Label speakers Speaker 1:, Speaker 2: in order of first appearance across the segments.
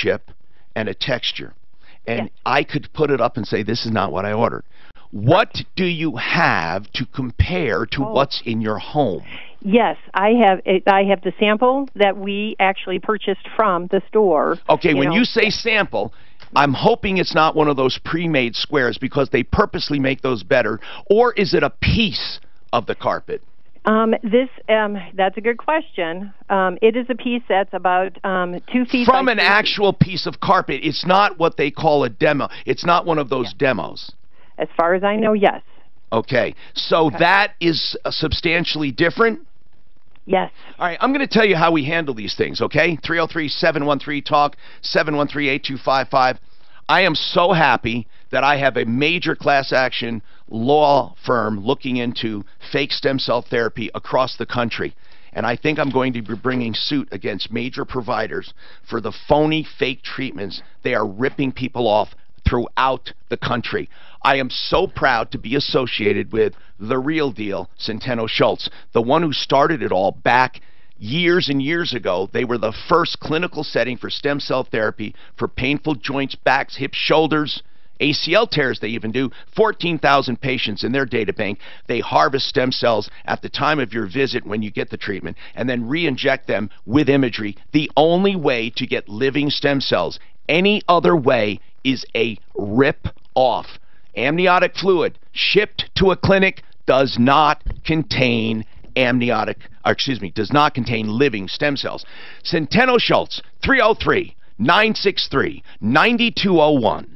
Speaker 1: chip and a texture. And I could put it up and say, this is not what I ordered. What do you have to compare to what's in your home?
Speaker 2: Yes, I have the sample that we actually purchased from the store.
Speaker 1: Okay, when you say sample, I'm hoping it's not one of those pre-made squares because they purposely make those better. Or is it a piece of the carpet?
Speaker 2: That's a good question. It is a piece that's about 2 feet
Speaker 1: from
Speaker 2: by
Speaker 1: an
Speaker 2: 2
Speaker 1: actual piece of carpet. It's not what they call a demo. It's not one of those demos.
Speaker 2: As far as I know, yes.
Speaker 1: Okay, so that is substantially different?
Speaker 2: Yes.
Speaker 1: All right, I'm going to tell you how we handle ththese things, okay? 303-713-TALK, 713-8255. I am so happy that I have a major class action law firm looking into fake stem cell therapy across the country. And I think I'm going to be bringing suit against major providers for the phony fake treatments they are ripping people off throughout the country. I am so proud to be associated with the real deal, Centeno Schultz, the one who started it all back years and years ago. They were the first clinical setting for stem cell therapy for painful joints, backs, hips, shoulders, ACL tears. They even do 14,000 patients in their data bank. They harvest stem cells at the time of your visit when you get the treatment and then re-inject them with imagery. The only way to get living stem cells, any other way, is a rip-off. Amniotic fluid shipped to a clinic does not contain does not contain living stem cells. Centeno Schultz, 303-963-9201.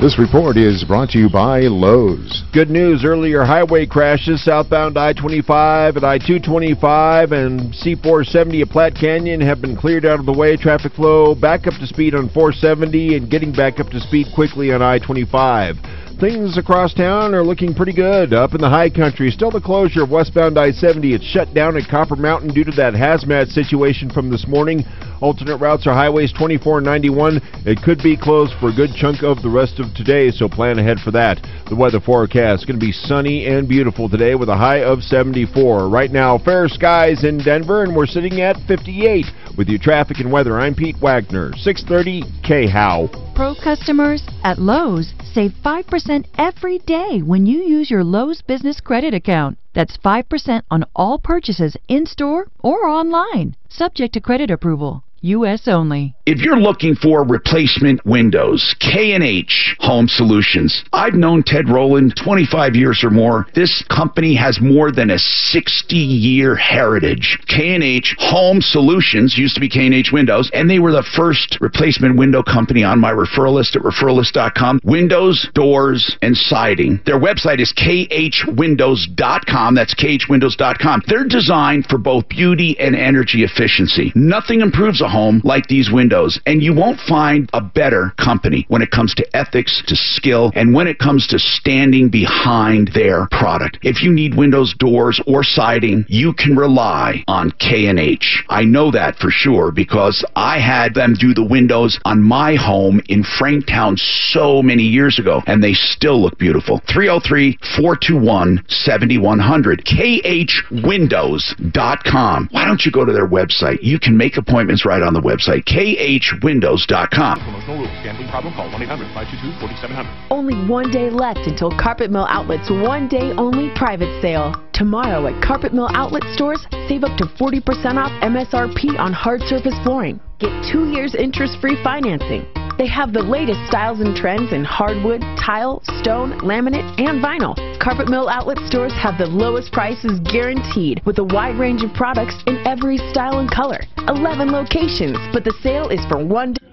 Speaker 3: This report is brought to you by Lowe's.
Speaker 4: Good news, earlier highway crashes southbound I-25 and I-225 and C-470 at Platte Canyon have been cleared out of the way. Traffic flow back up to speed on 470 and getting back up to speed quickly on I-25. Things across town are looking pretty good. Up in the high country, still the closure of westbound I-70. It's shut down at Copper Mountain due to that hazmat situation from this morning. Alternate routes are highways 24 and 91. It could be closed for a good chunk of the rest of today, so plan ahead for that. The weather forecast is going to be sunny and beautiful today with a high of 74. Right now, fair skies in Denver, and we're sitting at 58. With your traffic and weather, I'm Pete Wagner, 630 KHOW.
Speaker 5: Pro customers at Lowe's save 5% every day when you use your Lowe's Business Credit account. That's 5% on all purchases in-store or online, subject to credit approval. U.S. only.
Speaker 1: If you're looking for replacement windows, K&H Home Solutions. I've known Ted Rowland 25 years or more. This company has more than a 60-year heritage. K&H Home Solutions used to be K&H Windows, and they were the first replacement window company on my referral list at referralist.com. Windows, doors, and siding. Their website is khwindows.com. That's khwindows.com. They're designed for both beauty and energy efficiency. Nothing improves a home like these windows, and you won't find a better company when it comes to ethics, to skill, and when it comes to standing behind their product. If you need windows, doors, or siding, you can rely on K&H. I know that for sure because I had them do the windows on my home in Franktown so many years ago, and they still look beautiful. 303-421-7100. khwindows.com. Why don't you go to their website? You can make appointments right on the website, khwindows.com.
Speaker 6: Promotional rules. Gambling problem? Call 1-800-522-4700.
Speaker 7: Only one day left until Carpet Mill Outlet's one-day only private sale. Tomorrow at Carpet Mill Outlet stores, save up to 40% off MSRP on hard surface flooring. Get 2 years interest-free financing. They have the latest styles and trends in hardwood, tile, stone, laminate, and vinyl. Carpet Mill Outlet stores have the lowest prices guaranteed with a wide range of products in every style and color. 11 locations, but the sale is for one day.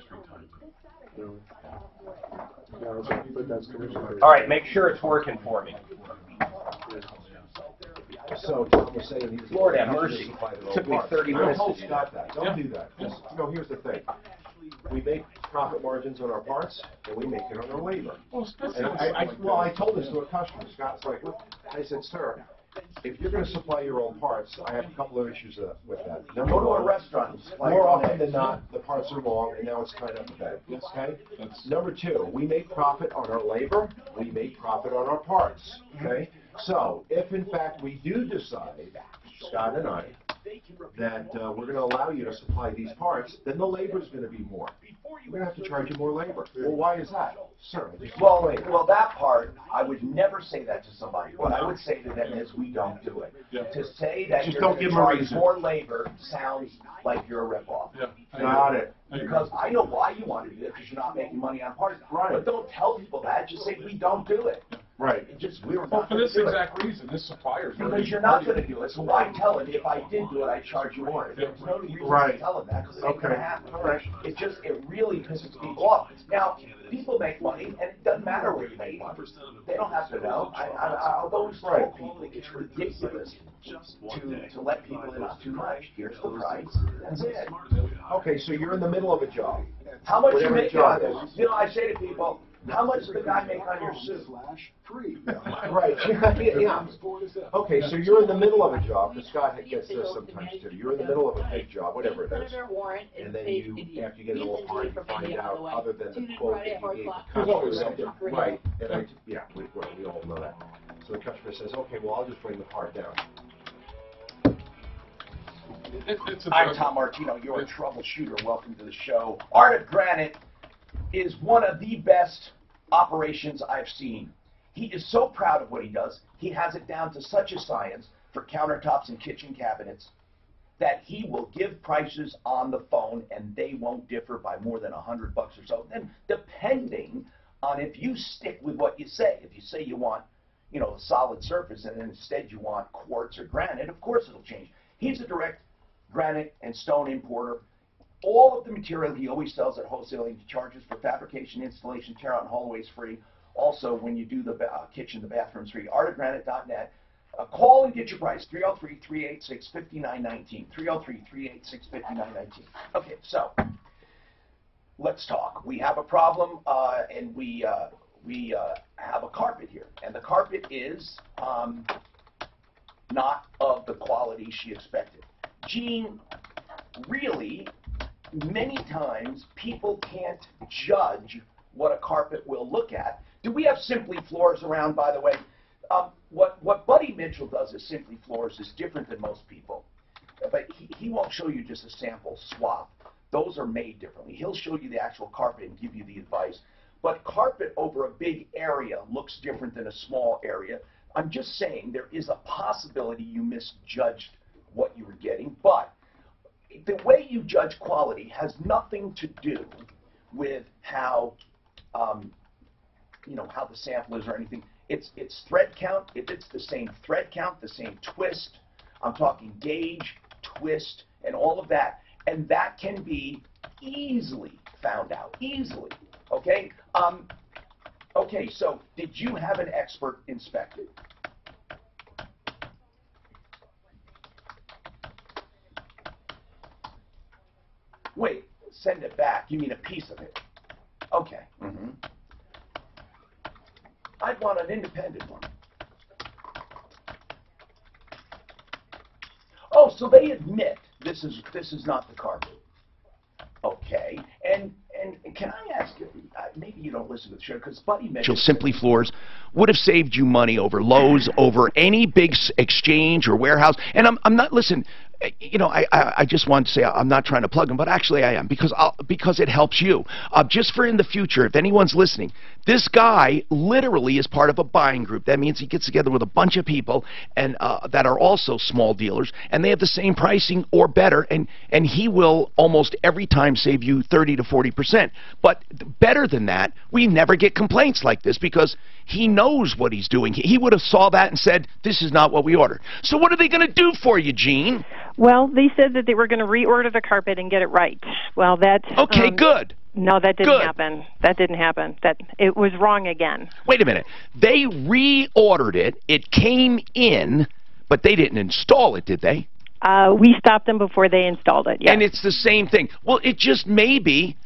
Speaker 8: All right, make sure it's working for me.
Speaker 9: So Tom was saying he's
Speaker 8: Lord have mercy. It took me 30 minutes to do
Speaker 9: that. Don't do that. Just, here's the thing. We make profit margins on our parts, and we make it on our labor. And I told this to a customer. Scott's like, look, I said, sir, if you're going to supply your own parts, I have a couple of issues with that. Number
Speaker 8: Go to
Speaker 9: one,
Speaker 8: a restaurant.
Speaker 9: More often than not, the parts are long, and now it's kind of bad. Okay? Number two, we make profit on our labor. We make profit on our parts. Okay? So, if in fact we do decide, Scott and I, that we're going to allow you to supply these parts, then the labor is going to be more. We're going to have to charge you more labor. Well, why is that? Sir,
Speaker 8: Well, that part, I would never say that to somebody. What I would say to them is, we don't do it. To say that
Speaker 9: just
Speaker 8: you're
Speaker 9: don't
Speaker 8: going to
Speaker 9: give them a
Speaker 8: charge
Speaker 9: reason.
Speaker 8: more labor sounds like you're a ripoff.
Speaker 9: Got it.
Speaker 8: Because I know why you want to do it, because you're not making money on parts.
Speaker 9: Right.
Speaker 8: But don't tell people that. Just say, we don't do it.
Speaker 9: Right.
Speaker 8: We're
Speaker 6: Well,
Speaker 8: not
Speaker 6: for
Speaker 8: going
Speaker 6: this
Speaker 8: to do it.
Speaker 6: exact reason, this supplier's
Speaker 8: Because you're not going to do it. So why tell it? If I did do it, I'd charge you more. There's no reason
Speaker 9: Right.
Speaker 8: to tell them that, because it ain't going to
Speaker 9: Okay.
Speaker 8: happen.
Speaker 9: All right.
Speaker 8: It really pisses people off. Now, people make money, and it doesn't matter where you make money. They don't have to know. I've always told people it's ridiculous to let people in on too much. Here's the price. That's it.
Speaker 9: Okay, so you're in the middle of a job.
Speaker 8: How much you
Speaker 9: Whatever
Speaker 8: make
Speaker 9: the job
Speaker 8: on this?
Speaker 9: is.
Speaker 8: You know, I say to people, how much does the guy make on your suit?
Speaker 9: Right. Yeah. Okay, so you're in the middle of a job, because Scott gets this sometimes too. You're in the middle of a big job, whatever it is. And then you, after you get a little part, you find out, other than the quote that you gave the customer. Right. And we all know that. So the customer says, okay, well, I'll just bring the part down.
Speaker 8: I'm Tom Martino. You're a troubleshooter. Welcome to the show. Art of Granite is one of the best operations I've seen. He is so proud of what he does. He has it down to such a science for countertops and kitchen cabinets that he will give prices on the phone, and they won't differ by more than $100 or so. Then, depending on if you stick with what you say. If you say you want, a solid surface, and then instead you want quartz or granite, of course it'll change. He's a direct granite and stone importer. All of the material he always sells at wholesaling. He charges for fabrication, installation, tear out, and hallways free. Also, when you do the kitchen, the bathrooms free. artofgranite.net. Call and get your price. 303-386-5919. 303-386-5919. Okay, so let's talk. We have a problem, and we have a carpet here, and the carpet is not of the quality she expected. Gene, really, many times people can't judge what a carpet will look at. Do we have Simply Floors around, by the way? What Buddy Mitchell does at Simply Floors is different than most people. But he won't show you just a sample swap. Those are made differently. He'll show you the actual carpet and give you the advice. But carpet over a big area looks different than a small area. I'm just saying there is a possibility you misjudged what you were getting, but the way you judge quality has nothing to do with how how the sample is or anything. It's thread count. If it's the same thread count, the same twist, I'm talking gauge, twist, and all of that, and that can be easily found out, easily. Okay. Okay. So, did you have an expert inspect it? Wait, send it back. You mean a piece of it? Okay. I'd want an independent one. Oh, so they admit this is not the carpet. Okay. And can I ask you, maybe you don't listen to the show, because Buddy Mitchell,
Speaker 1: Simply Floors would have saved you money over Lowe's, over any big exchange or warehouse. And I'm not, listen, I just wanted to say I'm not trying to plug them, but actually I am, because it helps you. Just for in the future, if anyone's listening, this guy literally is part of a buying group. That means he gets together with a bunch of people and that are also small dealers, and they have the same pricing or better, and he will almost every time save you 30 to 40%. But better than that, we never get complaints like this, because he knows what he's doing. He would have saw that and said, this is not what we ordered. So what are they going to do for you, Gene?
Speaker 2: Well, they said that they were going to reorder the carpet and get it right. Well, that...
Speaker 1: Okay, good.
Speaker 2: No, that didn't happen. That didn't happen. It was wrong again.
Speaker 1: Wait a minute. They reordered it. It came in, but they didn't install it, did they?
Speaker 2: We stopped them before they installed it, yes.
Speaker 1: And it's the same thing. Well, it just may be...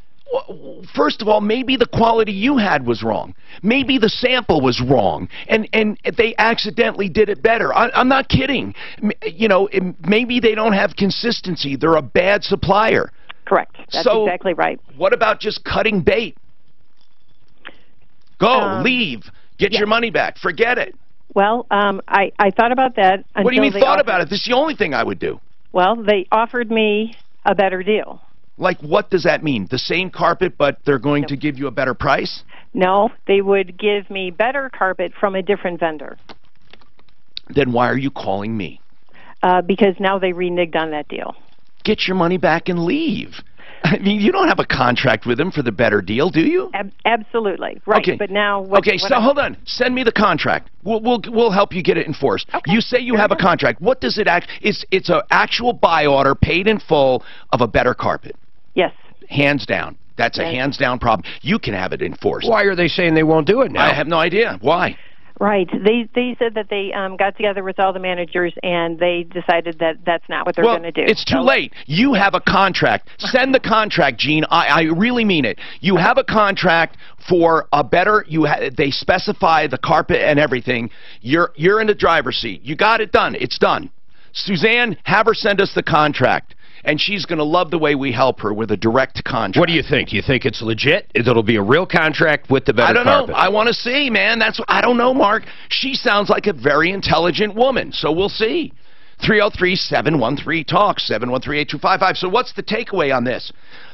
Speaker 1: First of all, maybe the quality you had was wrong. Maybe the sample was wrong, and they accidentally did it better. I'm not kidding. Maybe they don't have consistency. They're a bad supplier.
Speaker 2: Correct. That's exactly right.
Speaker 1: What about just cutting bait? Go, leave, get your money back, forget it.
Speaker 2: Well, I thought about that.
Speaker 1: What do you mean thought about it? This is the only thing I would do.
Speaker 2: Well, they offered me a better deal.
Speaker 1: Like, what does that mean? The same carpet, but they're going to give you a better price?
Speaker 2: No, they would give me better carpet from a different vendor.
Speaker 1: Then why are you calling me?
Speaker 2: Because now they reneged on that deal.
Speaker 1: Get your money back and leave. I mean, you don't have a contract with them for the better deal, do you?
Speaker 2: Absolutely, right.
Speaker 1: Okay.
Speaker 2: But now,
Speaker 1: so hold on. Send me the contract. We'll help you get it enforced.
Speaker 2: Okay.
Speaker 1: You say you have a contract. What does it act? It's an actual buy order, paid in full, of a better carpet.
Speaker 2: Yes.
Speaker 1: Hands down. That's a hands down problem. You can have it enforced.
Speaker 10: Why are they saying they won't do it now?
Speaker 1: I have no idea. Why?
Speaker 2: Right. They said that they got together with all the managers and they decided that that's not what they're going to do.
Speaker 1: It's too late. You have a contract. Send the contract, Gene. I really mean it. You have a contract for a better. They specify the carpet and everything. You're in the driver's seat. You got it done. It's done. Suzanne, have her send us the contract. And she's going to love the way we help her with a direct contract.
Speaker 10: What do you think? Do you think it's legit? It'll be a real contract with the better carpet?
Speaker 1: I don't know. I want to see, man. I don't know, Mark. She sounds like a very intelligent woman, so we'll see. 303-713-TALK, 713-8255. So what's the takeaway on this?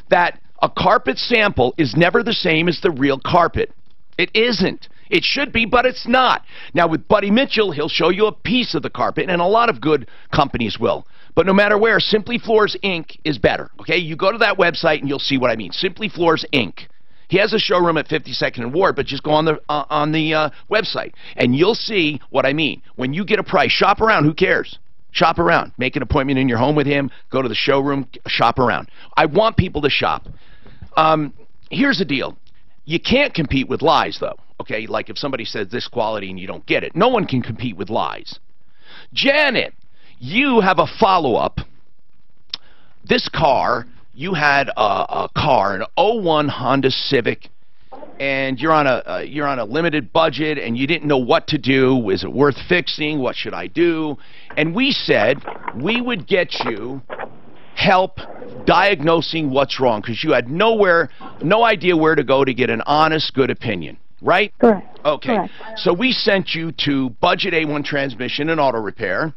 Speaker 1: That a carpet sample is never the same as the real carpet. It isn't. It should be, but it's not. Now, with Buddy Mitchell, he'll show you a piece of the carpet, and a lot of good companies will. But no matter where, Simply Floors, Inc. is better. Okay? You go to that website, and you'll see what I mean. Simply Floors, Inc. He has a showroom at 52nd and Ward, but just go on the website, and you'll see what I mean. When you get a price, shop around. Who cares? Shop around. Make an appointment in your home with him. Go to the showroom. Shop around. I want people to shop. Here's the deal. You can't compete with lies, though. Okay? Like if somebody says this quality and you don't get it. No one can compete with lies. Janet, you have a follow-up. This car, you had a car, an 01 Honda Civic, and you're on a limited budget, and you didn't know what to do. Is it worth fixing? What should I do? And we said we would get you help diagnosing what's wrong because you had no idea where to go to get an honest, good opinion. Right?
Speaker 11: Correct.
Speaker 1: Okay.
Speaker 11: Correct.
Speaker 1: So we sent you to Budget A1 Transmission and Auto Repair.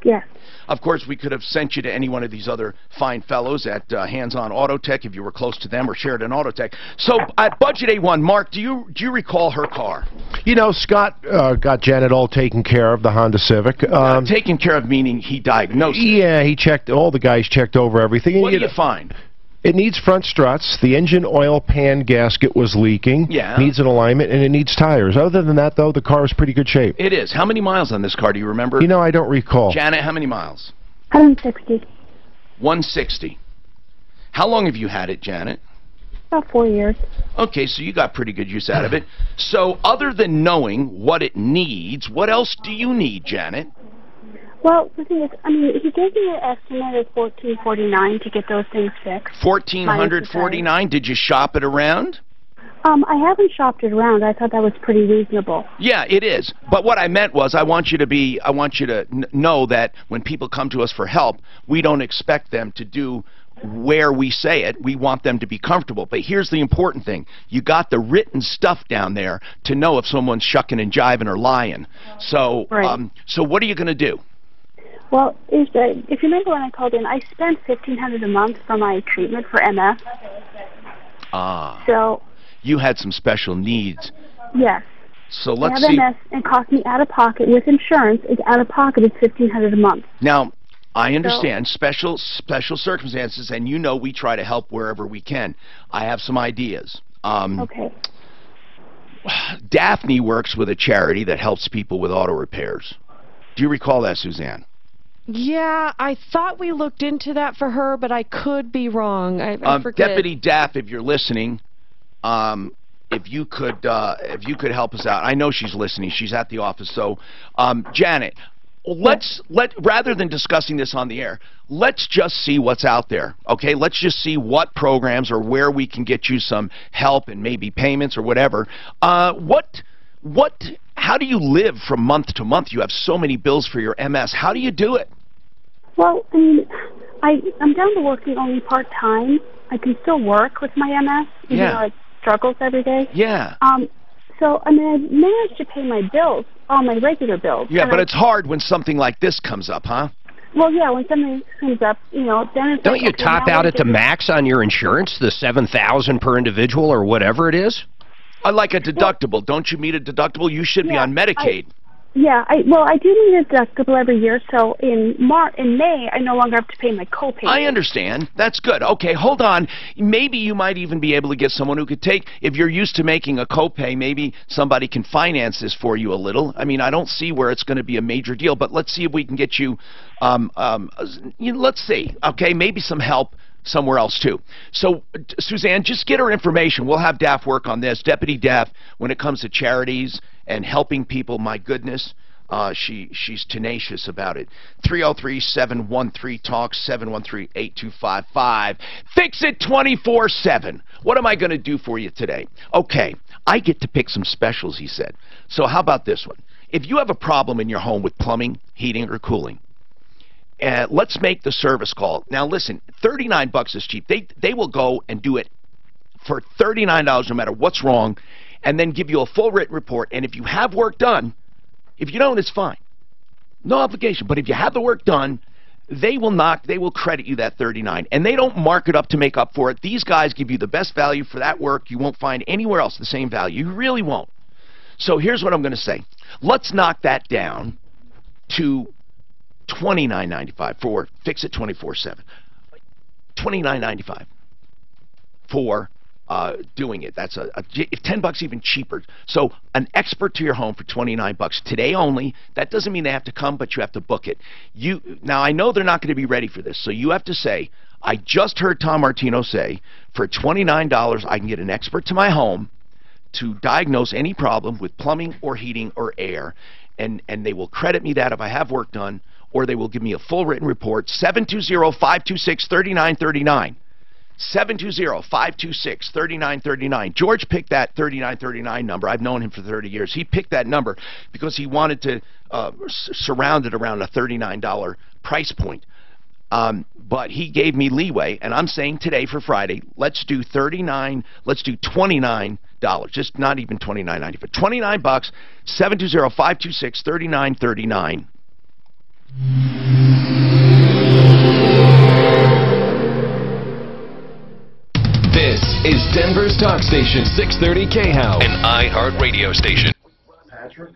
Speaker 11: Yes.
Speaker 1: Of course, we could have sent you to any one of these other fine fellows at Hands-On Auto Tech if you were close to them or Sheridan Auto Tech. So at Budget A1, Mark, do you recall her car?
Speaker 9: You know, Scott got Janet all taken care of, the Honda Civic.
Speaker 1: Taken care of meaning he diagnosed it.
Speaker 9: Yeah, he checked, all the guys checked over everything.
Speaker 1: What do you find?
Speaker 9: It needs front struts. The engine oil pan gasket was leaking.
Speaker 1: Yeah.
Speaker 9: Needs an alignment, and it needs tires. Other than that, though, the car is pretty good shape.
Speaker 1: It is. How many miles on this car? Do you remember?
Speaker 9: You know, I don't recall.
Speaker 1: Janet, how many miles?
Speaker 11: 160.
Speaker 1: 160. How long have you had it, Janet?
Speaker 11: About 4 years.
Speaker 1: Okay, so you got pretty good use out of it. So other than knowing what it needs, what else do you need, Janet?
Speaker 11: Well, the thing is, I mean, he gave me an estimate of $1,449 to get those things fixed.
Speaker 1: $1,449. Did you shop it around?
Speaker 11: I haven't shopped it around. I thought that was pretty reasonable.
Speaker 1: Yeah, it is. But what I meant was I want you to know that when people come to us for help, we don't expect them to do where we say it. We want them to be comfortable. But here's the important thing. You got the written stuff down there to know if someone's shucking and jiving or lying. So,
Speaker 11: right.
Speaker 1: So what are you going to do?
Speaker 11: Well, if you remember when I called in, I spent $1,500 a month for my treatment for MS.
Speaker 1: Ah.
Speaker 11: So
Speaker 1: you had some special needs.
Speaker 11: Yes.
Speaker 1: So let's
Speaker 11: see.
Speaker 1: see.
Speaker 11: MS and cost me out of pocket with insurance. It's out of pocket. It's $1,500 a month.
Speaker 1: Now, I understand special circumstances, and you know we try to help wherever we can. I have some ideas.
Speaker 11: Okay.
Speaker 1: Daphne works with a charity that helps people with auto repairs. Do you recall that, Suzanne?
Speaker 12: Yeah, I thought we looked into that for her, but I could be wrong. I forget.
Speaker 1: Deputy Daff, if you're listening, if you could help us out. I know she's listening. She's at the office. So, Janet, rather than discussing this on the air, let's just see what's out there. Okay, let's just see what programs or where we can get you some help and maybe payments or whatever. How do you live from month to month? You have so many bills for your MS. How do you do it?
Speaker 11: Well, I mean, I'm down to working only part-time. I can still work with my MS, even though I struggles every day.
Speaker 1: Yeah.
Speaker 11: So, I mean, I managed to pay my bills, all my regular bills.
Speaker 1: Yeah, but it's hard when something like this comes up, huh?
Speaker 11: Well, yeah, when something comes up, you know, then it's
Speaker 10: Don't
Speaker 11: like,
Speaker 10: you
Speaker 11: okay,
Speaker 10: top
Speaker 11: now
Speaker 10: out
Speaker 11: what
Speaker 10: at
Speaker 11: do
Speaker 10: the
Speaker 11: we do?
Speaker 10: max on your insurance, the $7,000 per individual or whatever it is?
Speaker 1: Like a deductible. Don't you meet a deductible? You should be on Medicaid.
Speaker 11: I do need a deductible every year, so in May, I no longer have to pay my copay.
Speaker 1: I understand. That's good. Okay, hold on. Maybe you might even be able to get someone who could take, if you're used to making a copay, maybe somebody can finance this for you a little. I mean, I don't see where it's going to be a major deal, but let's see if we can get you, let's see, okay, maybe some help somewhere else too. So, Suzanne, just get her information. We'll have Daff work on this. Deputy Daff, when it comes to charities and helping people, my goodness, she's tenacious about it. 303-713-TALK, 713-8255. Fix it 24/7. What am I going to do for you today? Okay, I get to pick some specials, he said. So how about this one? If you have a problem in your home with plumbing, heating, or cooling, let's make the service call. Now listen, $39 is cheap. They will go and do it for $39 no matter what's wrong, and then give you a full written report. And if you have work done, if you don't, it's fine. No obligation. But if you have the work done, they will credit you that $39. And they don't mark it up to make up for it. These guys give you the best value for that work. You won't find anywhere else the same value. You really won't. So here's what I'm going to say. Let's knock that down to $29.95 for Fix It 24/7. $29.95 for doing it. That's if $10 even cheaper. So an expert to your home for $29 today only. That doesn't mean they have to come, but you have to book it. Now I know they're not going to be ready for this, so you have to say, I just heard Tom Martino say for $29 I can get an expert to my home to diagnose any problem with plumbing or heating or air, and they will credit me that if I have work done, or they will give me a full written report. 720-526-3939. 720-526-3939. George picked that 3939 number. I've known him for 30 years. He picked that number because he wanted to surround it around a $39 price point. But he gave me leeway, and I'm saying today for Friday, let's do $29, let's do $29, just not even $29.90, but $29, 720-526-3939.
Speaker 13: This is Denver's talk station, 630 KHOW, an iHeart radio station.
Speaker 6: Patrick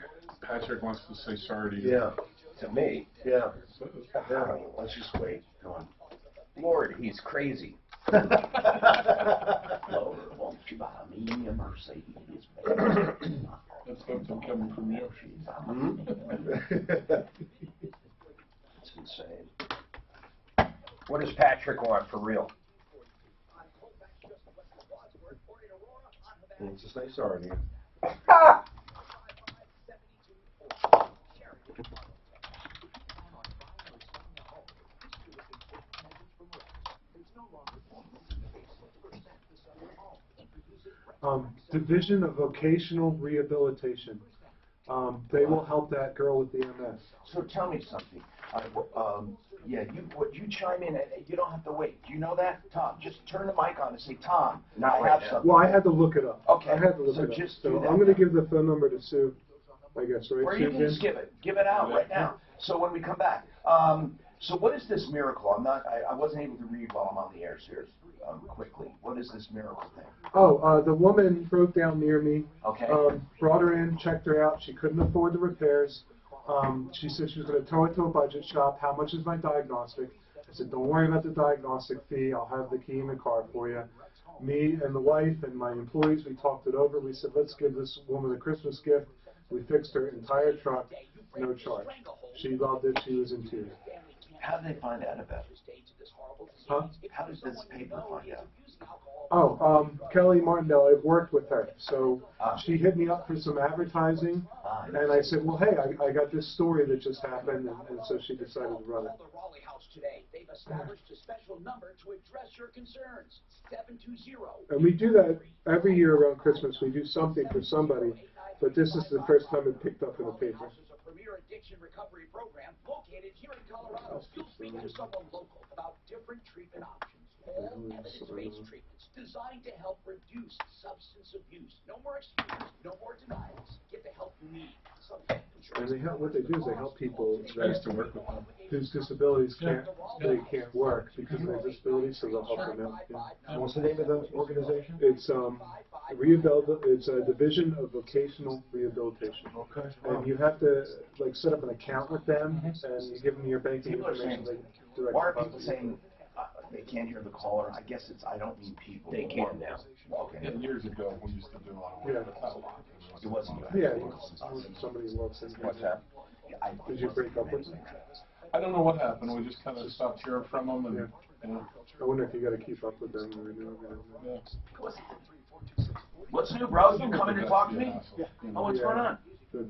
Speaker 6: wants to say sorry to you.
Speaker 8: Yeah, to me. Yeah. Let's just wait. Come on. Lord, he's crazy. Lord, won't you buy me a Mercedes?
Speaker 6: That's something coming from you.
Speaker 8: That's insane. What does Patrick want for real?
Speaker 9: Let's just say sorry to you.
Speaker 14: Division of Vocational Rehabilitation. They will help that girl with the MS.
Speaker 8: So tell me something. You chime in. You don't have to wait. Do you know that, Tom? Just turn the mic on and say, Tom, I have something.
Speaker 14: Well, I had to look it up.
Speaker 8: Okay.
Speaker 14: I had to look it up. So I'm going to give the phone number to Sue, I guess, right?
Speaker 8: Or you can just give it out right now. So when we come back. So what is this miracle? I wasn't able to read while I'm on the air, seriously. Quickly. What is this miracle thing?
Speaker 14: Oh, the woman broke down near me.
Speaker 8: Okay.
Speaker 14: Brought her in, checked her out. She couldn't afford the repairs. She said she was going to tow it to a budget shop. How much is my diagnostic? I said, don't worry about the diagnostic fee. I'll have the key in the car for you. Me and the wife and my employees, we talked it over. We said, let's give this woman a Christmas gift. We fixed her entire truck, no charge. She loved it. She was in tears.
Speaker 8: How did they find out about it?
Speaker 14: Huh?
Speaker 8: How does this paper find out?
Speaker 14: Oh, Kelly Martindale, I've worked with her. So she hit me up for some advertising, and I said, well, hey, I got this story that just happened, and so she decided to run it.
Speaker 15: They've established a special number to address your concerns. 720.
Speaker 14: And we do that every year around Christmas. We do something for somebody, but this is the first time it picked up in the paper.
Speaker 15: Premier addiction recovery program located here in Colorado. You'll speak to someone local about different treatment options. all evidence-based treatments designed to help reduce substance abuse. No more excuses, no more denials. Get the help you need.
Speaker 14: And they help, what they do is they help people that whose disabilities can't work because of their disabilities, so they'll help them out. Yeah.
Speaker 9: What's the name of the organization?
Speaker 14: It's It's a division of vocational rehabilitation.
Speaker 9: Okay.
Speaker 14: And you have to like set up an account with them, and you give them your banking information.
Speaker 8: Why are people saying they can't hear the caller? I guess I don't mean people.
Speaker 10: They can now.
Speaker 8: Okay.
Speaker 6: Yeah, years ago, we used to do a lot of work.
Speaker 14: Yeah.
Speaker 8: It wasn't
Speaker 14: you. Yeah, somebody walks in.
Speaker 8: What's that?
Speaker 14: Did you break up with them?
Speaker 6: I don't know what happened. We just kind of stopped hearing from them. And,
Speaker 14: I wonder if you got to keep up with them.
Speaker 8: What's new, bro? You coming to talk to me?
Speaker 14: Yeah.
Speaker 8: Oh, what's going on?
Speaker 14: Some of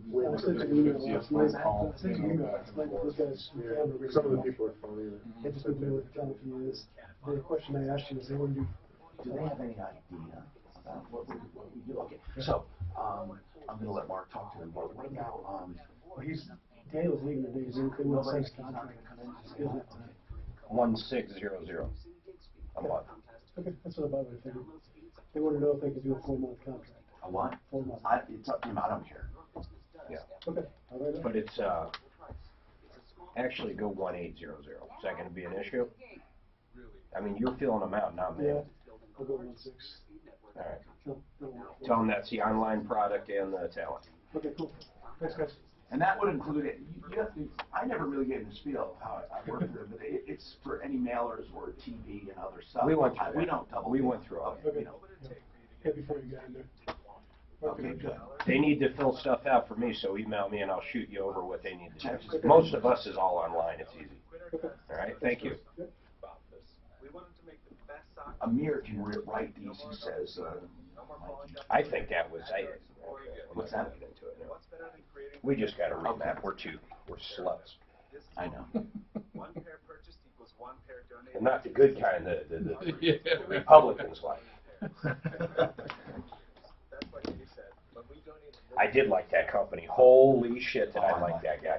Speaker 14: the people are funny.
Speaker 16: The question I asked you is,
Speaker 8: do they have any idea about what we do? Okay, so I'm going to let Mark talk to him. But right now,
Speaker 16: Daniel was leaving today. He's in criminal sense contract.
Speaker 10: 1600 a month.
Speaker 16: Okay, that's what about it. They want to know if they could do a 4-month contract.
Speaker 8: A what?
Speaker 16: 4 months.
Speaker 8: It's up to him. I don't care.
Speaker 10: Yeah.
Speaker 16: Okay.
Speaker 10: But it's actually go 1800. Is that going to be an issue? I mean, you're filling them out, not me.
Speaker 16: Yeah. I'll go 16.
Speaker 10: All right.
Speaker 16: No.
Speaker 10: Tell them that's the online product and the talent.
Speaker 16: Okay, cool. Thanks, guys.
Speaker 8: And that would include it. You have to, I never really gave the spiel of how I work with it, but it's for any mailers or TV and other stuff.
Speaker 10: We went through
Speaker 8: We don't double.
Speaker 10: We went through all
Speaker 8: that. Okay.
Speaker 16: Yeah, before you get in there.
Speaker 8: Okay, good.
Speaker 10: They need to fill stuff out for me, so email me and I'll shoot you over what they need to do. Most of us is all online. It's easy. All right. Thank you.
Speaker 8: Amir can write these. He says.
Speaker 10: I think that was.
Speaker 8: What's that?
Speaker 10: Into it now. We just got to remap. We're sluts.
Speaker 8: I know.
Speaker 10: And not the good kind, the Republicans like. I did like that company. Holy shit, did I like that guy.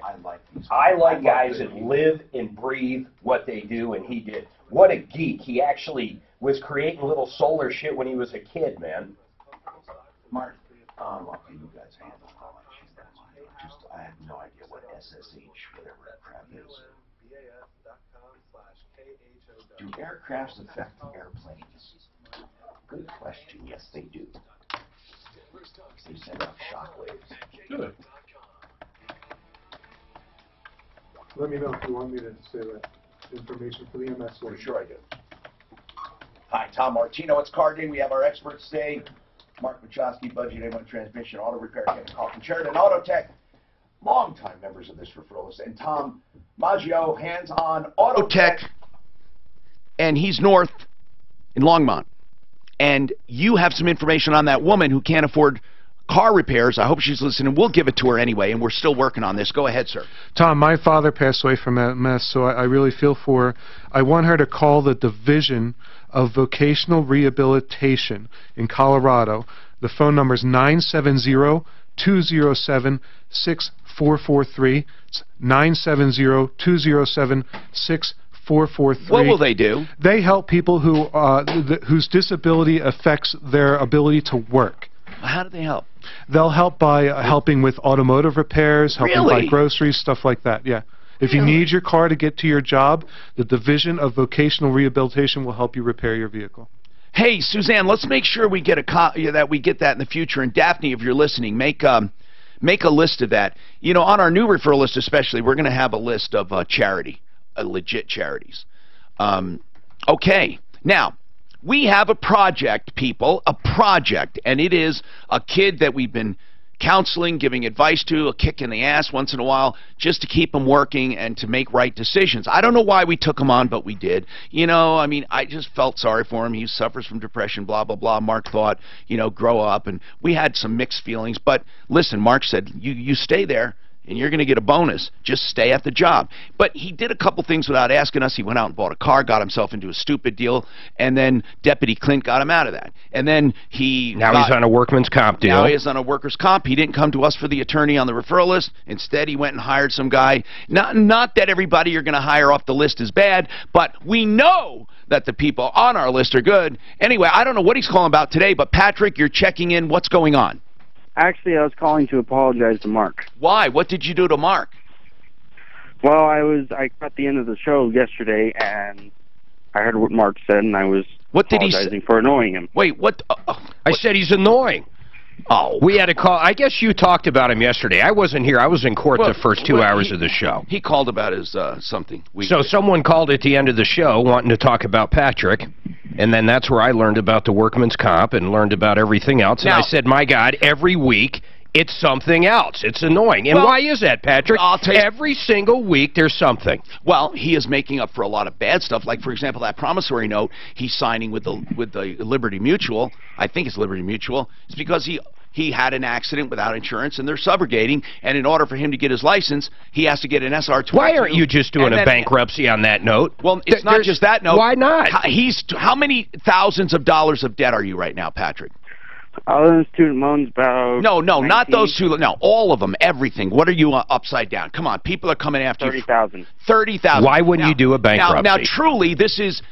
Speaker 10: I like guys that live and breathe what they do, and he did. What a geek. He actually was creating little solar shit when he was a kid, man.
Speaker 8: Mark, okay, you guys handle all that shit. I have no idea what SSH, whatever that crap is. Do aircrafts affect airplanes? Good question. Yes, they do. They send out shockwaves.
Speaker 6: Good.
Speaker 14: Let me know if you want me to say that information for the MS one.
Speaker 8: Sure I do. Hi, Tom Martino. It's Car Day. We have our experts today. Mark Wachowski, Budget A1 Transmission, Auto Repair, Kevin Kaufman, Sheridan Auto Tech. Longtime members of this referral list. And Tom Maggio, hands-on Auto Tech.
Speaker 1: And he's north in Longmont. And you have some information on that woman who can't afford car repairs. I hope she's listening. We'll give it to her anyway, and we're still working on this. Go ahead, sir.
Speaker 17: Tom, my father passed away from MS, so I really feel for her. I want her to call the Division of Vocational Rehabilitation in Colorado. The phone number is 970-207-6443. It's 970-207-6443. 443.
Speaker 1: What will they do?
Speaker 17: They help people who whose disability affects their ability to work.
Speaker 1: How do they help?
Speaker 17: They'll help by helping with automotive repairs, helping buy groceries, stuff like that. Yeah. If you need your car to get to your job, the Division of Vocational Rehabilitation will help you repair your vehicle.
Speaker 1: Hey, Suzanne, let's make sure we get that we get that in the future. And Daphne, if you're listening, make a list of that. You know, on our new referral list especially, we're going to have a list of legit charities. Okay, now we have a project, people, and it is a kid that we've been counseling, giving advice to, a kick in the ass once in a while, just to keep him working and to make right decisions. I don't know why we took him on, but we did. You know, I mean, I just felt sorry for him. He suffers from depression, blah, blah, blah. Mark thought, you know, grow up, and we had some mixed feelings. But listen, Mark said, you stay there, and you're going to get a bonus. Just stay at the job. But he did a couple things without asking us. He went out and bought a car, got himself into a stupid deal, and then Deputy Clint got him out of that. And then he's
Speaker 10: on a workman's comp deal.
Speaker 1: Now he is on a workers' comp. He didn't come to us for the attorney on the referral list. Instead, he went and hired some guy. Not that everybody you're going to hire off the list is bad, but we know that the people on our list are good. Anyway, I don't know what he's calling about today, but Patrick, you're checking in. What's going on?
Speaker 18: Actually, I was calling to apologize to Mark.
Speaker 1: Why? What did you do to Mark?
Speaker 18: Well, I got the end of the show yesterday, and I heard what Mark said, and I was apologizing for annoying him.
Speaker 1: Wait, what?
Speaker 19: I said he's annoying.
Speaker 1: Oh.
Speaker 19: We had a call. I guess you talked about him yesterday. I wasn't here. I was in court the first 2 hours of the show.
Speaker 1: He called about his something.
Speaker 19: So someone called at the end of the show wanting to talk about Patrick, and then that's where I learned about the workman's comp and learned about everything else. And I said, my God, every week it's something else. It's annoying. And why is that, Patrick?
Speaker 1: I'll tell you.
Speaker 19: Every single week there's something.
Speaker 1: Well, he is making up for a lot of bad stuff. Like, for example, that promissory note he's signing with the Liberty Mutual. I think it's Liberty Mutual. It's because he had an accident without insurance, and they're subrogating, and in order for him to get his license, he has to get an SR22.
Speaker 19: Why aren't you just doing a bankruptcy on that note?
Speaker 1: Well, it's not just that note.
Speaker 19: Why not?
Speaker 1: How many thousands of dollars of debt are you right now, Patrick?
Speaker 18: Other than student loans, about
Speaker 1: No,
Speaker 18: 19.
Speaker 1: not those two. No, all of them, everything. What are you upside down? Come on, people are coming after you.
Speaker 18: 30,000.
Speaker 1: 30,000.
Speaker 19: Why wouldn't you do a bankruptcy?
Speaker 1: Now, truly, this is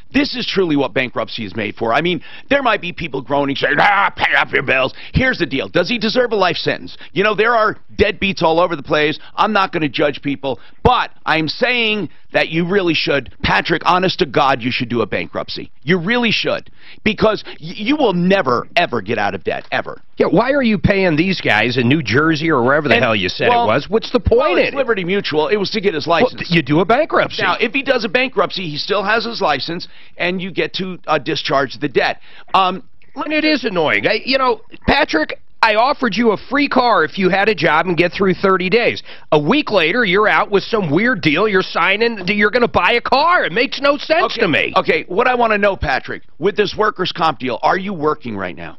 Speaker 1: truly what bankruptcy is made for. I mean, there might be people groaning, saying, pay up your bills. Here's the deal. Does he deserve a life sentence? You know, there are deadbeats all over the place. I'm not going to judge people, but I'm saying that you really should. Patrick, honest to God, you should do a bankruptcy. You really should, because you will never, ever get out of debt, ever.
Speaker 19: Yeah, why are you paying these guys in New Jersey or wherever the hell you said it was? What's the point in
Speaker 1: it? Liberty Mutual. It was to get his license.
Speaker 19: Well, you do a bankruptcy.
Speaker 1: Now, if he does a bankruptcy, he still has his license, and you get to discharge the debt.
Speaker 19: And it is annoying. You know, Patrick, I offered you a free car if you had a job and get through 30 days. A week later, you're out with some weird deal. You're signing, you're going to buy a car. It makes no sense to me.
Speaker 1: Okay, what I want to know, Patrick, with this workers' comp deal, are you working right now?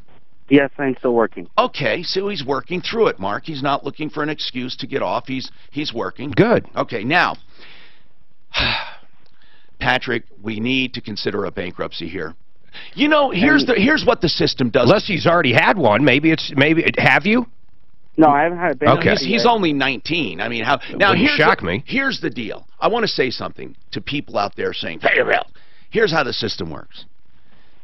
Speaker 18: Yes, I'm still working.
Speaker 1: Okay, so he's working through it, Mark. He's not looking for an excuse to get off. He's working.
Speaker 19: Good.
Speaker 1: Okay, now, Patrick, we need to consider a bankruptcy here. You know, here's what the system does.
Speaker 19: Unless he's already had one, have you?
Speaker 18: No, I haven't had a bankruptcy.
Speaker 19: Okay.
Speaker 1: He's only 19. I mean, how? Now
Speaker 19: me.
Speaker 1: Here's the deal. I want to say something to people out there saying, "Pay your bill." Here's how the system works.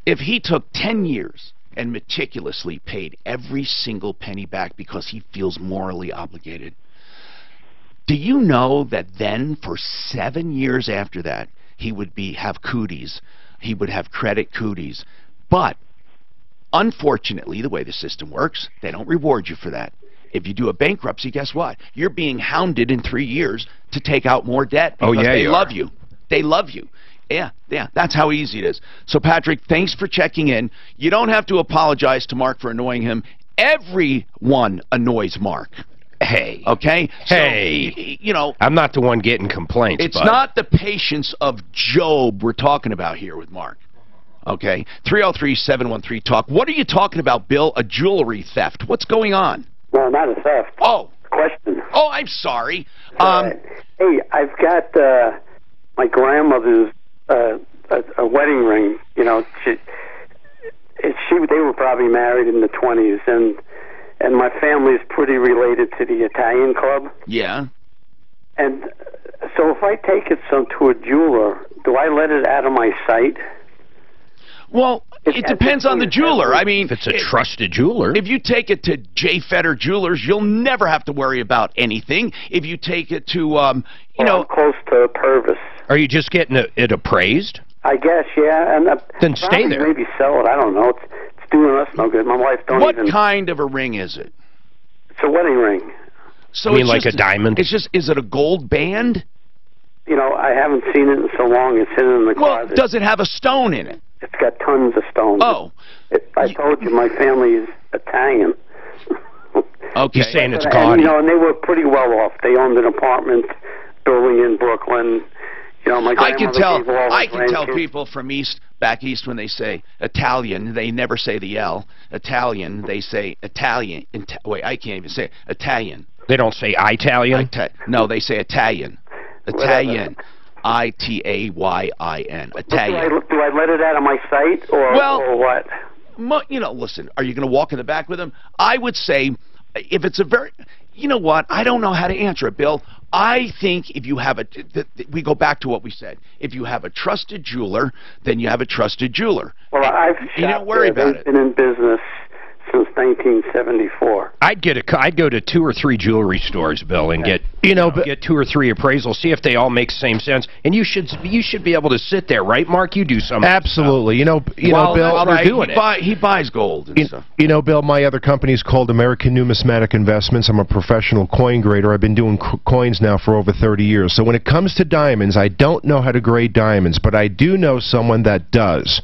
Speaker 1: If he took 10 years and meticulously paid every single penny back because he feels morally obligated, do you know that then for 7 years after that he would have cooties? He would have credit cooties. But unfortunately, the way the system works, they don't reward you for that. If you do a bankruptcy, guess what? You're being hounded in 3 years to take out more debt because they love you. They love you. Yeah, that's how easy it is. So, Patrick, thanks for checking in. You don't have to apologize to Mark for annoying him. Everyone annoys Mark.
Speaker 19: Hey.
Speaker 1: Okay?
Speaker 19: Hey.
Speaker 1: So, you know,
Speaker 19: I'm not the one getting complaints.
Speaker 1: It's not the patience of Job we're talking about here with Mark. Okay? 303-713-TALK. What are you talking about, Bill? A jewelry theft. What's going on?
Speaker 20: No, not a theft.
Speaker 1: Oh.
Speaker 20: Question.
Speaker 1: Oh, I'm sorry.
Speaker 20: Hey, I've got my grandmother's a wedding ring. You know, they were probably married in the 20s, and my family is pretty related to the Italian club.
Speaker 1: Yeah.
Speaker 20: And so if I take it to a jeweler, do I let it out of my sight?
Speaker 1: Well, it depends on the jeweler. I mean,
Speaker 19: if it's a trusted jeweler.
Speaker 1: If you take it to J. Fetter Jewelers, you'll never have to worry about anything. If you take it to, you know...
Speaker 20: I'm close to Purvis.
Speaker 19: Are you just getting it appraised?
Speaker 20: I guess, yeah. And
Speaker 19: then stay there.
Speaker 20: Maybe sell it. I don't know. It's doing us no good. My wife don't
Speaker 1: What kind of a ring is it?
Speaker 20: It's a wedding ring.
Speaker 1: So
Speaker 19: you mean like a diamond?
Speaker 1: It's just, is it a gold band?
Speaker 20: You know, I haven't seen it in so long. It's hidden in the closet.
Speaker 1: Well, does it have a stone in it?
Speaker 20: It's got tons of stones.
Speaker 1: Oh.
Speaker 20: I told you, my family is Italian.
Speaker 1: Okay.
Speaker 19: You're saying it's gaudy.
Speaker 20: You know, and they were pretty well off. They owned an apartment building in Brooklyn. You know, my grandmother
Speaker 1: I can tell people from back east when they say Italian, they never say the L. Italian, they say Italian. Wait, I can't even say it. Italian.
Speaker 19: They don't say Italian?
Speaker 1: No, they say Italian. Italian. Italian. Italian.
Speaker 20: Do I let it out of my sight or what?
Speaker 1: You know, listen, are you going to walk in the back with him? I would say, if it's a very... You know what? I don't know how to answer it, Bill. I think if you have we go back to what we said. If you have a trusted jeweler, then you have a trusted jeweler.
Speaker 20: Well,
Speaker 1: you don't worry about it.
Speaker 20: They've been in business since 1974.
Speaker 19: I'd go to 2 or 3 jewelry stores, Bill, and get get 2 or 3 appraisals, see if they all make the same sense. And you should be able to sit there, right, Mark? You do some
Speaker 4: absolutely.
Speaker 19: Stuff.
Speaker 4: Bill,
Speaker 19: while they're doing
Speaker 1: he buys gold and stuff.
Speaker 4: Bill, my other company's called American Numismatic Investments. I'm a professional coin grader. I've been doing coins now for over 30 years. So when it comes to diamonds, I don't know how to grade diamonds, but I do know someone that does.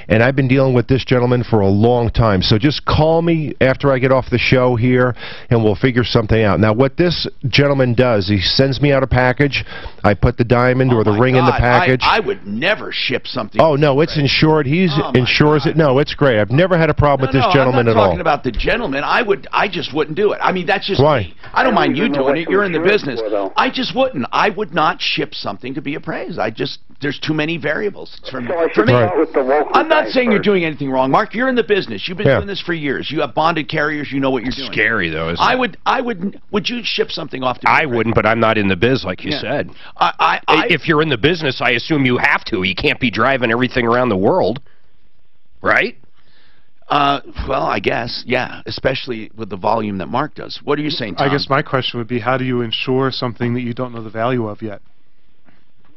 Speaker 4: And I've been dealing with this gentleman for a long time. So just call me after I get off the show here, and we'll figure something out. Now, what this gentleman does, he sends me out a package. I put the diamond or the ring in the package.
Speaker 1: I would never ship something.
Speaker 4: Oh, no, it's insured. He insures it. No, it's great. I've never had a problem with this gentleman at all.
Speaker 1: I'm not talking about the gentleman. I just wouldn't do it. I mean, that's just me. I don't mind you doing it. You're in the business. I just wouldn't. I would not ship something to be appraised. There's too many variables. For me. I'm not saying you're doing anything wrong, Mark. You're in the business. You've been doing this for years. You have bonded carriers. You know what you're doing.
Speaker 19: Scary though, isn't it?
Speaker 1: Would you ship something off to?
Speaker 19: I wouldn't, but I'm not in the biz, like you said. If you're in the business, I assume you have to. You can't be driving everything around the world, right?
Speaker 1: Well, I guess, yeah, especially with the volume that Mark does. What are you saying, Tom?
Speaker 17: I guess my question would be, how do you insure something that you don't know the value of yet?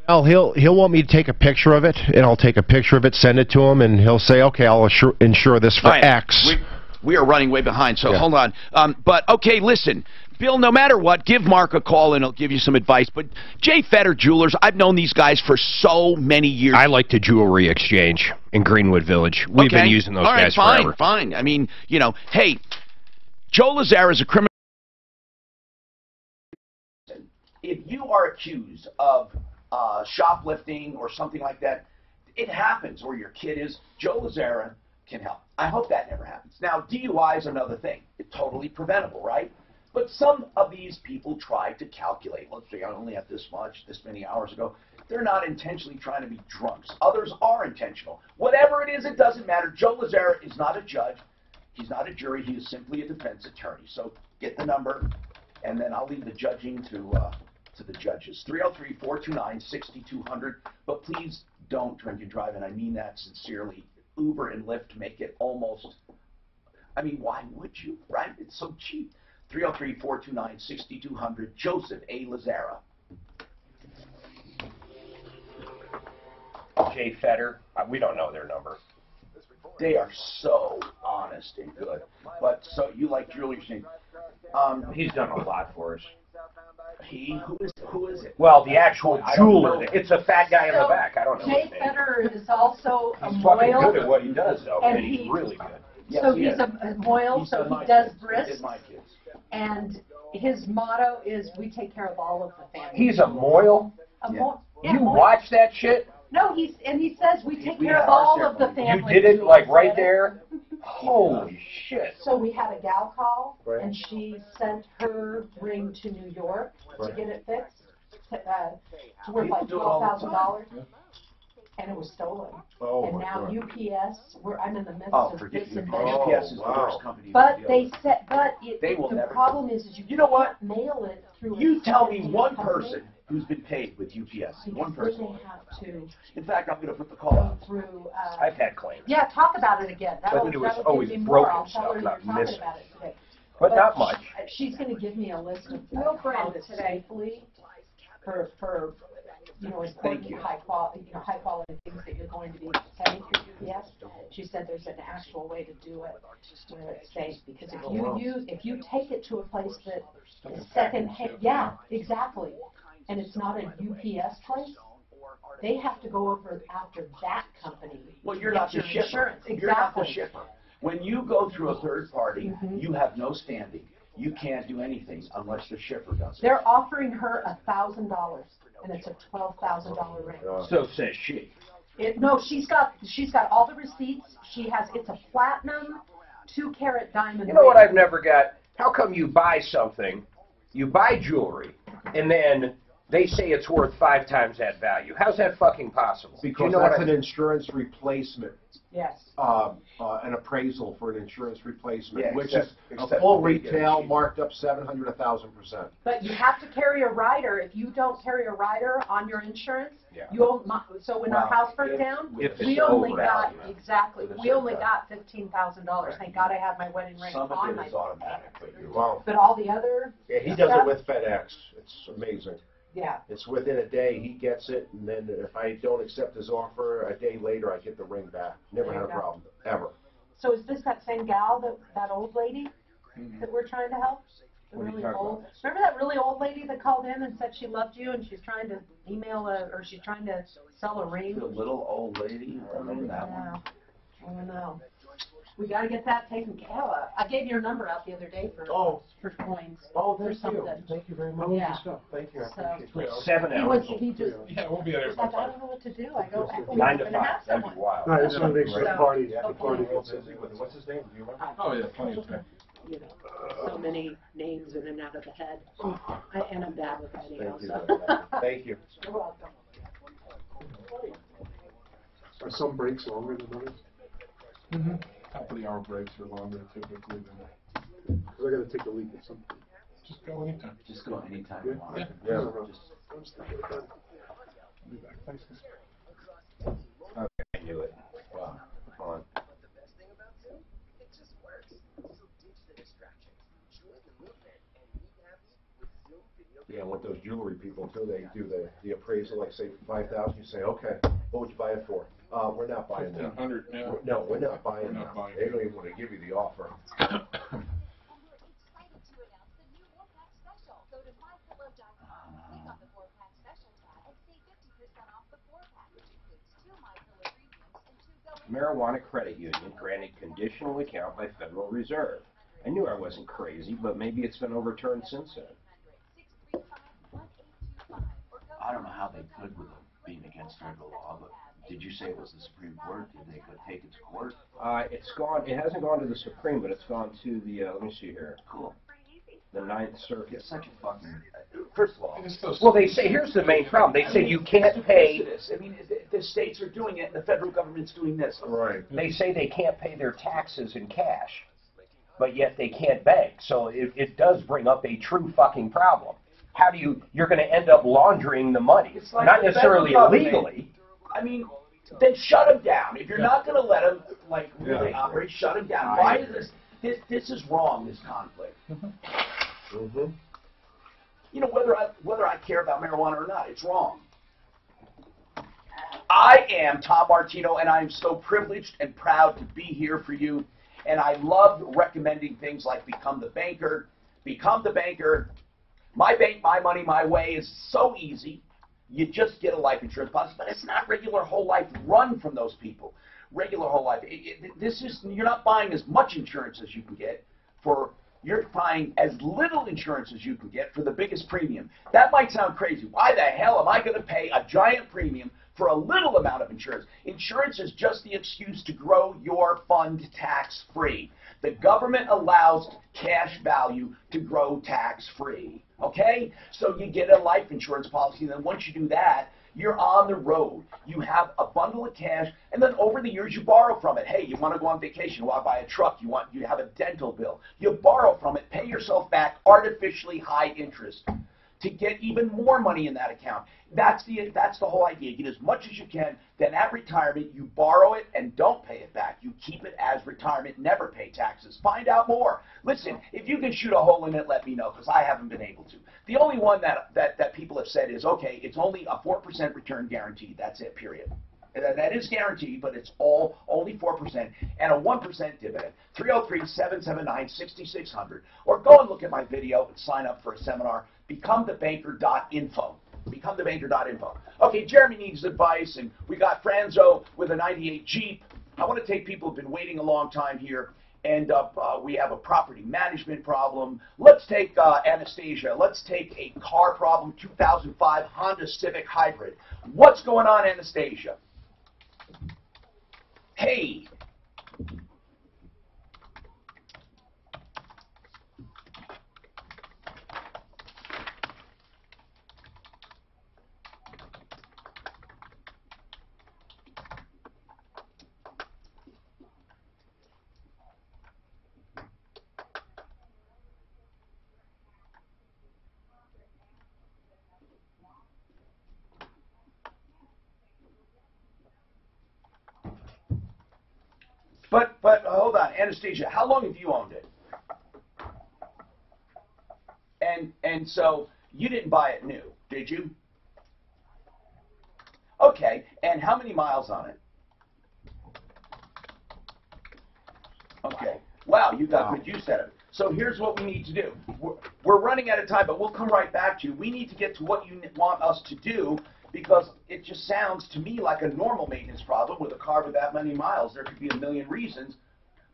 Speaker 4: Well, he'll want me to take a picture of it, and I'll take a picture of it, send it to him, and he'll say, okay, I'll insure this for X.
Speaker 1: We are running way behind, so hold on. But, okay, listen. Bill, no matter what, give Mark a call, and he'll give you some advice. But J. Fetter Jewelers, I've known these guys for so many years.
Speaker 19: I like the Jewelry Exchange in Greenwood Village. We've been using those guys forever.
Speaker 1: Fine. I mean, hey, Joe Lazara is a criminal.
Speaker 8: If you are accused of shoplifting or something like that, it happens, or your kid is, Joe Lazara can help. I hope that never happens. Now, DUI is another thing. It's totally preventable, right? But some of these people try to calculate. Let's say I only have this much, this many hours ago. They're not intentionally trying to be drunks. Others are intentional. Whatever it is, it doesn't matter. Joe Lazara is not a judge. He's not a jury. He is simply a defense attorney. So get the number, and then I'll leave the judging to the judges. 303-429-6200. But please don't drink and drive, and I mean that sincerely. Uber and Lyft make it almost, I mean, why would you, right? It's so cheap. 303-429-6200. Joseph A. Lazara.
Speaker 10: Jay Fetter, we don't know their number.
Speaker 8: They are so honest and good. But so you like Julie Shane.
Speaker 10: He's done a lot for us.
Speaker 8: Who is it?
Speaker 10: Well, the actual jeweler. It's a fat guy in the back. I don't know.
Speaker 21: Jay Fetter is also a
Speaker 10: He's fucking
Speaker 21: Moyle.
Speaker 10: good at what he does, though, and he's really good.
Speaker 21: So he's a Moyle, so he does wrists. And his motto is, we take care of all of the family.
Speaker 10: He's a Moyle? You watch that shit?
Speaker 21: No, he says we take care of all of the family.
Speaker 10: You did it like right there? Holy shit.
Speaker 21: So we had a gal call, and she sent her ring to New York to get it fixed, to worth like $12,000. And it was stolen. And now UPS, I'm in the midst of this investigation.
Speaker 8: UPS is the worst company.
Speaker 21: But they said,
Speaker 8: they will
Speaker 21: the
Speaker 8: never.
Speaker 21: problem is you know what? Mail it through.
Speaker 8: You tell me one person who's been paid with UPS. One person.
Speaker 21: They have to.
Speaker 8: In fact, I'm going to put the call out.
Speaker 21: Through.
Speaker 10: I've had claims.
Speaker 21: Yeah, talk about it again.
Speaker 10: But it was always
Speaker 21: give me
Speaker 10: broken
Speaker 21: more. I'll tell her
Speaker 10: stuff,
Speaker 21: you're
Speaker 10: not
Speaker 21: talking
Speaker 10: missing.
Speaker 21: about it today.
Speaker 10: But not much.
Speaker 21: She's going to give me a list of how to safely for important high quality things that you're going to be sending through UPS. She said there's an actual way to do it where it's safe, because if you take it to a place that is secondhand, exactly, and it's not a UPS place, they have to go over after that company.
Speaker 8: Well, you're not the shipper.
Speaker 21: Exactly.
Speaker 8: You're not the shipper. When you go through a third party, you have no standing. You can't do anything unless the shipper does it.
Speaker 21: They're offering her $1,000, and it's a $12,000 ring.
Speaker 10: So says she.
Speaker 21: No, she's got all the receipts. It's a platinum 2-carat diamond.
Speaker 10: You know what I've never got? How come you buy something, you buy jewelry, and then They say it's worth 5 times that value. How's that fucking possible?
Speaker 9: Because that's an insurance replacement.
Speaker 21: Yes.
Speaker 9: An appraisal for an insurance replacement,
Speaker 8: Yeah,
Speaker 9: which
Speaker 8: except-
Speaker 9: is a
Speaker 8: except
Speaker 9: full
Speaker 8: they get
Speaker 9: retail
Speaker 8: cheap.
Speaker 9: marked up 700, 1,000%.
Speaker 21: But you have to carry a rider. If you don't carry a rider on your insurance,
Speaker 9: Yeah.
Speaker 21: you own. So when our
Speaker 8: Well,
Speaker 21: house burnt
Speaker 8: if-
Speaker 21: down,
Speaker 8: if
Speaker 21: we
Speaker 8: it's
Speaker 21: only
Speaker 8: overvalued.
Speaker 21: got exactly.
Speaker 8: With a
Speaker 21: We only
Speaker 8: certain
Speaker 21: got $15,000. Thank God I had my wedding ring
Speaker 8: Some
Speaker 21: on
Speaker 8: of it
Speaker 21: my.
Speaker 8: is automatic, but you're
Speaker 9: Well,
Speaker 21: But all the other.
Speaker 9: yeah, he does it
Speaker 21: stuff,
Speaker 9: with FedEx. It's amazing.
Speaker 21: Yeah.
Speaker 9: It's within a day he gets it, and then if I don't accept his offer, a day later I get the ring back. Never
Speaker 21: There
Speaker 9: had a
Speaker 21: you go.
Speaker 9: problem, ever.
Speaker 21: So is this that same gal, that old lady that we're trying to help? The
Speaker 9: What are you
Speaker 21: really
Speaker 9: talking
Speaker 21: old.
Speaker 9: about?
Speaker 21: Remember that really old lady that called in and said she loved you and she's trying to or she's trying to sell a ring?
Speaker 8: The little old lady, I remember that one.
Speaker 21: Yeah. I don't know. We got to get that taken care of. I gave your number out the other day for coins.
Speaker 9: Oh,
Speaker 21: or
Speaker 9: thank you.
Speaker 21: something.
Speaker 9: Thank you very much.
Speaker 21: Yeah.
Speaker 9: Thank you. I
Speaker 21: So-
Speaker 9: appreciate it.
Speaker 10: 7
Speaker 21: He
Speaker 10: hours.
Speaker 21: was. He just.
Speaker 6: Yeah, we'll be there.
Speaker 21: He's like, I don't know what to do. I go.
Speaker 10: 9 to 5.
Speaker 21: Have
Speaker 10: That'd
Speaker 21: someone.
Speaker 10: be wild.
Speaker 14: No, I just want to make sure the
Speaker 21: So-
Speaker 14: party,
Speaker 9: Yeah,
Speaker 14: the party
Speaker 9: real
Speaker 14: goes
Speaker 9: busy with it. What's his name? Do you remember?
Speaker 6: Oh, yeah, plenty of time.
Speaker 21: You know, so many names in and out of the head. And I'm bad with that,
Speaker 9: Thank you.
Speaker 21: so.
Speaker 9: Thank you.
Speaker 21: You're welcome.
Speaker 14: Are some breaks longer than others?
Speaker 6: Mm-hmm. Top of the hour breaks are longer typically than.
Speaker 14: Because I got to take a leak at some point.
Speaker 6: Just go anytime.
Speaker 8: Just go anytime
Speaker 14: Yeah.
Speaker 8: you want.
Speaker 6: Yeah.
Speaker 9: Yeah.
Speaker 14: I'm just thinking about it.
Speaker 6: I'll be back. Thanks.
Speaker 10: Okay, I knew it.
Speaker 9: Wow. Come on. Yeah, with those jewelry people too, they do the appraisal, like say 5,000. You say, okay, what would you buy it for? We're not buying that.
Speaker 6: 1,500 now.
Speaker 9: No, we're not buying
Speaker 6: We're not
Speaker 9: that.
Speaker 6: buying
Speaker 9: They don't even want to give you the offer.
Speaker 10: Marijuana Credit Union granted conditional account by Federal Reserve. I knew I wasn't crazy, but maybe it's been overturned since then.
Speaker 8: I don't know how they could with them being against federal law, but did you say it was the Supreme Court? Did they could take it to court?
Speaker 10: It's gone. It hasn't gone to the Supreme, but it's gone to the. Let me see here.
Speaker 8: Cool.
Speaker 10: The Ninth Circuit.
Speaker 8: It's such a fucking. First of all,
Speaker 10: Well, they say here's the main problem. They say you can't pay.
Speaker 8: This. I mean, the states are doing it, and the federal government's doing this.
Speaker 9: Right.
Speaker 10: They say they can't pay their taxes in cash, but yet they can't bank. So it does bring up a true fucking problem. How do you're going to end up laundering the money?
Speaker 8: It's like
Speaker 10: Not
Speaker 8: the
Speaker 10: necessarily
Speaker 8: federal government.
Speaker 10: illegally.
Speaker 8: I mean, then shut them down. If you're not going to let them like really operate, shut them down. Why is this? This is wrong. This conflict.
Speaker 9: Mm-hmm.
Speaker 8: You know, whether I care about marijuana or not, it's wrong. I am Tom Martino, and I am so privileged and proud to be here for you. And I love recommending things like Become the Banker. Become the Banker. My bank, my money, my way is so easy. You just get a life insurance policy, but it's not regular whole life. Run from those people. Regular whole life. You're not buying as much insurance as you can get for. You're buying as little insurance as you can get for the biggest premium. That might sound crazy. Why the hell am I going to pay a giant premium for a little amount of insurance? Insurance is just the excuse to grow your fund tax-free. The government allows cash value to grow tax-free. Okay? So you get a life insurance policy, and then once you do that, you're on the road. You have a bundle of cash, and then over the years you borrow from it. Hey, you want to go on vacation, you want to buy a truck, you have a dental bill. You borrow from it, pay yourself back artificially high interest to get even more money in that account. That's the whole idea. Get as much as you can, then at retirement you borrow it and don't pay it back. You keep it as retirement, never pay taxes. Find out more. Listen, if you can shoot a hole in it, let me know, because I haven't been able to. The only one that people have said is, okay, it's only a 4% return guaranteed. That's it, period. That is guaranteed, but it's only 4% and a 1% dividend. 303-779-6600. Or go and look at my video and sign up for a seminar, becomethebanker.info. Becomethebanker.info. Okay, Jeremy needs advice, and we got Franzo with a 98 Jeep. I want to take people who've been waiting a long time here, and we have a property management problem. Let's take Anastasia. Let's take a car problem, 2005 Honda Civic Hybrid. What's going on, Anastasia? Hey. But hold on, Anastasia, how long have you owned it? And so you didn't buy it new, did you? Okay, and how many miles on it? Okay. Wow, you got good use out of it. So here's what we need to do. We're running out of time, but we'll come right back to you. We need to get to what you want us to do, because it just sounds to me like a normal maintenance problem with a car with that many miles. There could be a million reasons.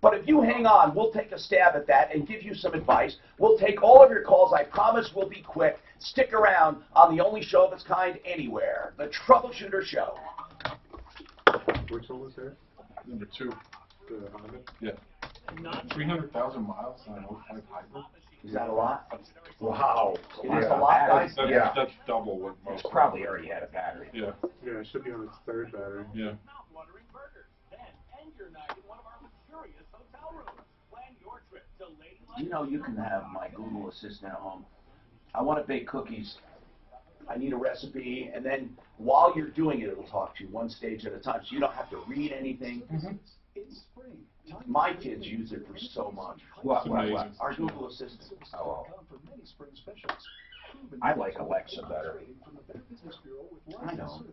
Speaker 8: But if you hang on, we'll take a stab at that and give you some advice. We'll take all of your calls. I promise we'll be quick. Stick around on the only show of its kind anywhere, the Troubleshooter Show.
Speaker 6: Which one was there? Number 2. The Honda? Yeah. 300,000 miles on an 05 hybrid.
Speaker 8: Is that a lot?
Speaker 10: Wow.
Speaker 8: It is a lot, guys?
Speaker 6: That's double what most.
Speaker 10: It's probably already had a battery.
Speaker 6: Yeah.
Speaker 14: Yeah, it should be on its 3rd battery.
Speaker 6: Yeah.
Speaker 8: You know, you can have my Google Assistant at home. I want to bake cookies. I need a recipe, and then while you're doing it, it'll talk to you one stage at a time, so you don't have to read anything. My kids use it for so much.
Speaker 10: What?
Speaker 8: Our Google Assistant.
Speaker 10: Oh. I like Alexa better.
Speaker 8: I know.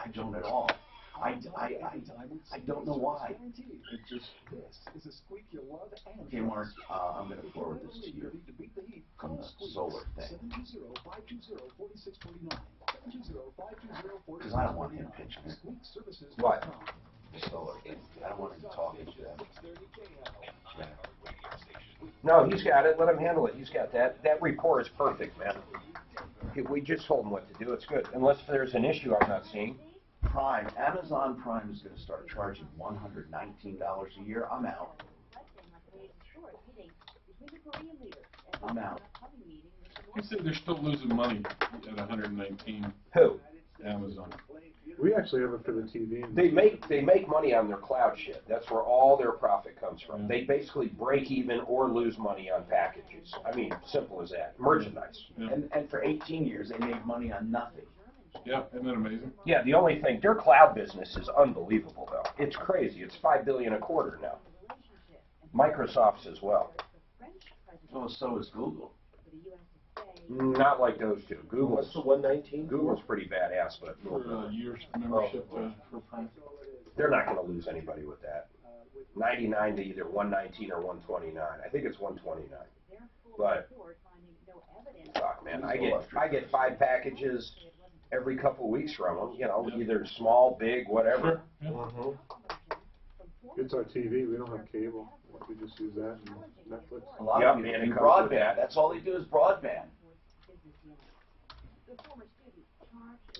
Speaker 8: I don't at all. I don't know why. It just. Okay, Mark, I'm going to forward this to you from the solar thing. Because I don't want him pitching it.
Speaker 10: What?
Speaker 8: Solar. I don't want him talking to them. Yeah.
Speaker 10: No, he's got it. Let him handle it. He's got that. That report is perfect, man. We just told him what to do. It's good. Unless there's an issue I'm not seeing.
Speaker 8: Prime. Amazon Prime is going to start charging $119 a year. I'm out. I'm out.
Speaker 6: He said they're still losing money at 119.
Speaker 10: Who?
Speaker 6: Amazon.
Speaker 14: We actually have it for the TV.
Speaker 10: They make money on their cloud shit. That's where all their profit comes from. They basically break even or lose money on packages. I mean, simple as that. Merchandise.
Speaker 6: Yeah.
Speaker 8: And for 18 years, they made money on nothing.
Speaker 6: Yeah, isn't that amazing?
Speaker 10: Yeah, the only thing, their cloud business is unbelievable, though. It's crazy. It's $5 billion a quarter now. Microsoft's as well.
Speaker 8: Oh, so is Google.
Speaker 10: Not like those two. Google.
Speaker 9: What's the 119?
Speaker 10: Google's pretty badass, but
Speaker 6: For years membership for Prime.
Speaker 10: They're not going to lose anybody with that. 99 to either 119 or 129. I think it's 129. But fuck, man, I get 5 packages every couple of weeks from them. You know, either small, big, whatever.
Speaker 6: Sure.
Speaker 14: It's our TV. We don't have cable. We just use that and Netflix.
Speaker 8: A lot of people do broadband. That's all they do is broadband.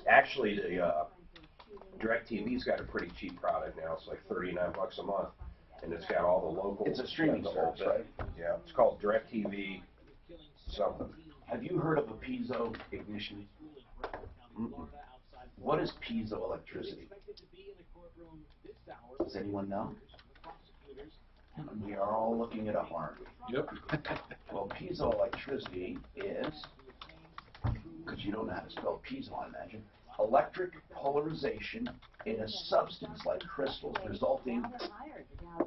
Speaker 10: Actually, the DirecTV's got a pretty cheap product now. It's like $39 a month, and it's got all the local.
Speaker 8: It's a streaming service, right?
Speaker 10: Yeah, it's called DirecTV something.
Speaker 8: Have you heard of a piezo ignition? What is piezoelectricity? Does anyone know? We are all looking at a harm.
Speaker 6: Yep.
Speaker 8: Well, piezoelectricity is, because you don't know how to spell piezo, I imagine, electric polarization in a substance like crystals resulting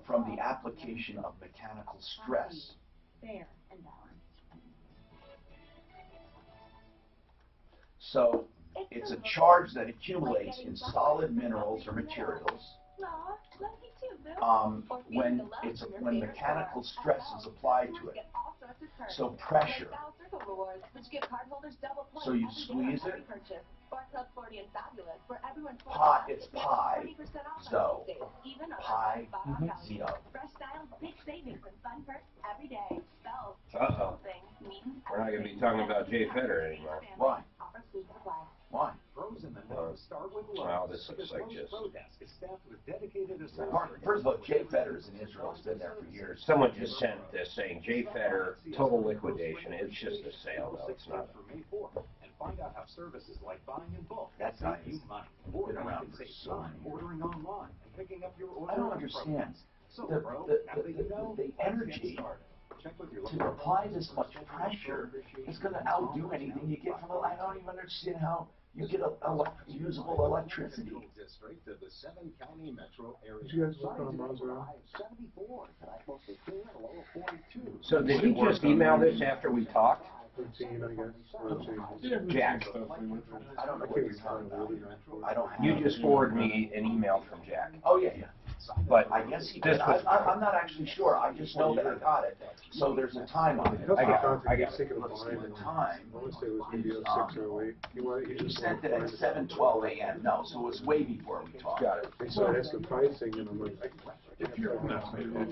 Speaker 8: from the application of mechanical stress. So it's a charge that accumulates in solid minerals or materials when mechanical stress is applied to it. So pressure. So you squeeze it. It's pi. So pi zo.
Speaker 10: Uh-oh. We're not going to be talking about Jay Feder anymore.
Speaker 8: Why? Why?
Speaker 10: Wow, this looks like just...
Speaker 8: First of all, Jay Feder's in Israel. Has been there for years.
Speaker 10: Someone just sent this saying, Jay Feder, total liquidation. It's just a sale, though. It's not.
Speaker 15: Find out how services like buying in bulk
Speaker 8: That's
Speaker 15: save
Speaker 8: nice.
Speaker 15: you money.
Speaker 8: Been around for so many years.
Speaker 15: Ordering online and picking up your order.
Speaker 8: I don't understand.
Speaker 15: So,
Speaker 8: The energy to apply this much pressure is going to outdo anything you get from the. I don't even understand how You get usable electricity.
Speaker 14: Did you guys work on Maserati?
Speaker 10: So did he just email this after we talked?
Speaker 14: Routine, I guess.
Speaker 10: Jack.
Speaker 8: I don't know what you're talking about. I don't have
Speaker 10: You just forwarded me an email from Jack.
Speaker 8: Oh, yeah, yeah.
Speaker 10: But
Speaker 8: I guess he
Speaker 10: this
Speaker 8: did.
Speaker 10: was,
Speaker 8: I'm not actually sure. I just know that I got it. So there's a time on it.
Speaker 10: I got it.
Speaker 8: Let's see the time.
Speaker 14: I want to say it was maybe 06 or 08.
Speaker 8: He sent it at 7:12 a.m. No, so it was way before we talked.
Speaker 10: Got it.
Speaker 14: So I asked the pricing, and I'm like,
Speaker 6: If you're brand new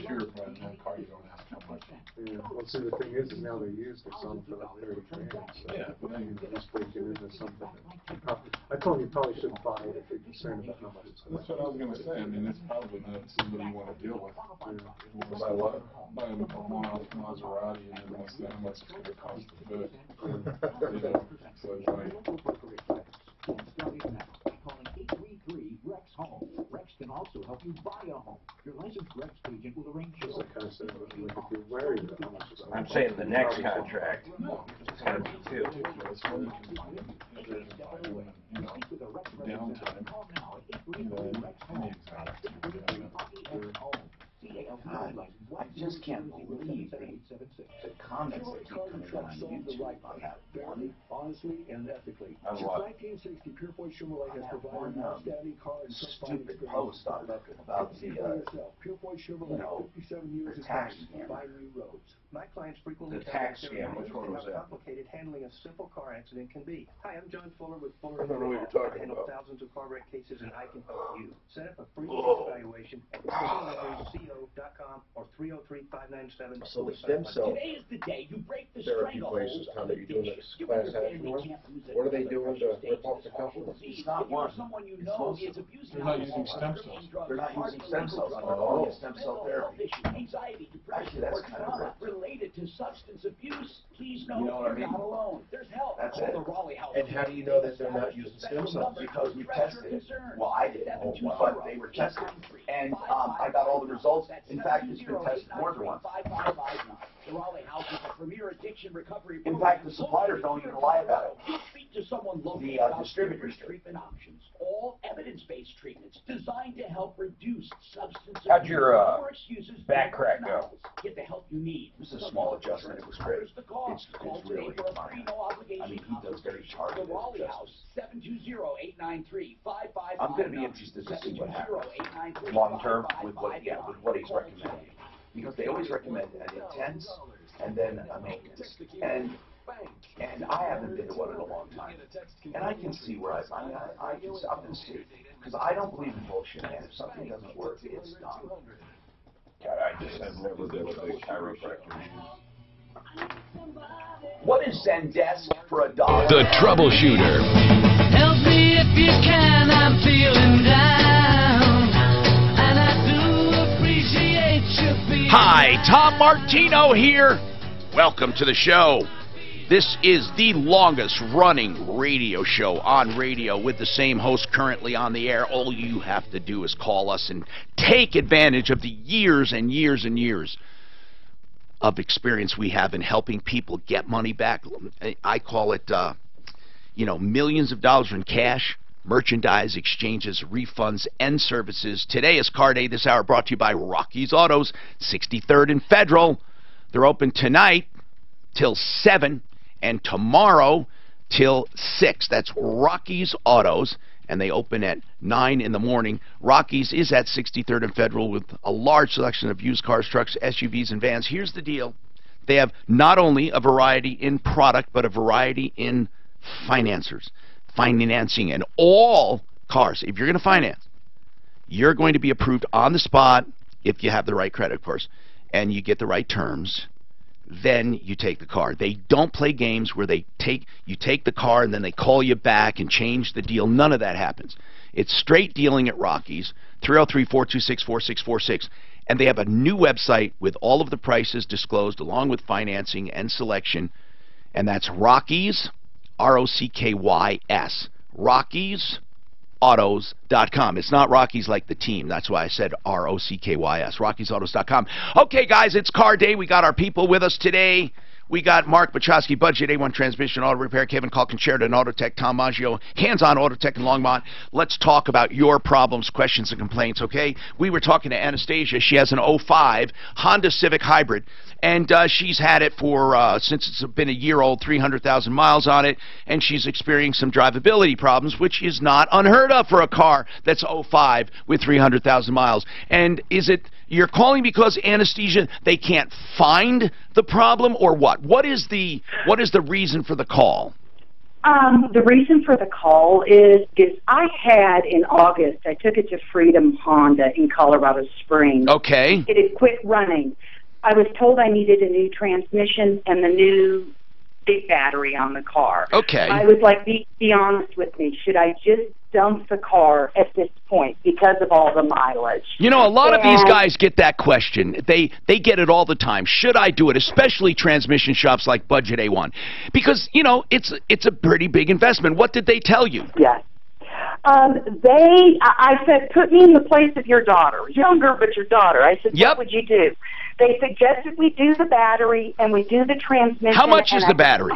Speaker 6: car, you don't have to much.
Speaker 14: yeah. Well, see, the thing is now they're used. They're selling for like 30 grand. So,
Speaker 6: Yeah, but then
Speaker 14: just breaking into something. I told him you probably shouldn't buy it if you're concerned about how much it's going
Speaker 6: that's what I was gonna say. I mean, it's probably not somebody you want to deal with. Buy a one-off Maserati, and then what's that? How much it's gonna cost to fix? So it's like.
Speaker 15: Rex Home. Rex can also help you buy a home. Your licensed Rex agent will arrange your
Speaker 14: I kind of said, like, if you're worried about how much it's
Speaker 10: I'm saying the next contract is going to be two.
Speaker 6: Downtime.
Speaker 8: God, I just can't believe the comments that keep coming on YouTube on that one.
Speaker 15: Honestly and ethically.
Speaker 10: On
Speaker 15: Since
Speaker 10: what?
Speaker 15: 1960, Pure Voice Chevrolet has provided an outstanding car and
Speaker 8: Stupid post on about the,
Speaker 15: Pure Voice Chevrolet, 57 years
Speaker 8: the tax
Speaker 15: of
Speaker 8: scam.
Speaker 15: new roads. My clients frequently
Speaker 10: The tax scam, which one was
Speaker 15: how
Speaker 10: that?
Speaker 15: complicated handling a simple car accident can be. Hi, I'm John Fuller with Fuller.
Speaker 6: I don't know what you're talking
Speaker 15: I handle
Speaker 6: about.
Speaker 15: thousands of car wreck cases, and I can help you. Set up a free case evaluation at co.com or 303-597.
Speaker 9: So the stem cell
Speaker 15: Today is the day you break the
Speaker 9: therapy
Speaker 15: stranglehold
Speaker 9: places,
Speaker 15: of
Speaker 9: Tom, that you're doing
Speaker 15: addiction.
Speaker 9: this
Speaker 15: You
Speaker 9: class
Speaker 15: and your
Speaker 9: action
Speaker 15: family
Speaker 9: with,
Speaker 15: can't lose it
Speaker 9: what are they
Speaker 15: another
Speaker 9: doing
Speaker 15: precious
Speaker 9: to
Speaker 15: day
Speaker 9: rip off the
Speaker 15: in this awful
Speaker 9: customers?
Speaker 15: disease.
Speaker 8: It's not
Speaker 15: If you or
Speaker 8: one.
Speaker 15: someone you
Speaker 8: It's
Speaker 15: know
Speaker 8: most
Speaker 15: is
Speaker 8: of them.
Speaker 15: abusing
Speaker 6: They're not
Speaker 15: alcohol,
Speaker 6: using stem
Speaker 15: drugs,
Speaker 6: cells.
Speaker 8: They're not using stem cells. They're
Speaker 15: Oh.
Speaker 8: calling it stem cell
Speaker 15: mental
Speaker 8: therapy.
Speaker 15: health issue, anxiety, depression,
Speaker 8: Actually, that's
Speaker 15: or
Speaker 8: kind of
Speaker 15: trauma
Speaker 8: right.
Speaker 15: related to substance abuse, please know,
Speaker 8: You know what I
Speaker 15: you're
Speaker 8: mean?
Speaker 15: not alone. There's help.
Speaker 8: That's
Speaker 15: Call
Speaker 8: it.
Speaker 15: the Raleigh House.
Speaker 9: And how do you know that they're not using stem cells?
Speaker 8: Because we tested it. Well, I didn't, but they were tested. And I got all the results. In fact, it's been tested more than once.
Speaker 15: The Raleigh House is a premier addiction recovery
Speaker 8: In fact, the suppliers don't even lie about it.
Speaker 15: Speak to someone local
Speaker 8: The
Speaker 15: about
Speaker 8: distributors do.
Speaker 15: treatment options. All evidence-based treatments designed to help reduce substance
Speaker 10: How'd
Speaker 15: abuse.
Speaker 10: your
Speaker 15: No more excuses,
Speaker 10: back
Speaker 15: no
Speaker 10: crack
Speaker 15: more
Speaker 10: go?
Speaker 15: denials. Get the help you need.
Speaker 8: It was a small adjustment. It was great.
Speaker 15: Covers the cost. Call
Speaker 8: It's
Speaker 15: today
Speaker 8: really
Speaker 15: for a
Speaker 8: fine.
Speaker 15: free, no obligation
Speaker 8: I mean, he does very targeted
Speaker 15: The Raleigh
Speaker 8: adjustments.
Speaker 15: House, 720-893-5559.
Speaker 8: I'm going to be interested to see what happens
Speaker 15: 720-893-5559.
Speaker 8: long term with what he's recommending, because they always recommend an intense and then a maintenance. And I haven't been to one in a long time, and I can see where I'm going to see, because I don't believe in bullshit, man. If something doesn't work, it's done.
Speaker 10: God, I just have never been a big chiropractor.
Speaker 8: What is Zendesk for $1?
Speaker 13: The Troubleshooter.
Speaker 3: Help me if you can, I'm feeling down. And I do appreciate you being
Speaker 1: Hi, Tom Martino here. Welcome to the show. This is the longest running radio show on radio with the same host currently on the air. All you have to do is call us and take advantage of the years and years and years of experience we have in helping people get money back. I call it, millions of dollars in cash, merchandise, exchanges, refunds, and services. Today is Car Day. This hour brought to you by Rocky's Autos, 63rd and Federal. They're open tonight till 7 and tomorrow till 6. That's Rocky's Autos, and they open at 9 in the morning. Rocky's is at 63rd and Federal with a large selection of used cars, trucks, SUVs, and vans. Here's the deal. They have not only a variety in product, but a variety in financing, and all cars. If you're going to finance, you're going to be approved on the spot if you have the right credit, of course, and you get the right terms. Then you take the car. They don't play games where you take the car and then they call you back and change the deal. None of that happens. It's straight dealing at Rocky's, 303-426-4646. And they have a new website with all of the prices disclosed along with financing and selection. And that's Rocky's, R-O-C-K-Y-S, Rocky'sAutos.com. It's not Rockies like the team. That's why I said R-O-C-K-Y-S, Rocky'sAutos.com. Okay, guys, it's Car Day. We got our people with us today. We got Mark Bachowski, Budget A1 Transmission, Auto Repair, Kevin Calconcerta, and Auto Tech, Tom Maggio, hands-on Auto Tech in Longmont. Let's talk about your problems, questions, and complaints, okay? We were talking to Anastasia. She has an 05 Honda Civic Hybrid, and she's had it for, since it's been a year old, 300,000 miles on it, and she's experiencing some drivability problems, which is not unheard of for a car that's 05 with 300,000 miles. And is it, you're calling because, Anastasia, they can't find the problem, or what? What is the reason for the call?
Speaker 5: The reason for the call is I had in August, I took it to Freedom Honda in Colorado Springs.
Speaker 1: Okay.
Speaker 5: It had quit running. I was told I needed a new transmission and the new big battery on the car.
Speaker 1: Okay.
Speaker 5: I was like, be honest with me. Should I just dump the car at this point because of all the mileage?
Speaker 1: You know, a lot of these guys get that question. They get it all the time. Should I do it? Especially transmission shops like Budget A1. Because, you know, it's a pretty big investment. What did they tell you?
Speaker 5: Yes. I said, put me in the place of your daughter. Younger, but your daughter. I said, what would you do? They suggested we do the battery and we do the transmission.
Speaker 1: How much is the battery?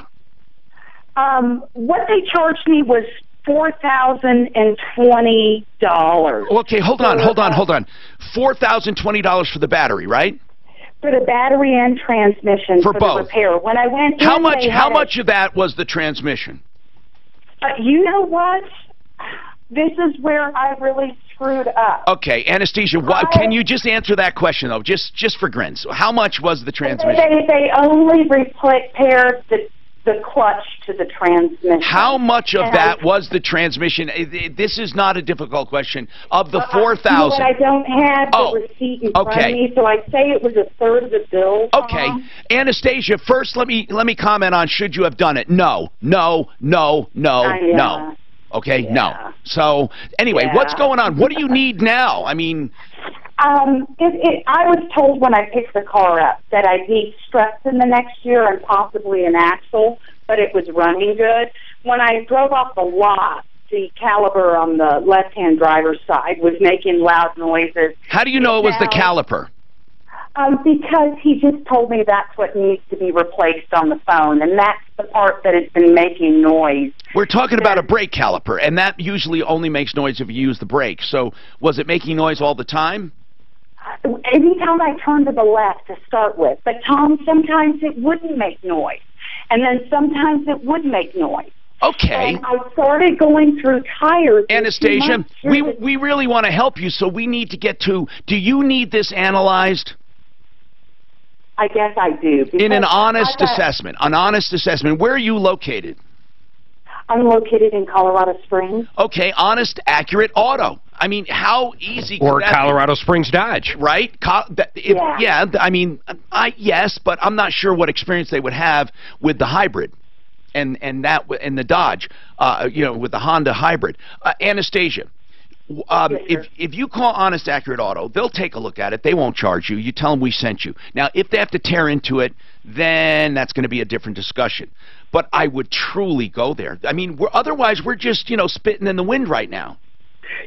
Speaker 5: What they charged me was $4,020.
Speaker 1: Okay, hold on. $4,020 for the battery, right?
Speaker 5: For the battery and transmission for
Speaker 1: both.
Speaker 5: The repair. When I went in,
Speaker 1: how much of that was the transmission?
Speaker 5: You know what? This is where I really screwed up.
Speaker 1: Okay, Anastasia, can you just answer that question, though, just for grins? How much was the transmission?
Speaker 5: They only repaired the clutch to the transmission.
Speaker 1: How much of that was the transmission? This is not a difficult question. Of the 4,000.
Speaker 5: You know what, I don't have the receipt in front of me, so I'd say it was a third of the bill.
Speaker 1: Okay. Anastasia, first let me comment on should you have done it. No. Okay, no. So, anyway, what's going on? What do you need now? I mean...
Speaker 5: I was told when I picked the car up that I'd need struts in the next year and possibly an axle, but it was running good. When I drove off the lot, the caliper on the left-hand driver's side was making loud noises.
Speaker 1: How do you know it was the caliper?
Speaker 5: Because he just told me that's what needs to be replaced on the phone, and that's the part that has been making noise.
Speaker 1: We're talking about a brake caliper, and that usually only makes noise if you use the brake. So was it making noise all the time?
Speaker 5: Anytime I turned to the left to start with. But, Tom, sometimes it wouldn't make noise, and then sometimes it would make noise.
Speaker 1: Okay.
Speaker 5: And I started going through tires.
Speaker 1: Anastasia, we really want to help you, so we need to get to, do you need this analyzed?
Speaker 5: I guess I do.
Speaker 1: In an honest assessment. Where are you located?
Speaker 5: I'm located in Colorado Springs.
Speaker 1: Okay, Honest, Accurate Auto. I mean, how easy could that
Speaker 19: Colorado Springs Dodge.
Speaker 1: Right? Yeah, I mean, yes, but I'm not sure what experience they would have with the hybrid and the Dodge, with the Honda hybrid. Anastasia, if you call Honest Accurate Auto, they'll take a look at it. They won't charge you. You tell them we sent you. Now, if they have to tear into it, then that's going to be a different discussion. But I would truly go there. I mean, otherwise we're just, spitting in the wind right now.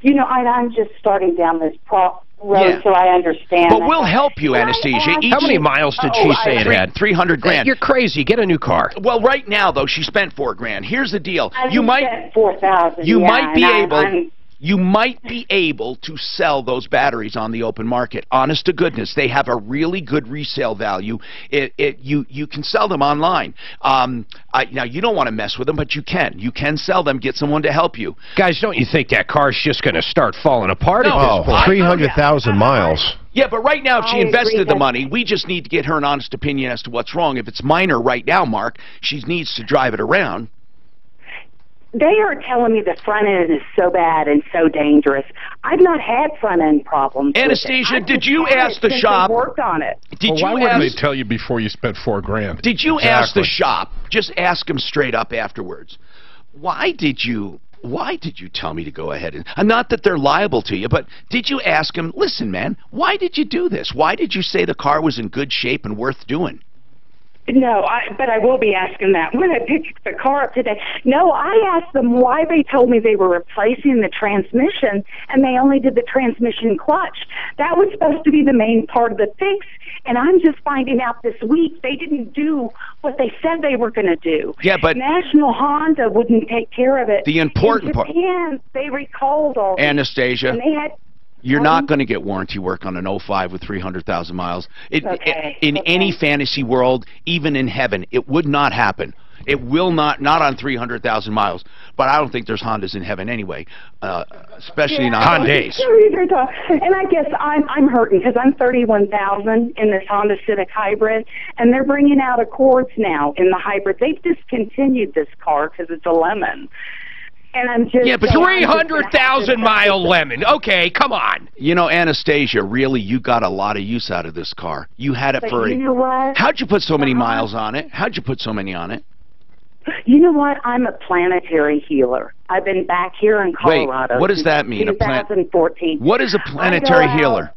Speaker 5: I'm just starting down this road, so I understand.
Speaker 1: But we'll help you, Anastasia.
Speaker 19: How many miles did she say it had?
Speaker 1: 300 grand.
Speaker 19: You're crazy. Get a new car.
Speaker 1: Well, right now, though, she spent $4 grand. Here's the deal.
Speaker 5: You might $4,000.
Speaker 1: You might be able to sell those batteries on the open market. Honest to goodness, they have a really good resale value. You can sell them online. Now, you don't want to mess with them, but you can. You can sell them, get someone to help you.
Speaker 19: Guys, don't you think that car's just going to start falling apart at
Speaker 9: this point? 300,000 miles.
Speaker 1: Yeah, but right now, if she invested the money, we just need to get her an honest opinion as to what's wrong. If it's minor right now, Mark, she needs to drive it around.
Speaker 5: They are telling me the front end is so bad and so dangerous. I've not had front end problems.
Speaker 1: Anastasia, did you ask the shop?
Speaker 5: Worked on it.
Speaker 6: Why wouldn't they tell you before you spent $4 grand?
Speaker 1: Did you ask the shop? Just ask them straight up afterwards. Why did you tell me to go ahead and not that they're liable to you, but did you ask them? Listen, man, why did you do this? Why did you say the car was in good shape and worth doing?
Speaker 5: No, but I will be asking that when I pick the car up today. No, I asked them why they told me they were replacing the transmission and they only did the transmission clutch. That was supposed to be the main part of the fix, and I'm just finding out this week they didn't do what they said they were going to do.
Speaker 1: Yeah, but
Speaker 5: National Honda wouldn't take care of it.
Speaker 1: The important part.
Speaker 5: In Japan, they recalled all this,
Speaker 1: Anastasia.
Speaker 5: and they had.
Speaker 1: You're not going to get warranty work on an 05 with 300,000 miles. In any fantasy world, even in heaven, it would not happen. It will not on 300,000 miles. But I don't think there's Hondas in heaven anyway, especially not Hyundais.
Speaker 5: And I guess I'm hurting because I'm 31,000 in this Honda Civic Hybrid, and they're bringing out Accords now in the hybrid. They've discontinued this car because it's a lemon. And I'm just...
Speaker 19: Yeah, but 300,000 mile lemon. Okay, come on.
Speaker 1: You know, Anastasia, really, you got a lot of use out of this car. You had it for...
Speaker 5: You know what?
Speaker 1: How'd you put so many miles on it? How'd you put so many on it?
Speaker 5: You know what? I'm a planetary healer. I've been back here in Colorado.
Speaker 1: Wait, what does that mean?
Speaker 5: 2014.
Speaker 1: What is a planetary healer?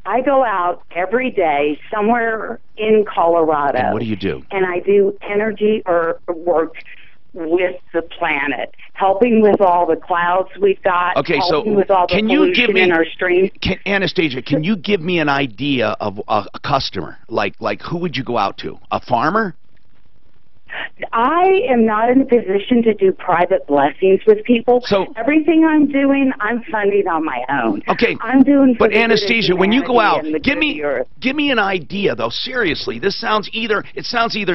Speaker 5: I go out every day somewhere in Colorado.
Speaker 1: And what do you do?
Speaker 5: And I do energy or work with the planet, helping with all the clouds we've got.
Speaker 1: Okay, so
Speaker 5: with all the
Speaker 1: can you give me
Speaker 5: in our streams.
Speaker 1: Anastasia? Can you give me an idea of a customer? Like who would you go out to? A farmer?
Speaker 5: I am not in a position to do private blessings with people. So everything I'm doing, I'm funding on my own.
Speaker 1: Okay,
Speaker 5: I'm doing.
Speaker 1: But Anastasia, when you go out, give me an idea though. Seriously, this sounds either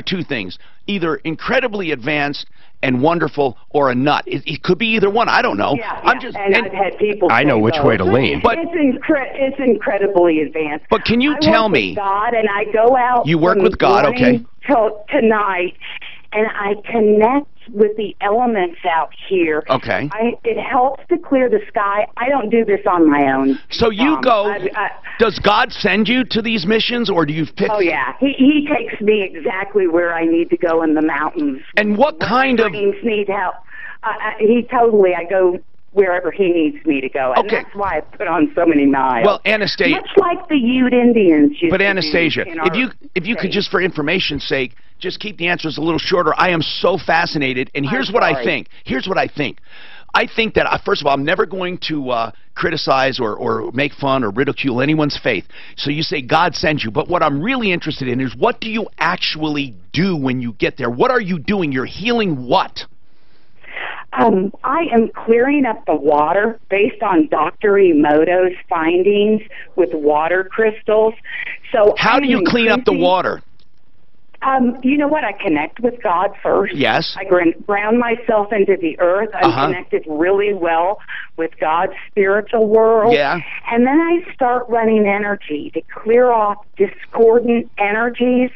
Speaker 1: two things: either incredibly advanced and wonderful, or a nut. It could be either one. I don't know.
Speaker 5: Yeah,
Speaker 1: I'm just.
Speaker 5: And I've had people.
Speaker 19: I know which way to lean.
Speaker 1: But
Speaker 5: it's incredibly advanced.
Speaker 1: But can you tell me?
Speaker 5: God, and I go out.
Speaker 1: You work with God, okay?
Speaker 5: Till tonight, and I connect with the elements out here.
Speaker 1: Okay.
Speaker 5: It helps to clear the sky. I don't do this on my own.
Speaker 1: So you go. Does God send you to these missions, or do you pick?
Speaker 5: Oh yeah, he takes me exactly where I need to go in the mountains.
Speaker 1: And what kind of
Speaker 5: need help? I go wherever he needs me to go, and
Speaker 1: okay.
Speaker 5: That's why I put on so many miles.
Speaker 1: Well, Anastasia,
Speaker 5: much like the Ute Indians.
Speaker 1: But Anastasia, if you could just for information's sake, just keep the answers a little shorter. I am so fascinated, and here's what I think. Here's what I think. I think that, first of all, I'm never going to criticize or make fun or ridicule anyone's faith. So you say God sends you, but what I'm really interested in is what do you actually do when you get there? What are you doing? You're healing what?
Speaker 5: I am clearing up the water based on Dr. Emoto's findings with water crystals. So
Speaker 1: how do you clean up the water?
Speaker 5: You know what? I connect with God first.
Speaker 1: Yes.
Speaker 5: I ground myself into the earth. I'm connected really well with God's spiritual world.
Speaker 1: Yeah.
Speaker 5: And then I start running energy to clear off discordant energies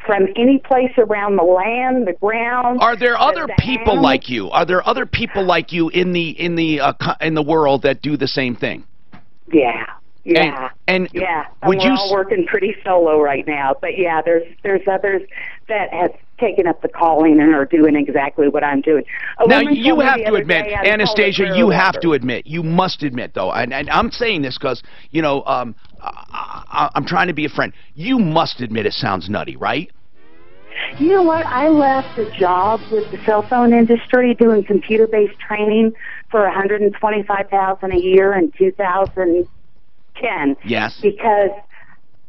Speaker 5: from any place around the land, the ground.
Speaker 1: Are there other people like you? Are there other people like you in the world that do the same thing?
Speaker 5: Yeah. Yeah,
Speaker 1: and
Speaker 5: yeah,
Speaker 1: we're
Speaker 5: all working pretty solo right now. But yeah, there's others that have taken up the calling and are doing exactly what I'm doing.
Speaker 1: Now you have to admit, Anastasia, you have to admit, you must admit though, and I'm saying this because you know I'm trying to be a friend. You must admit it sounds nutty, right?
Speaker 5: You know what? I left a job with the cell phone industry doing computer-based training for $125,000 a year in 2010.
Speaker 1: Yes.
Speaker 5: Because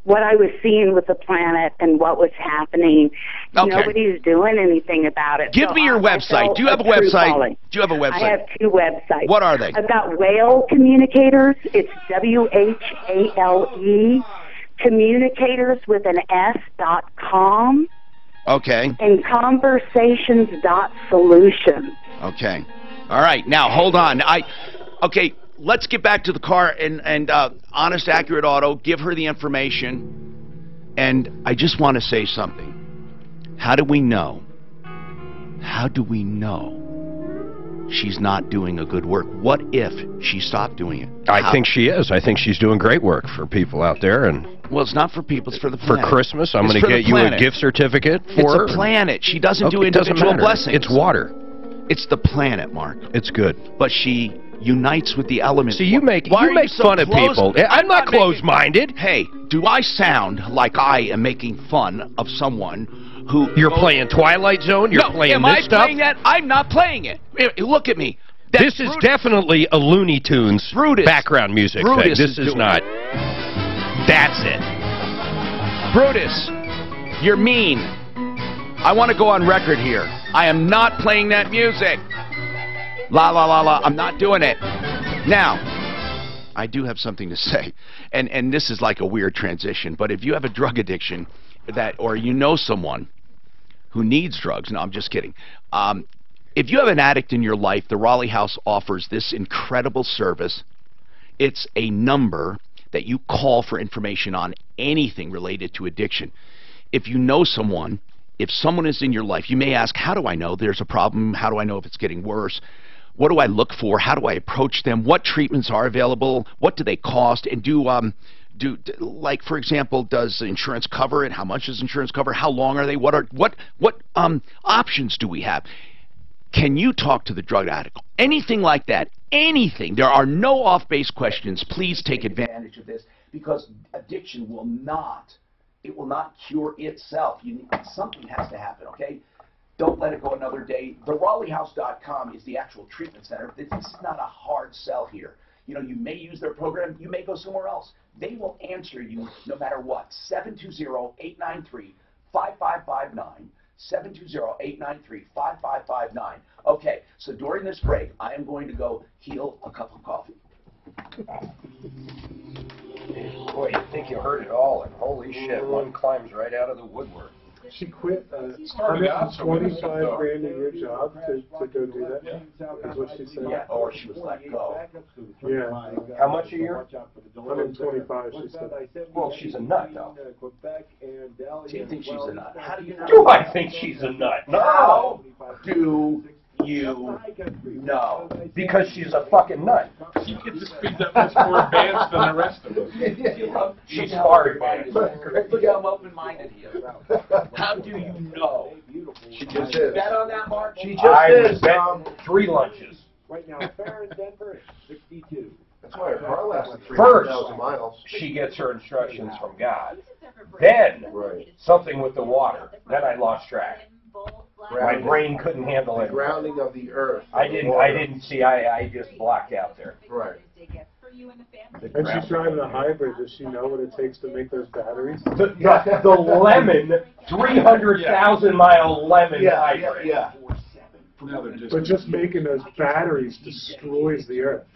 Speaker 5: what I was seeing with the planet and what was happening, nobody's doing anything about it.
Speaker 1: Give me your website. Do you have a website? Do you have a website?
Speaker 5: I have two websites.
Speaker 1: What are they?
Speaker 5: I've got Whale Communicators. It's WHALE Communicators with an S.com.
Speaker 1: Okay.
Speaker 5: And Conversations.solutions.
Speaker 1: Okay. All right. Now hold on. Okay. Let's get back to the car and Honest Accurate Auto, give her the information. And I just want to say something. How do we know? How do we know she's not doing a good work? What if she stopped doing it?
Speaker 19: I think she is. I think she's doing great work for people out there. And
Speaker 1: well, it's not for people. It's for the planet.
Speaker 19: For Christmas, I'm going to get you a gift certificate for her.
Speaker 1: It's a planet. She doesn't do individual blessings.
Speaker 19: It's water.
Speaker 1: It's the planet, Mark.
Speaker 19: It's good.
Speaker 1: But she unites with the elements.
Speaker 19: See, you make fun of people. I'm not close-minded.
Speaker 1: Hey, do I sound like I am making fun of someone who...
Speaker 19: You're playing Twilight Zone? You're playing
Speaker 1: am
Speaker 19: this
Speaker 1: I
Speaker 19: stuff?
Speaker 1: playing that? I'm not playing it. Look at me.
Speaker 19: This is definitely a Looney Tunes background music thing. This is not...
Speaker 1: That's it. Brutus, you're mean. I want to go on record here. I am not playing that music. La, la, la, la. I'm not doing it. Now, I do have something to say. And this is like a weird transition, but if you have a drug addiction or you know someone who needs drugs, no, I'm just kidding. If you have an addict in your life, the Raleigh House offers this incredible service. It's a number that you call for information on anything related to addiction. If you know someone, if someone is in your life, you may ask, how do I know there's a problem? How do I know if it's getting worse? What do I look for? How do I approach them? What treatments are available? What do they cost? And like, for example, does insurance cover it? How much does insurance cover? How long are they? What options do we have? Can you talk to the drug addict? Anything like that. Anything. There are no off-base questions. Please take advantage
Speaker 8: of this, because addiction will not cure itself. Something has to happen, okay? Don't let it go another day. TheRaleighHouse.com is the actual treatment center. This is not a hard sell here. You know, you may use their program. You may go somewhere else. They will answer you no matter what. 720-893-5559. 720-893-5559. Okay, so during this break, I am going to go heal a cup of coffee.
Speaker 10: Boy, you think you heard it all, and holy shit, one climbs right out of the woodwork.
Speaker 14: She quit $125 grand a year job to go do that. Is what she said.
Speaker 8: Yeah, or she was let go.
Speaker 14: Yeah.
Speaker 10: How much a year?
Speaker 14: 125, she said.
Speaker 10: Well, she's a nut, though.
Speaker 8: Do you think she's a nut? How do you know?
Speaker 10: Do I think she's a nut? No.
Speaker 8: How do you know?
Speaker 10: Because she's a fucking nut.
Speaker 6: She gets to speak that much more advanced than the rest of us.
Speaker 10: She's smart, man.
Speaker 8: Look how I'm open-minded here. How do you know?
Speaker 9: She just is.
Speaker 8: Bet on that, Mark?
Speaker 9: She just is.
Speaker 10: Bet 3 lunches.
Speaker 16: Right now, fair in Denver is 62.
Speaker 9: That's why her car lasted
Speaker 10: First,
Speaker 9: 300,000 miles.
Speaker 10: she gets her instructions from God. Then, something with the water. Then I lost track. My brain couldn't handle it.
Speaker 9: Grounding of the earth.
Speaker 10: I didn't see. I just blocked out there.
Speaker 9: Right.
Speaker 14: And she's driving a hybrid. Does she know what it takes to make those batteries?
Speaker 10: The lemon, 300,000 mile lemon hybrid.
Speaker 9: Yeah.
Speaker 14: But just making those batteries destroys the earth.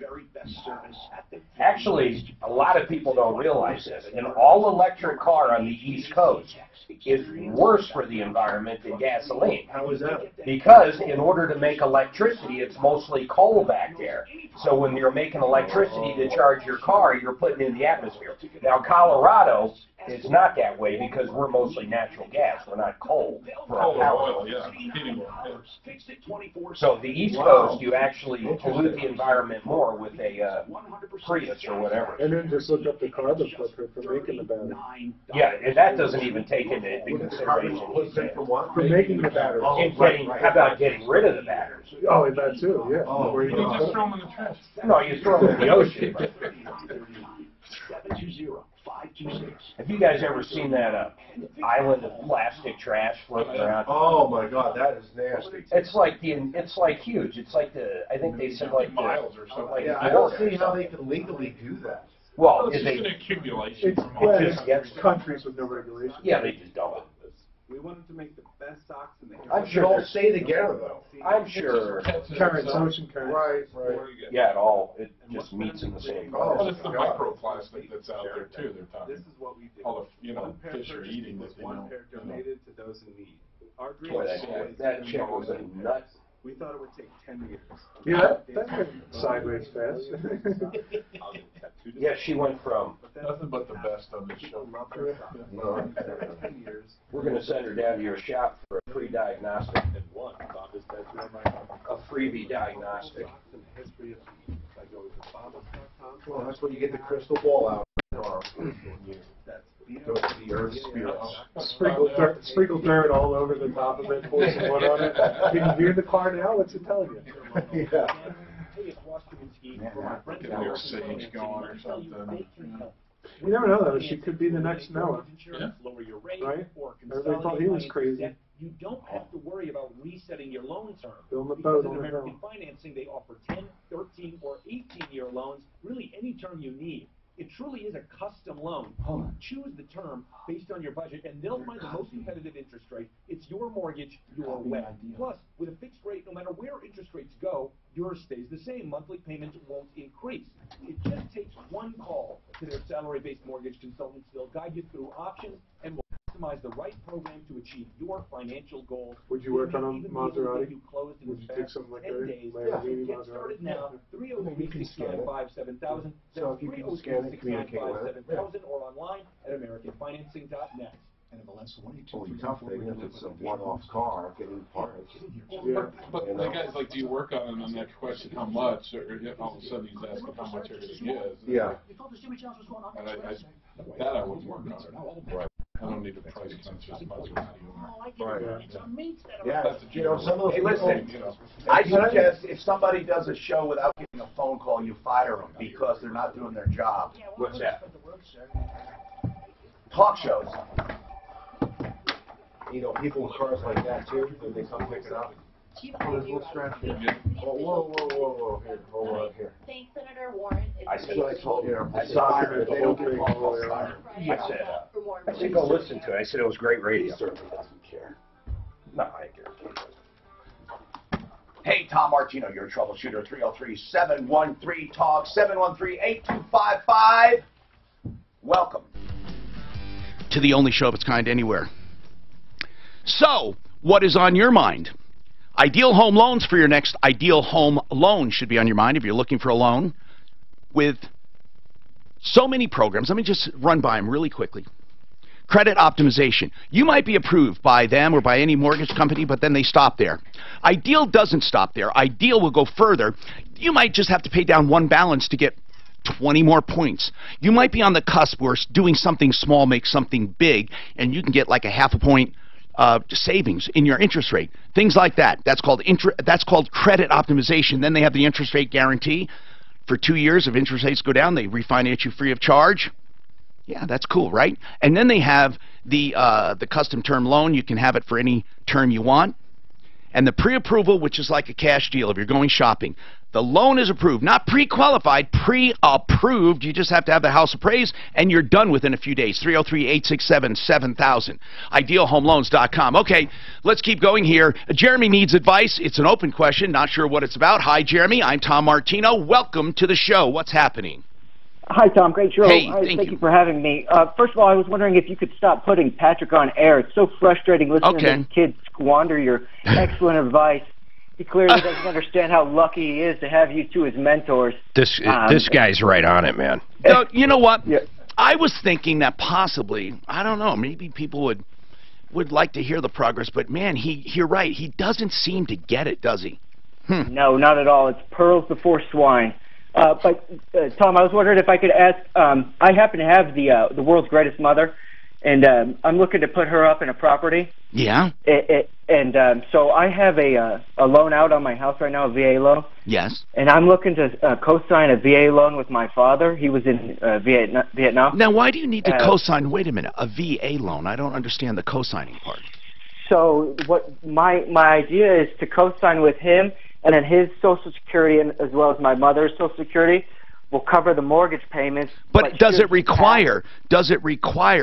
Speaker 10: Actually, a lot of people don't realize this. An all-electric car on the East Coast is worse for the environment than gasoline.
Speaker 9: How is that?
Speaker 10: Because in order to make electricity, it's mostly coal back there. So when you're making electricity to charge your car, you're putting it in the atmosphere. Now, Colorado is not that way because we're mostly natural gas. We're not coal for our power. So the East Coast, you actually pollute the environment more with a Prius or whatever.
Speaker 14: And then just look up the carbon footprint for making the battery.
Speaker 10: Yeah, and that doesn't even take into consideration.
Speaker 14: For making the battery.
Speaker 10: How about getting rid of the batteries?
Speaker 14: Oh, and that too, yeah. Where
Speaker 6: You just throw them in the trash.
Speaker 10: No, you throw them in the ocean. Have you guys ever seen that island of plastic trash floating around?
Speaker 9: Oh my God, that is nasty.
Speaker 10: It's like huge. It's like I think they said like
Speaker 6: miles or something.
Speaker 10: Like
Speaker 9: I don't see how they can legally do that.
Speaker 10: Well,
Speaker 6: It's
Speaker 10: is
Speaker 6: just
Speaker 10: they?
Speaker 6: an accumulation from all
Speaker 14: It's countries with no regulation.
Speaker 10: Yeah, they just dump it.
Speaker 7: We wanted to make the best socks in the
Speaker 10: I'm sure
Speaker 9: all stay together though.
Speaker 10: I'm sure.
Speaker 14: Currents, ocean currents.
Speaker 9: Right.
Speaker 10: Yeah, it just meets in the same
Speaker 6: Well,
Speaker 10: boat.
Speaker 6: it's the microplastic that's out there too. They're talking.
Speaker 7: This is what we did.
Speaker 6: All the
Speaker 7: One pair
Speaker 6: fish are
Speaker 7: purchased
Speaker 6: eating
Speaker 7: was
Speaker 6: that they
Speaker 7: one
Speaker 6: don't.
Speaker 7: pair donated to those in need. Our dream
Speaker 10: Boy,
Speaker 7: was always
Speaker 10: that
Speaker 7: to
Speaker 10: chick
Speaker 7: make
Speaker 10: was a
Speaker 7: one
Speaker 10: nut.
Speaker 7: We thought it would take 10 years.
Speaker 14: Yeah, that went sideways fast.
Speaker 10: Yeah, she went from.
Speaker 6: Nothing but the best of this show.
Speaker 10: We're going to send her down to your shop for a free diagnostic. A freebie diagnostic.
Speaker 9: Well, that's when you get the crystal ball out. Go to the earth spirits.
Speaker 14: Sprinkle dirt all over the top of it, pour some wood on it. Can you hear the car now? What's it telling you?
Speaker 6: Get a little sage going or something.
Speaker 14: You never know, though. She could be the next Noah.
Speaker 15: Yeah. Lower your rate
Speaker 14: Right?
Speaker 15: or
Speaker 14: Everybody thought he was crazy.
Speaker 15: You don't have to worry about resetting your loan term.
Speaker 14: Building a
Speaker 15: Because
Speaker 14: boat
Speaker 15: in
Speaker 14: on the
Speaker 15: American
Speaker 14: hill.
Speaker 15: Financing, they offer 10, 13, or 18-year loans, really any term you need. It truly is a custom loan. Choose the term based on your budget, and they'll find the most competitive interest rate. It's your mortgage, your way. Plus, with a fixed rate, no matter where interest rates go, yours stays the same. Monthly payments won't increase. It just takes one call to their salary-based mortgage consultants. They'll guide you through options and will customize the right program to achieve your financial goals.
Speaker 14: Would you work on a
Speaker 15: Even
Speaker 14: Maserati?
Speaker 15: you closed in
Speaker 14: Would
Speaker 15: the
Speaker 14: you take
Speaker 15: past
Speaker 14: something like
Speaker 15: 10
Speaker 14: that?
Speaker 15: days.
Speaker 14: Lamborghini
Speaker 15: Get
Speaker 14: Maserati?
Speaker 15: started now. 303-695-7000.
Speaker 9: So if you can scan it, communicate with it.
Speaker 15: 7000 or online at AmericanFinancing.net.
Speaker 6: And Valencia, what are you
Speaker 9: Well, the tough thing if it's a one-off car, getting parts.
Speaker 6: But the guy's like, do you work on it? And the next question, how much? Or all of a sudden he's asking how much everything is.
Speaker 9: Yeah.
Speaker 6: And that I wouldn't work on it. Right. I don't need a price conscious Maserati owner.
Speaker 9: Right.
Speaker 6: Yeah.
Speaker 9: Some of those
Speaker 8: Hey, listen, I suggest if somebody does a show without getting a phone call, you fire them because they're not doing their job.
Speaker 10: What's that?
Speaker 8: Talk shows.
Speaker 9: People with cars like that too, when they come pick it up. Oh, there's a little scratch here. Whoa. Here, hold on here.
Speaker 2: Thanks, Senator Warren.
Speaker 10: I said,
Speaker 9: I told you,
Speaker 10: I said,
Speaker 9: document the whole thing.
Speaker 10: I said, go listen to it. I said it was great radio.
Speaker 8: He certainly doesn't care.
Speaker 10: No, I care.
Speaker 8: Hey, Tom Martino, your troubleshooter, 303-713-TALK, 713-8255. Welcome to the only show of its kind anywhere. So, what is on your mind? Ideal home loans for your next ideal home loan should be on your mind if you're looking for a loan with so many programs. Let me just run by them really quickly. Credit optimization. You might be approved by them or by any mortgage company, but then they stop there. Ideal doesn't stop there. Ideal will go further. You might just have to pay down one balance to get 20 more points. You might be on the cusp where doing something small makes something big, and you can get like a half a point savings in your interest rate. Things like that. That's called credit optimization. Then they have the interest rate guarantee. For 2 years, if interest rates go down, they refinance you free of charge. Yeah, that's cool, right? And then they have the custom term loan. You can have it for any term you want. And the pre-approval, which is like a cash deal if you're going shopping. The loan is approved, not pre-qualified, pre-approved. You just have to have the house appraised, and you're done within a few days. 303-867-7000. IdealHomeLoans.com. Okay, let's keep going here. Jeremy needs advice. It's an open question. Not sure what it's about. Hi, Jeremy. I'm Tom Martino. Welcome to the show. What's happening?
Speaker 22: Hi, Tom. Great show.
Speaker 8: Hey,
Speaker 22: thank you for having me. First of all, I was wondering if you could stop putting Patrick on air. It's so frustrating listening to this kid squander your excellent advice. He clearly doesn't understand how lucky he is to have you two as mentors.
Speaker 19: This guy's right on it, man.
Speaker 1: You know what? Yeah. I was thinking that possibly, I don't know, maybe people would like to hear the progress, but man, you're right. He doesn't seem to get it, does he?
Speaker 22: No, not at all. It's pearls before swine. But Tom, I was wondering if I could ask. I happen to have the world's greatest mother, and I'm looking to put her up in a property.
Speaker 1: Yeah.
Speaker 22: So I have a loan out on my house right now, a VA loan.
Speaker 1: Yes.
Speaker 22: And I'm looking to co-sign a VA loan with my father. He was in Vietnam.
Speaker 1: Now, why do you need to co-sign? Wait a minute, a VA loan? I don't understand the co-signing part.
Speaker 22: So what my idea is to co-sign with him. And then his Social Security, as well as my mother's Social Security, will cover the mortgage payments.
Speaker 1: But does it require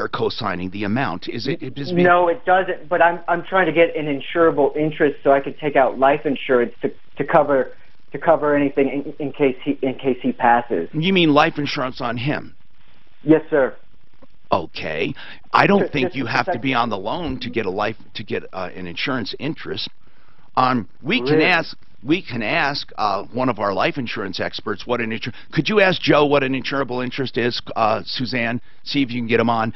Speaker 1: co-signing the amount?
Speaker 22: No, it doesn't. But I'm trying to get an insurable interest so I could take out life insurance to cover anything in case he passes.
Speaker 1: You mean life insurance on him?
Speaker 22: Yes, sir.
Speaker 1: Okay. I don't think you have to be on the loan to get an insurance interest. We can ask one of our life insurance experts what an insurance. Could you ask Joe what an insurable interest is, Suzanne? See if you can get him on.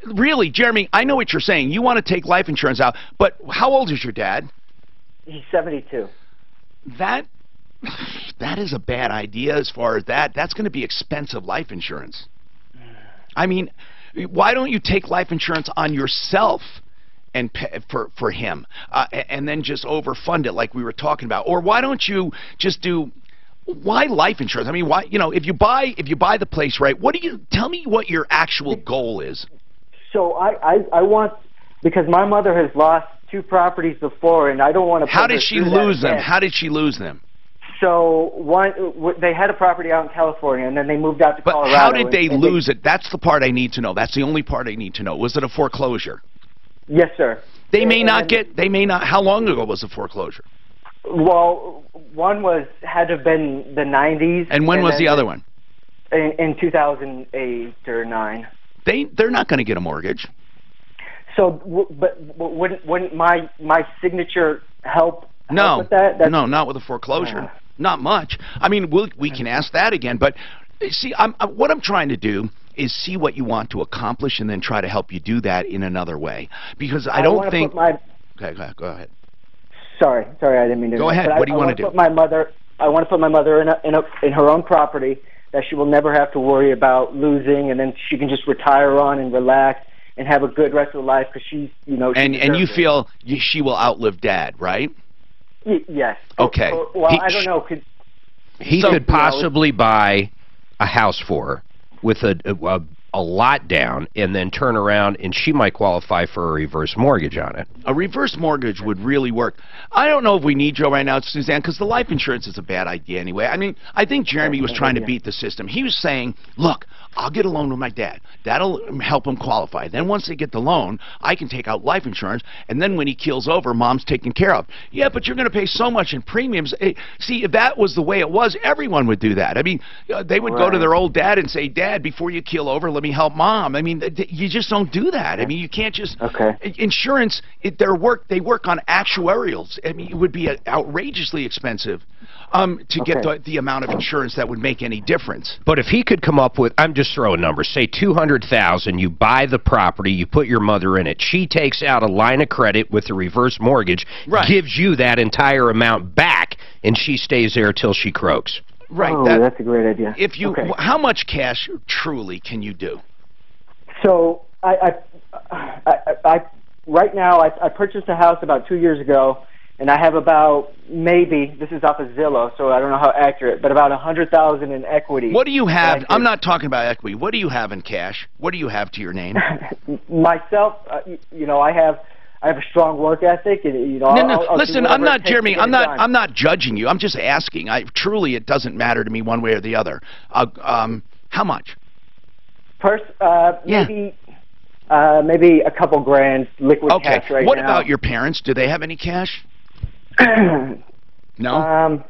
Speaker 1: Really, Jeremy, I know what you're saying. You want to take life insurance out, but how old is your dad?
Speaker 22: He's 72.
Speaker 1: That is a bad idea as far as that. That's going to be expensive life insurance. I mean, why don't you take life insurance on yourself? And pay for him, and then just overfund it like we were talking about. Or why don't you just do why life insurance? I mean, why, you know, if you buy the place right, tell me what your actual goal is.
Speaker 22: So I want, because my mother has lost 2 properties before, and I don't want to.
Speaker 1: How did she lose them? How did she lose them?
Speaker 22: So they had a property out in California, and then they moved out to Colorado.
Speaker 1: But how did they lose it? That's the part I need to know. That's the only part I need to know. Was it a foreclosure?
Speaker 22: Yes, sir.
Speaker 1: They may not. How long ago was the foreclosure?
Speaker 22: Well, one had to have been the 90s.
Speaker 1: And when was the other one?
Speaker 22: In 2008 or 9.
Speaker 1: They're not going to get a mortgage.
Speaker 22: So, but wouldn't my signature help with that?
Speaker 1: No, not with a foreclosure. Not much. I mean, we can ask that again. But see, what I'm trying to do is see what you want to accomplish and then try to help you do that in another way. Because I don't think. Okay, go ahead.
Speaker 22: Sorry, I didn't mean to.
Speaker 1: Go ahead. What do you want to do?
Speaker 22: I want to put my mother in her own property that she will never have to worry about losing, and then she can just retire on and relax and have a good rest of her life because she's, you know.
Speaker 1: And you feel she will outlive Dad, right?
Speaker 22: Yes.
Speaker 1: Okay.
Speaker 22: Well, I don't know.
Speaker 19: He could possibly buy a house for her with a lot down and then turn around, and she might qualify for a reverse mortgage on it.
Speaker 1: A reverse mortgage would really work. I don't know if we need Joe right now, Suzanne, because the life insurance is a bad idea anyway. I mean, I think Jeremy was trying to beat the system. He was saying, look, I'll get a loan with my dad. That'll help him qualify. Then once they get the loan, I can take out life insurance, and then when he keels over, Mom's taken care of. Yeah, but you're going to pay so much in premiums. See, if that was the way it was, everyone would do that. I mean, they would go to their old dad and say, Dad, before you keel over, let me help Mom. I mean, you just don't do that. I mean, you can't just... Insurance, they work on actuarials. I mean, it would be outrageously expensive to get the amount of insurance that would make any difference.
Speaker 19: But if he could come up with, I'm just throwing numbers, say $200,000, you buy the property, you put your mother in it, she takes out a line of credit with a reverse mortgage, gives you that entire amount back, and she stays there till she croaks.
Speaker 1: Right.
Speaker 22: Oh, that's a great idea.
Speaker 1: If you, how much cash truly can you do?
Speaker 22: So right now I purchased a house about 2 years ago, and I have about, maybe, this is off of Zillow, so I don't know how accurate, but about $100,000 in equity.
Speaker 1: What do you have? I'm not talking about equity. What do you have in cash? What do you have to your name?
Speaker 22: Myself, you know, I have a strong work ethic, and you know. I'll
Speaker 1: listen, I'm not, Jeremy. I'm not judging you. I'm just asking. Truly, it doesn't matter to me one way or the other. How much?
Speaker 22: Maybe a couple grand liquid cash right now.
Speaker 1: What about your parents? Do they have any cash? No.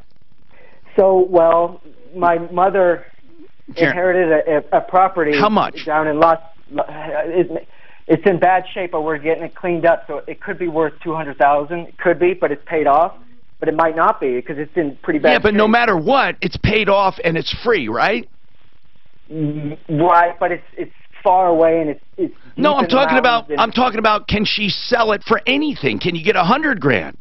Speaker 22: So, well, my mother inherited a property.
Speaker 1: How much?
Speaker 22: Down in it's in bad shape, but we're getting it cleaned up, so it could be worth $200,000. It could be, but it's paid off. But it might not be because it's in pretty bad shape.
Speaker 1: Yeah, but no matter what, it's paid off and it's free, right?
Speaker 22: Right, but it's far away and it's
Speaker 1: no. I'm talking about can she sell it for anything? Can you get $100,000?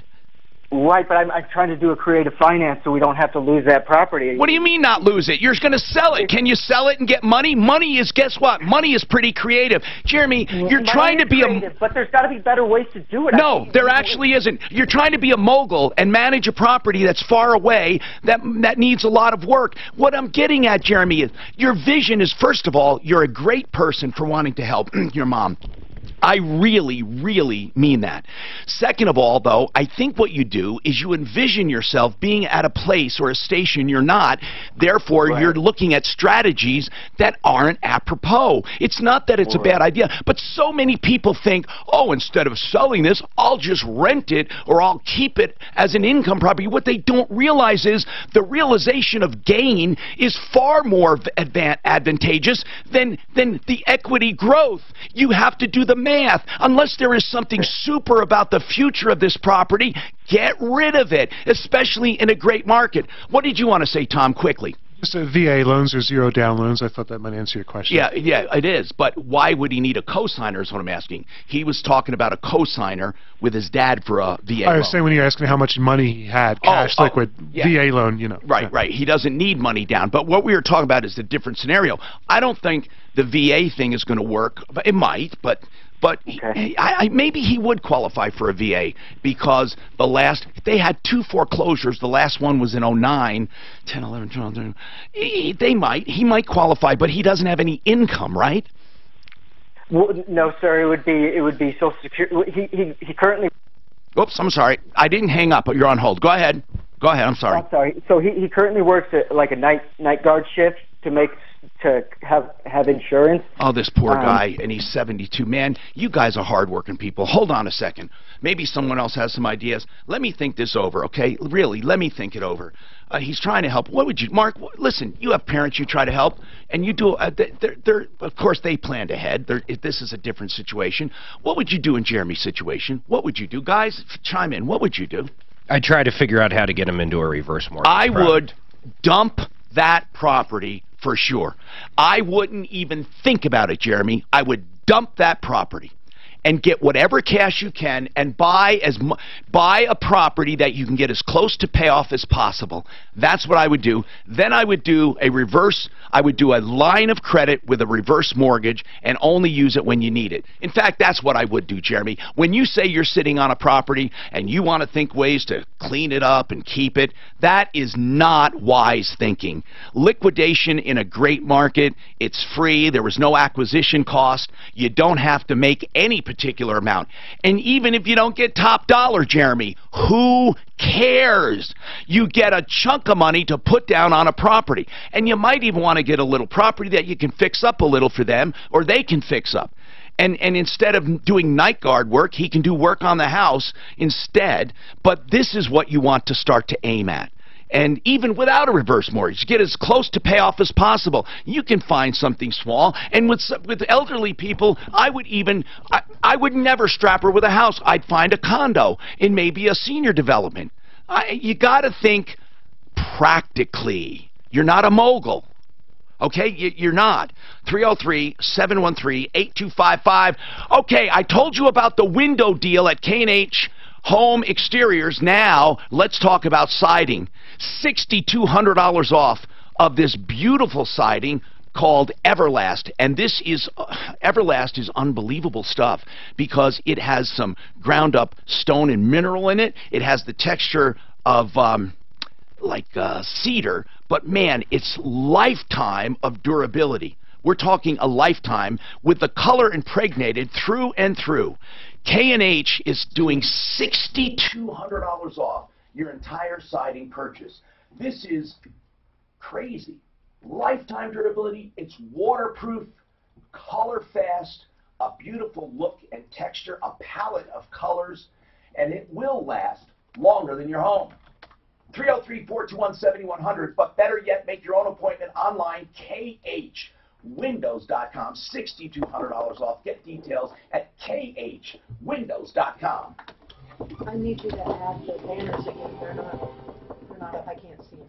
Speaker 22: Right, but I'm trying to do a creative finance so we don't have to lose that property.
Speaker 1: What do you mean not lose it? You're going to sell it. Can you sell it and get money? Money is, guess what? Money is pretty creative. Jeremy, you're trying to be
Speaker 22: creative, but there's got to be better ways to do it.
Speaker 1: No, there actually isn't. You're trying to be a mogul and manage a property that's far away that needs a lot of work. What I'm getting at, Jeremy, is your vision is, first of all, you're a great person for wanting to help your mom. I really, really mean that. Second of all, though, I think what you do is you envision yourself being at a place or a station you're not. Therefore, you're looking at strategies that aren't apropos. It's not that it's a bad idea, but so many people think, oh, instead of selling this, I'll just rent it or I'll keep it as an income property. What they don't realize is the realization of gain is far more advantageous than the equity growth. You have to do the math. Unless there is something super about the future of this property, get rid of it, especially in a great market. What did you want to say, Tom, quickly?
Speaker 17: Just VA loans or zero down loans. I thought that might answer your question.
Speaker 1: Yeah, it is. But why would he need a cosigner is what I'm asking. He was talking about a cosigner with his dad for a VA loan.
Speaker 17: I was saying when you're asking how much money he had, cash, liquid, VA loan, you know.
Speaker 1: Right. He doesn't need money down. But what we were talking about is a different scenario. I don't think the VA thing is going to work. It might, but But maybe he would qualify for a VA because they had 2 foreclosures. The last one was in 09, 10, 11, 12, 13. He might qualify, but he doesn't have any income, right?
Speaker 22: Well, no, sir. It would be Social Security. He currently.
Speaker 1: Oops, I'm sorry. I didn't hang up, but you're on hold. Go ahead. Go ahead. I'm sorry.
Speaker 22: I'm sorry. So he currently works at like a night guard shift to have insurance.
Speaker 1: Oh, this poor guy, and he's 72. Man, you guys are hardworking people. Hold on a second. Maybe someone else has some ideas. Let me think this over, okay? Really, let me think it over. He's trying to help. What would you, Mark? Listen, you have parents you try to help, and you do. Of course, they planned ahead. This is a different situation. What would you do in Jeremy's situation? What would you do, guys? Chime in. What would you do?
Speaker 19: I'd try to figure out how to get him into a reverse mortgage.
Speaker 1: I would dump that property for sure. I wouldn't even think about it, Jeremy. I would dump that property and get whatever cash you can and buy a property that you can get as close to payoff as possible. That's what I would do. Then I would do a line of credit with a reverse mortgage and only use it when you need it. In fact, that's what I would do, Jeremy. When you say you're sitting on a property and you want to think ways to clean it up and keep it, that is not wise thinking. Liquidation in a great market, it's free. There was no acquisition cost. You don't have to make any particular amount. And even if you don't get top dollar, Jeremy, who cares? You get a chunk of money to put down on a property. And you might even want to get a little property that you can fix up a little for them, or they can fix up. And instead of doing night guard work, he can do work on the house instead. But this is what you want to start to aim at. And even without a reverse mortgage, get as close to payoff as possible. You can find something small. And with elderly people, I would never strap her with a house. I'd find a condo in maybe a senior development. You got to think practically. You're not a mogul. Okay, you're not. 303-713-8255. Okay, I told you about the window deal at K&H Home Exteriors. Now, let's talk about siding. $6,200 off of this beautiful siding called Everlast. And this is, Everlast is unbelievable stuff because it has some ground up stone and mineral in it. It has the texture of cedar, but man, it's lifetime of durability. We're talking a lifetime with the color impregnated through and through. K&H is doing $6,200 off your entire siding purchase. This is crazy. Lifetime durability, it's waterproof, color fast, a beautiful look and texture, a palette of colors, and it will last longer than your home. 303-421-7100, but better yet, make your own appointment online, khwindows.com, $6,200 off. Get details at khwindows.com.
Speaker 21: I need you to add the banners again. They're not up. I can't see them.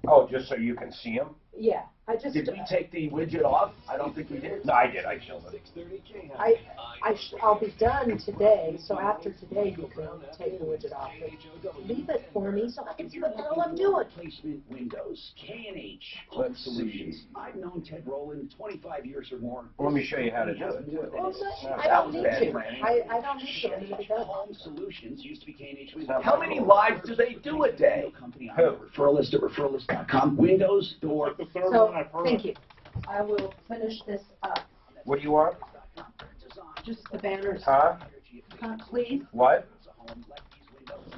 Speaker 10: Oh, just so you can see them?
Speaker 21: Yeah, I just.
Speaker 8: Did we take the widget off? I don't think we did.
Speaker 10: No, I did. I killed it.
Speaker 21: I'll be done today, so after today you can take the widget off. But leave it for me so I can see what the hell I'm doing.
Speaker 8: Placement Windows, K&H Home Solutions. I've known Ted Rowland 25 years or more.
Speaker 10: Let me show you how to do it.
Speaker 21: Well, I don't need to. I don't need to. Leave it done.
Speaker 8: Home Solutions used to be K&H Windows. How many lives do they do a day? Referral list at referralist.com. Windows, door.
Speaker 21: So, thank you. I will finish this up.
Speaker 10: What do you want?
Speaker 21: Just the banners.
Speaker 10: Huh?
Speaker 21: Please.
Speaker 10: What?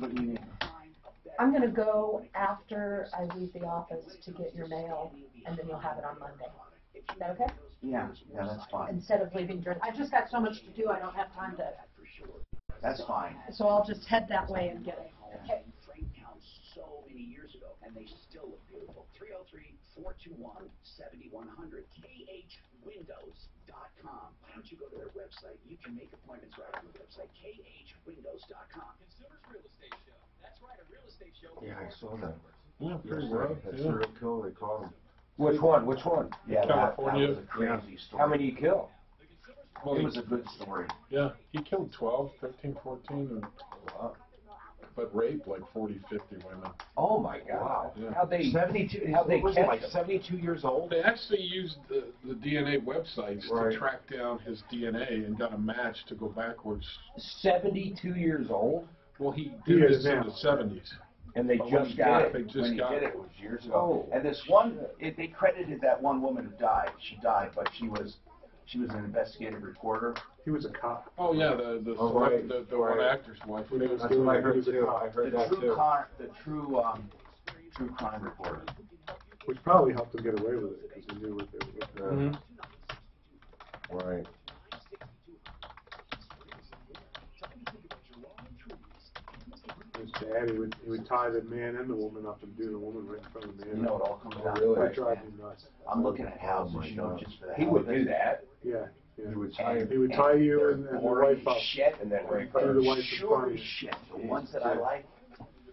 Speaker 21: What do you mean? I'm going to go after I leave the office to get your mail, and then you'll have it on Monday. Is that okay?
Speaker 8: Yeah, that's fine.
Speaker 21: Instead of leaving during... I just got so much to do, I don't have time to...
Speaker 8: That's fine.
Speaker 21: So I'll just head that way and get it. Okay.
Speaker 8: Frame counts so many years ago, and they still look beautiful. 303-421-7100, khwindows.com. Why don't you go to their website? You can make appointments right on the website, khwindows.com. Consumers Real Estate Show. That's right, a real estate show.
Speaker 9: Yeah, I saw that. Yeah, pretty rough. That's real cool. They caught him.
Speaker 10: Which one? Which one?
Speaker 9: Yeah,
Speaker 6: California.
Speaker 9: That was a crazy story.
Speaker 10: How many you kill?
Speaker 9: Well, it was a good story.
Speaker 6: Yeah, he killed 12, 13, 14, and but raped like 40, 50 women.
Speaker 10: Oh my God!
Speaker 6: Yeah.
Speaker 10: How they
Speaker 9: 72?
Speaker 10: How they
Speaker 9: was
Speaker 10: catch
Speaker 9: it, like
Speaker 10: them?
Speaker 9: 72 years old?
Speaker 6: They actually used the DNA websites to track down his DNA and got a match to go backwards.
Speaker 10: 72 years old?
Speaker 6: Well, he did this in the 70s.
Speaker 8: And they
Speaker 6: But
Speaker 8: just got it.
Speaker 6: They just
Speaker 8: when he
Speaker 6: got
Speaker 8: did it, it was years ago. And this one, they credited that one woman who died. She died, but she was an investigative reporter.
Speaker 14: He was a cop.
Speaker 6: Oh yeah, the one actor's wife.
Speaker 14: That's what I heard too. I heard that too.
Speaker 8: The true crime reporter.
Speaker 14: Which probably helped him get away with it because he knew what they were doing.
Speaker 9: Right.
Speaker 14: His dad, he would tie the man and the woman up and do the woman right in front of the man.
Speaker 8: You know, it all comes down to
Speaker 14: Really?
Speaker 8: price,
Speaker 14: Drive
Speaker 8: man.
Speaker 14: me nuts.
Speaker 8: I'm looking at houses, you know, just for the
Speaker 10: He would do that.
Speaker 14: Yeah.
Speaker 9: He would tie
Speaker 14: He would tie you and the wife up.
Speaker 8: Shit,
Speaker 10: and then rape
Speaker 14: Through
Speaker 10: her.
Speaker 14: the wife in
Speaker 8: Sure
Speaker 14: front of
Speaker 8: as
Speaker 14: you.
Speaker 8: shit. The ones that I like.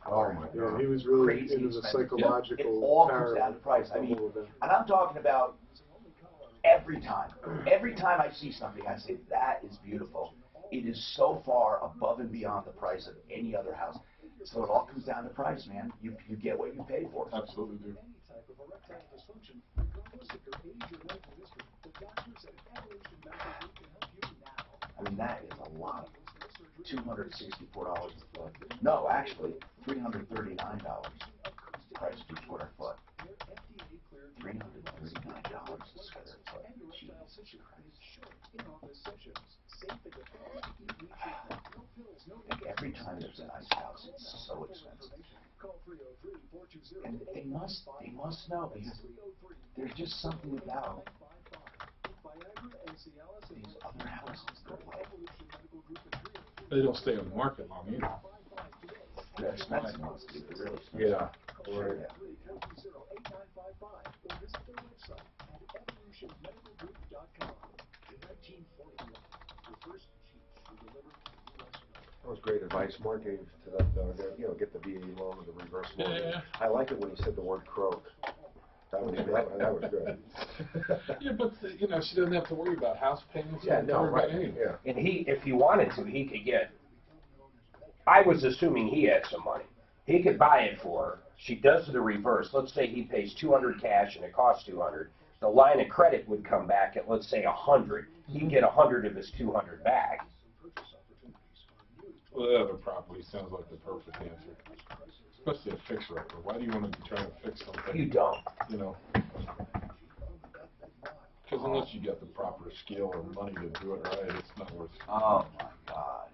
Speaker 9: Oh my
Speaker 14: Yeah,
Speaker 9: God.
Speaker 14: he was really
Speaker 8: Crazy
Speaker 14: into the
Speaker 8: expensive.
Speaker 14: psychological
Speaker 8: It all
Speaker 14: power
Speaker 8: comes down to price. I
Speaker 14: of
Speaker 8: mean,
Speaker 14: all of it.
Speaker 8: and I'm talking about every time. Every time I see something, I say, that is beautiful. It is so far above and beyond the price of any other house. So it all comes down to price, man. You get what you pay for.
Speaker 6: Absolutely do.
Speaker 8: I mean, that is a lot. $264 a foot. No, actually, $339 price per square foot. $339 a square foot. Jesus Christ. Like every time there's a nice house, it's so expensive. And they must know, because there's just something about these other houses that way.
Speaker 6: They don't stay on the market long either.
Speaker 8: They're expensive ones, too. They're really expensive.
Speaker 6: Yeah.
Speaker 8: Sure, yeah.
Speaker 9: That was great advice Mark gave to that, get the VA loan or the reverse loan.
Speaker 6: Yeah.
Speaker 9: I like it when he said the word croak. That was good.
Speaker 6: Yeah, but she doesn't have to worry about house payments.
Speaker 9: Yeah, no, right.
Speaker 6: Anything.
Speaker 9: Yeah.
Speaker 10: And if he wanted to, he could get. I was assuming he had some money. He could buy it for her. She does the reverse. Let's say he pays $200 cash and it costs $200. The line of credit would come back at, let's say, $100. He'd get $100 of his $200 back.
Speaker 6: Well, the other property sounds like the perfect answer. Especially a fixer-upper. Why do you want to be trying to fix something?
Speaker 10: You don't.
Speaker 6: Because unless you get the proper skill or money to do it right, it's not worth it.
Speaker 8: Oh my God.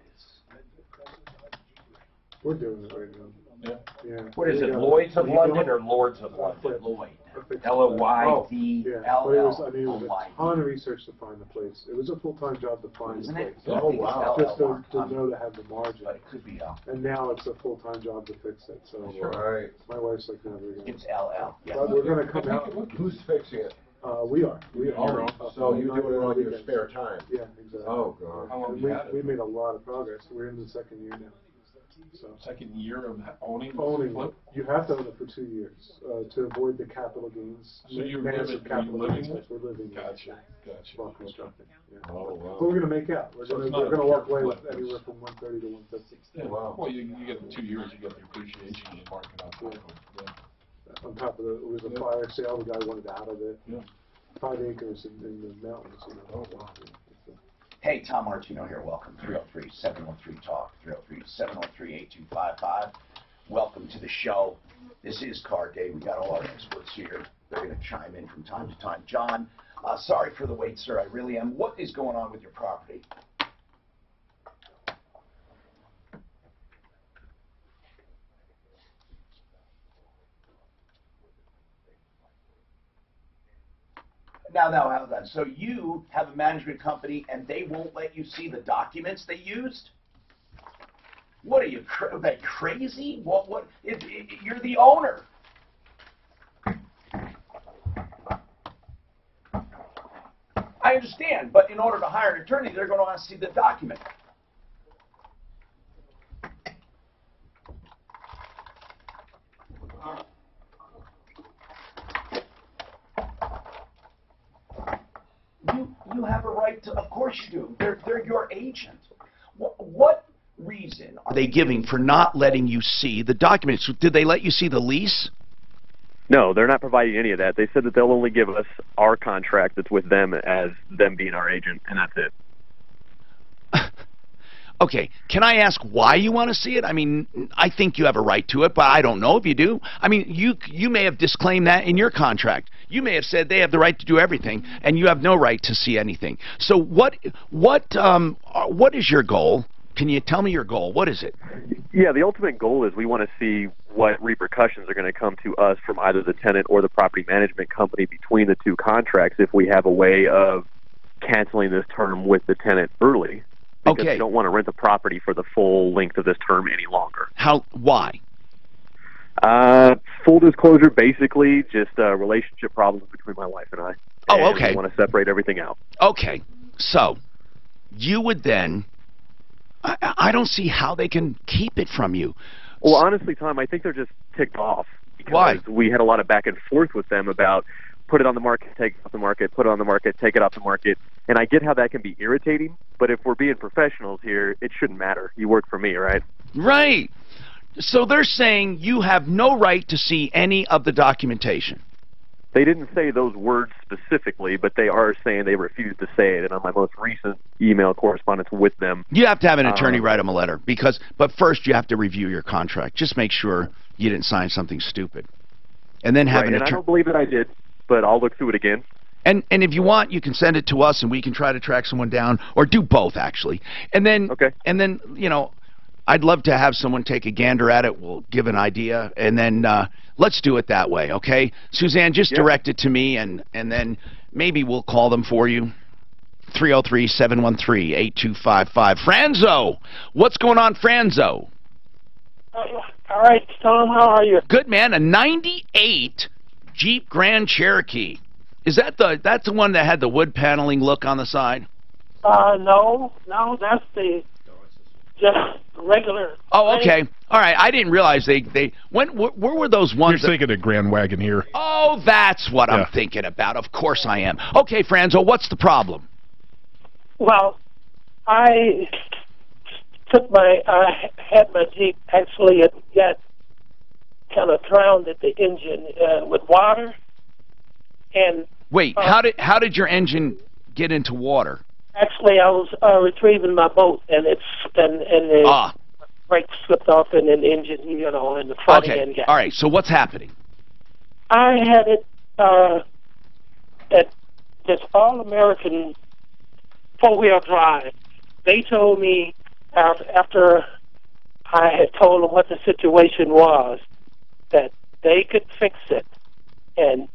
Speaker 14: We're doing it right now.
Speaker 6: Yeah.
Speaker 10: What is it, Lloyd's of London or Lords of London?
Speaker 8: Lloyd.
Speaker 10: L-O-Y-D-L-L.
Speaker 14: Yeah, but it was a ton of research to find the place. It was a full-time job to find the place.
Speaker 8: Oh, wow.
Speaker 14: Just to know to have the margin.
Speaker 8: But it could be
Speaker 14: And now it's a full-time job to fix it. So
Speaker 9: Right.
Speaker 14: my wife's like, no, we're gonna.
Speaker 8: It's LL. Yeah.
Speaker 14: But we're gonna come out.
Speaker 9: Who's fixing it?
Speaker 14: We are.
Speaker 9: So you're doing it on your spare time?
Speaker 14: Yeah, exactly.
Speaker 9: Oh, God.
Speaker 6: How long
Speaker 14: And
Speaker 6: have you had it?
Speaker 14: we made a lot of progress. We're in the second year now. So
Speaker 6: Second year of owning
Speaker 14: flip. You have to own it for 2 years to avoid the capital gains.
Speaker 6: So you're
Speaker 14: massive capital
Speaker 6: living
Speaker 14: gains.
Speaker 6: it?
Speaker 14: We're living
Speaker 6: Gotcha.
Speaker 14: while constructing. Yeah.
Speaker 6: Oh, wow.
Speaker 14: But we're going to make out. We're
Speaker 6: So
Speaker 14: going
Speaker 6: it's
Speaker 14: to
Speaker 6: not a
Speaker 14: walk
Speaker 6: pure
Speaker 14: away with
Speaker 6: flip.
Speaker 14: anywhere from 130 to 150.
Speaker 6: Yeah.
Speaker 9: Wow.
Speaker 6: Well, you get the 2 years, you get the appreciation and market on top of it. Yeah.
Speaker 14: On top of it was a fire sale. The guy wanted out of it.
Speaker 6: Yeah.
Speaker 14: 5 acres in the mountains.
Speaker 6: Oh, wow.
Speaker 8: Hey, Tom Martino here. Welcome. 303-713-TALK. 303-713-8255. Welcome to the show. This is Car Day. We got all our experts here. They're going to chime in from time to time. John, sorry for the wait, sir. I really am. What is going on with your property? Now, hold on. So you have a management company, and they won't let you see the documents they used? What are you, crazy? What? You're the owner. I understand, but in order to hire an attorney, they're going to want to see the document. You have a right to, of course you do. They're your agent. What reason
Speaker 1: are they giving for not letting you see the documents? Did they let you see the lease?
Speaker 2: No, they're not providing any of that. They said that they'll only give us our contract that's with them as them being our agent, and that's it.
Speaker 1: Okay, can I ask why you want to see it? I mean, I think you have a right to it, but I don't know if you do. I mean, you may have disclaimed that in your contract. You may have said they have the right to do everything, and you have no right to see anything. So what is your goal? Can you tell me your goal? What is it?
Speaker 2: Yeah, the ultimate goal is we want to see what repercussions are going to come to us from either the tenant or the property management company between the two contracts if we have a way of canceling this term with the tenant early. Because we don't want to rent the property for the full length of this term any longer.
Speaker 1: Why?
Speaker 2: Full disclosure, basically, just relationship problems between my wife and I.
Speaker 1: Oh, okay.
Speaker 2: We want to separate everything out.
Speaker 1: Okay, so you would then... I don't see how they can keep it from you.
Speaker 2: Well, honestly, Tom, I think they're just ticked off.
Speaker 1: Why?
Speaker 2: We had a lot of back and forth with them about put it on the market, take it off the market, put it on the market, take it off the market. And I get how that can be irritating, but if we're being professionals here, it shouldn't matter. You work for me, right?
Speaker 1: Right. So they're saying you have no right to see any of the documentation.
Speaker 2: They didn't say those words specifically, but they are saying they refused to say it. And on my most recent email correspondence with them...
Speaker 1: You have to have an attorney write them a letter, but first you have to review your contract. Just make sure you didn't sign something stupid. And then have an attorney...
Speaker 2: I don't believe that I did, but I'll look through it again.
Speaker 1: And if you want, you can send it to us, and we can try to track someone down, or do both, actually. And then, you know, I'd love to have someone take a gander at it. We'll give an idea, and then let's do it that way, okay? Suzanne, just direct it to me, and then maybe we'll call them for you. 303-713-8255. Franzo! What's going on, Franzo?
Speaker 12: All right, Tom, how are you?
Speaker 1: Good, man. A 98 Jeep Grand Cherokee. Is that that's the one that had the wood paneling look on the side?
Speaker 12: No, that's the just regular.
Speaker 1: Oh, okay. All right. I didn't realize where were those ones?
Speaker 23: You're thinking of Grand Wagon here.
Speaker 1: Oh, that's what I'm thinking about. Of course I am. Okay, Franzo, what's the problem?
Speaker 12: Well, I had my Jeep, actually it got kind of drowned at the engine with water. And
Speaker 1: wait, how did your engine get into water?
Speaker 12: Actually, I was retrieving my boat, and the brake slipped off, and then the engine, you know, in the front end got.
Speaker 1: All right. So what's happening?
Speaker 12: I had it at this all-American four-wheel drive. They told me after I had told them what the situation was that they could fix it, and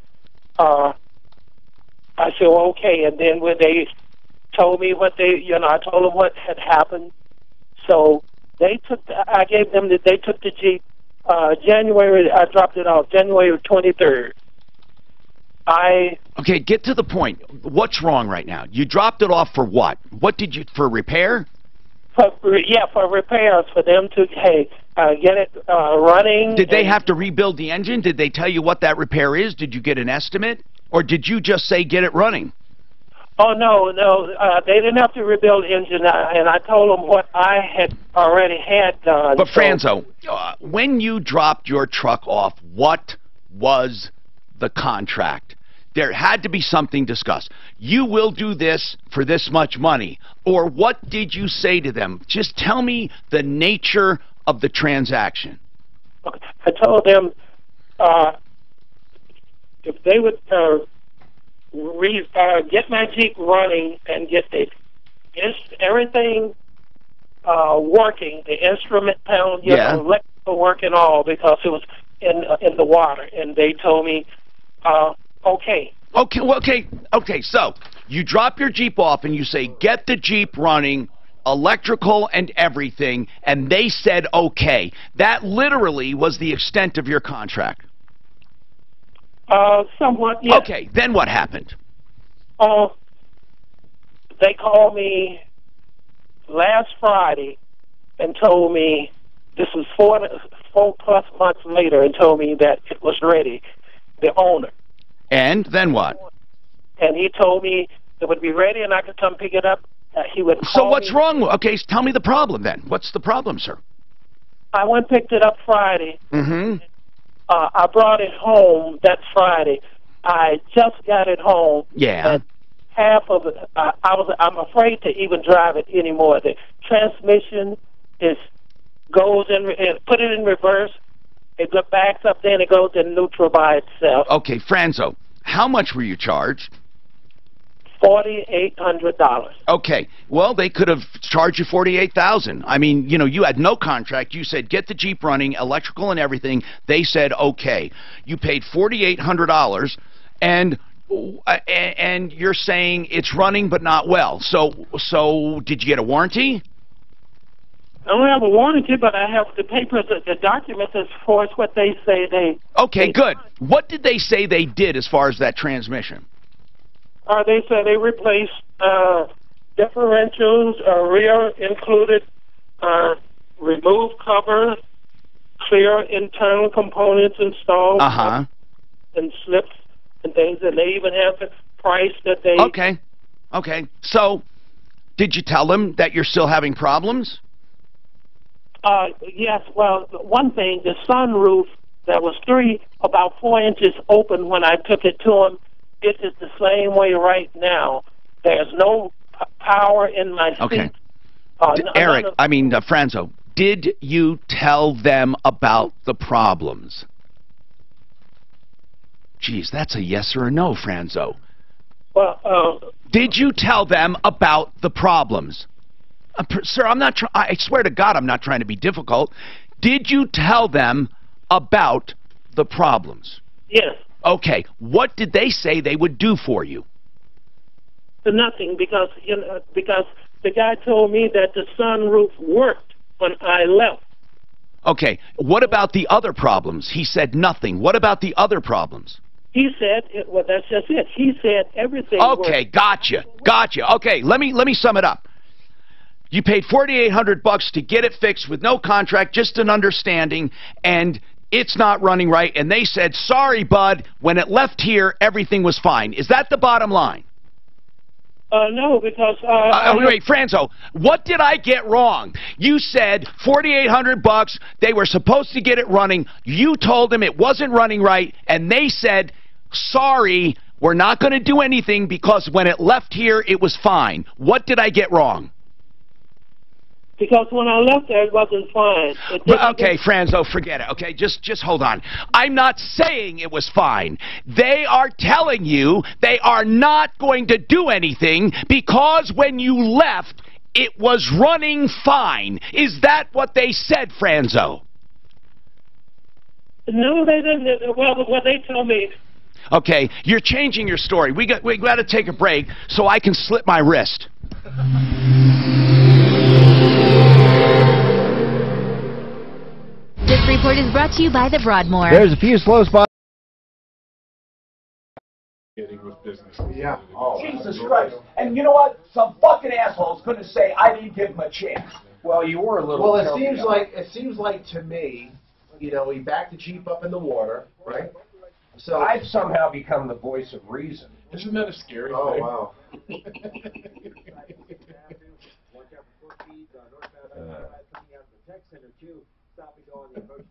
Speaker 12: I said, well, okay. And then when they told me I told them what had happened. So they took they took the Jeep, January, I dropped it off, January 23rd.
Speaker 1: Okay, get to the point. What's wrong right now? You dropped it off for what? For repair?
Speaker 12: For repairs, for them to, get it running.
Speaker 1: Did they have to rebuild the engine? Did they tell you what that repair is? Did you get an estimate? Or did you just say get it running?
Speaker 12: Oh, no, they didn't have to rebuild the engine, and I told them what I had already had done.
Speaker 1: But Franzo, when you dropped your truck off, what was the contract? There had to be something discussed. You will do this for this much money. Or what did you say to them? Just tell me the nature of the transaction.
Speaker 12: I told them if they would get my Jeep running and get everything working, the instrument panel, electrical work and all, because it was in the water, and they told me, okay.
Speaker 1: Okay, so you drop your Jeep off and you say, get the Jeep running, electrical and everything, and they said okay. That literally was the extent of your contract.
Speaker 12: Somewhat, yes.
Speaker 1: Okay, then what happened?
Speaker 12: They called me last Friday and told me, this was 4+ months later, and told me that it was ready, the owner.
Speaker 1: And then what?
Speaker 12: And he told me it would be ready and I could come pick it up he would
Speaker 1: So
Speaker 12: call
Speaker 1: what's
Speaker 12: me.
Speaker 1: wrong? Okay, tell me the problem then. What's the problem, sir?
Speaker 12: I went and picked it up Friday.
Speaker 1: Mm-hmm.
Speaker 12: I brought it home that Friday. I just got it home.
Speaker 1: Yeah.
Speaker 12: And half of it, I'm afraid to even drive it anymore. The transmission goes in, put it in reverse. It backs up, then it goes in neutral by itself.
Speaker 1: Okay, Franzo, how much were you charged?
Speaker 12: $4,800.
Speaker 1: Okay, well, they could have charged you $48,000. I mean, you know, you had no contract. You said get the Jeep running, electrical and everything. They said okay. You paid $4,800, and you're saying it's running but not well. So did you get a warranty?
Speaker 12: I don't have a warranty, but I have the papers, the documents as far as what they say they...
Speaker 1: Okay, good. What did they say they did as far as that transmission?
Speaker 12: They said they replaced differentials, rear included, remove cover, clear internal components installed, and slips and things, and they even have the price that they...
Speaker 1: Okay. So, did you tell them that you're still having problems?
Speaker 12: Yes, well, one thing, the sunroof that was about 4 inches open when I took it to them, it is the same way right now. There's no power in my seat.
Speaker 1: Okay. Eric, Franzo, did you tell them about the problems? Geez, that's a yes or a no, Franzo.
Speaker 12: Well,
Speaker 1: did you tell them about the problems? Sir, I swear to God, I'm not trying to be difficult. Did you tell them about the problems?
Speaker 12: Yes.
Speaker 1: Okay. What did they say they would do for you?
Speaker 12: Nothing, because the guy told me that the sunroof worked when I left.
Speaker 1: Okay. What about the other problems? He said nothing. What about the other problems?
Speaker 12: He said, well, that's just it. He said everything
Speaker 1: Okay,
Speaker 12: worked.
Speaker 1: gotcha. Okay, let me sum it up. You paid $4,800 to get it fixed with no contract, just an understanding, and it's not running right. And they said, sorry, bud, when it left here, everything was fine. Is that the bottom line?
Speaker 12: No, because...
Speaker 1: wait, Franzo, what did I get wrong? You said $4,800, they were supposed to get it running. You told them it wasn't running right, and they said, sorry, we're not going to do anything because when it left here, it was fine. What did I get wrong?
Speaker 12: Because when I left there, it wasn't fine.
Speaker 1: Okay, Franzo, forget it. Okay, just hold on. I'm not saying it was fine. They are telling you they are not going to do anything because when you left, it was running fine. Is that what they said, Franzo?
Speaker 12: No, they didn't. Well, what they told me...
Speaker 1: Okay, you're changing your story. We got to take a break so I can slip my wrist.
Speaker 11: This report is brought to you by the Broadmoor.
Speaker 4: There's a few slow spots.
Speaker 6: With business.
Speaker 9: Yeah.
Speaker 8: Jesus Christ. And you know what? Some fucking asshole's going to say I didn't give him a chance.
Speaker 10: Well, you were a little...
Speaker 9: Well, it seems like to me, you know, he backed the Jeep up in the water, right? So
Speaker 10: I've somehow become the voice of reason.
Speaker 6: Isn't that a scary thing?
Speaker 9: Oh, wow.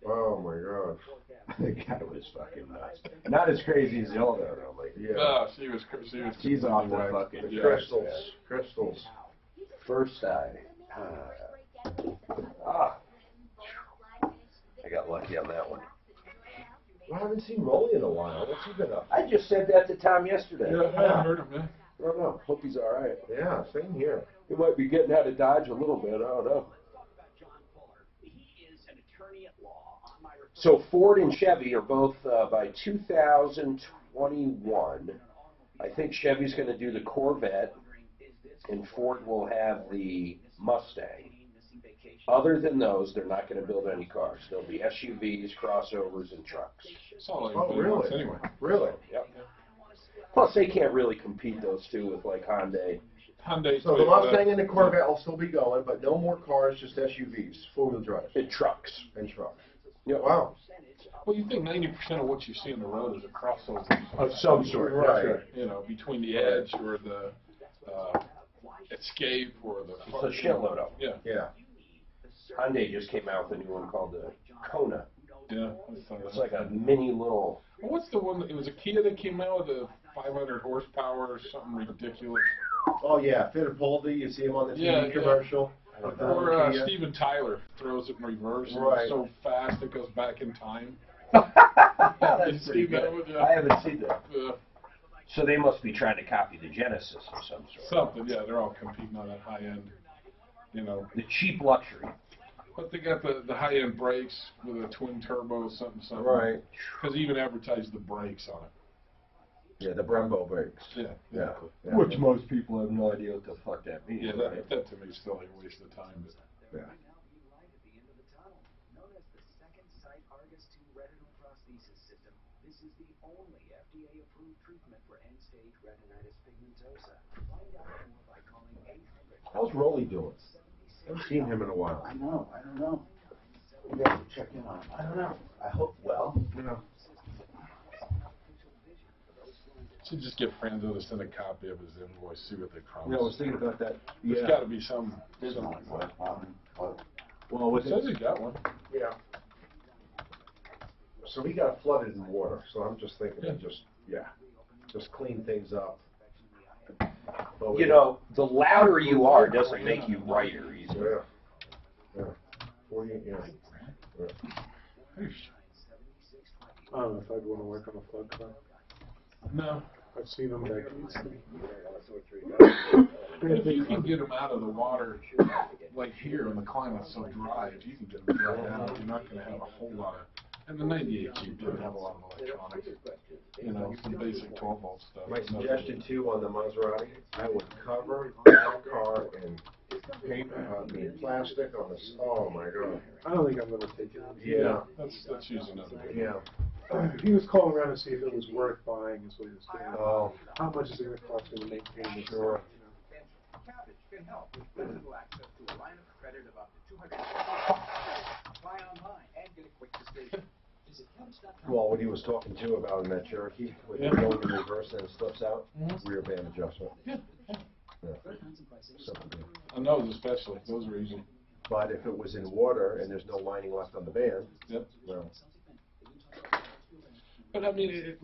Speaker 9: Oh my God.
Speaker 10: The guy was fucking nuts. Not as crazy as Ilda, though. Like,
Speaker 9: Yeah.
Speaker 6: No, she was
Speaker 10: she's off the fucking
Speaker 9: crystals.
Speaker 10: First eye. I got lucky on that one.
Speaker 9: I haven't seen Rolly in a while. What's he been up to?
Speaker 10: I just said that to Tom yesterday.
Speaker 6: Yeah, I haven't heard him, man.
Speaker 10: I don't know. Hope he's all right.
Speaker 9: Yeah, same here.
Speaker 10: He might be getting out of Dodge a little bit. I don't know. So Ford and Chevy are both by 2021. I think Chevy's going to do the Corvette, and Ford will have the Mustang. Other than those, they're not going to build any cars. There'll be SUVs, crossovers, and trucks.
Speaker 9: Really?
Speaker 6: Anyway.
Speaker 9: Really?
Speaker 10: Yep. Plus, they can't really compete those two with like Hyundai.
Speaker 9: So the Mustang and the Corvette will still be going, but no more cars, just SUVs, four-wheel drives.
Speaker 10: And trucks.
Speaker 9: Yeah. Wow.
Speaker 6: Well, you think 90% of what you see on the road is a crossover
Speaker 10: of some sort,
Speaker 9: right?
Speaker 6: You know, between the Edge or the Escape or the...
Speaker 10: It's a shitload of them.
Speaker 6: Yeah.
Speaker 9: Yeah.
Speaker 10: Hyundai just came out with a new one called the Kona.
Speaker 6: Yeah.
Speaker 10: It's like a mini little...
Speaker 6: Well, what's the one? It was a Kia that came out with a 500 horsepower or something ridiculous.
Speaker 9: Oh, yeah. Fittipaldi, you see him on the TV commercial.
Speaker 6: Or Steven Tyler throws it in reverse. And
Speaker 9: Right.
Speaker 6: it's so fast it goes back in time.
Speaker 10: That's pretty good. I haven't seen that. So they must be trying to copy the Genesis of some sort.
Speaker 6: Something, yeah. They're all competing on that high end, you know.
Speaker 10: The cheap luxury.
Speaker 6: But they got the high end brakes with a twin turbo, something.
Speaker 9: Right.
Speaker 6: Because they even advertised the brakes on it.
Speaker 9: Yeah, the Brembo brakes.
Speaker 6: Yeah.
Speaker 9: Which most people have no idea what the fuck that means.
Speaker 6: Yeah,
Speaker 9: right?
Speaker 6: that to me is still a waste of time. But,
Speaker 9: yeah.
Speaker 18: This is the only FDA-approved treatment for end-stage retinitis pigmentosa. Find out more by calling 800.
Speaker 9: How's Rolly doing? I haven't seen him in a while.
Speaker 8: I don't know. We got to check in on him. I don't know. I hope well.
Speaker 9: Yeah.
Speaker 6: Should just get Franzo to send a copy of his invoice, see what they promise.
Speaker 9: Yeah, I was thinking about that.
Speaker 6: There's got to be some.
Speaker 8: There's not one.
Speaker 9: Well,
Speaker 6: It says he got one.
Speaker 9: Yeah. So we got flooded in water, so I'm just thinking of just clean things up. But
Speaker 10: You know, the louder you are doesn't make you brighter either.
Speaker 9: Yeah. 40, yeah.
Speaker 14: I don't know if I'd want to work on a flood car.
Speaker 6: No.
Speaker 14: I've seen them back.
Speaker 6: If you can get them out of the water, like here, when the climate's so dry, if you can get them dry out, you're not going to have a whole lot of. And the 98 Jeep didn't have a lot of electronics. You know, some basic 12-volt stuff.
Speaker 9: My suggestion too on the Maserati, I would cover that car in paper, plastic on the. Oh my god.
Speaker 14: I don't think I'm going to take it.
Speaker 6: Yeah, that's usually another good.
Speaker 9: Yeah.
Speaker 14: He was calling around to see if it was worth buying, is what he was saying.
Speaker 9: Oh.
Speaker 14: How much is it going to cost me to maintain this?
Speaker 9: Sure.
Speaker 18: Cabbage can help with flexible access to a line of credit of up to $200. Apply online and get a quick decision. Visit cabbage.com.
Speaker 9: Well, what he was talking to about in that Cherokee, with it going in reverse and it slips out, rear band adjustment.
Speaker 6: Yeah.
Speaker 9: Something good.
Speaker 6: And those especially, those are easy.
Speaker 9: But if it was in water and there's no lining left on the band, well.
Speaker 6: But I mean,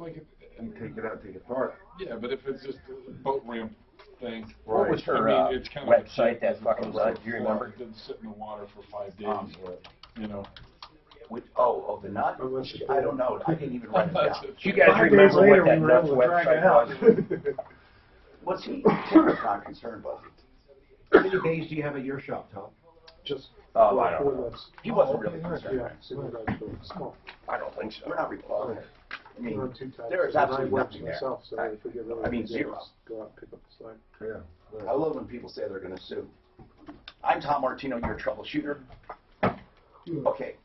Speaker 9: And take it out and take it apart.
Speaker 6: Yeah, but if it's just a boat ramp thing.
Speaker 10: What was her
Speaker 6: it's kind
Speaker 10: website,
Speaker 6: of
Speaker 10: that fucking site? Do you remember?
Speaker 6: It didn't sit in the water for 5 days. You know.
Speaker 8: The nut? I don't know. I didn't even write it down.
Speaker 10: Do you guys remember what that nut's website was?
Speaker 8: What's he? Tim's not concerned about it.
Speaker 9: How many days do you have at your shop, Tom?
Speaker 14: Just
Speaker 10: I don't know.
Speaker 8: He wasn't really concerned.
Speaker 14: Yeah, small.
Speaker 10: I don't think so.
Speaker 8: We're not required. I mean,
Speaker 14: Two types.
Speaker 8: there is
Speaker 14: And I
Speaker 8: absolutely
Speaker 14: work
Speaker 8: nothing there.
Speaker 14: myself, so if we get really
Speaker 8: I mean,
Speaker 14: big,
Speaker 8: zero.
Speaker 14: just go out and pick up the slack.
Speaker 9: Yeah.
Speaker 8: I love when people say they're going to sue. I'm Tom Martino, you're a troubleshooter. Okay.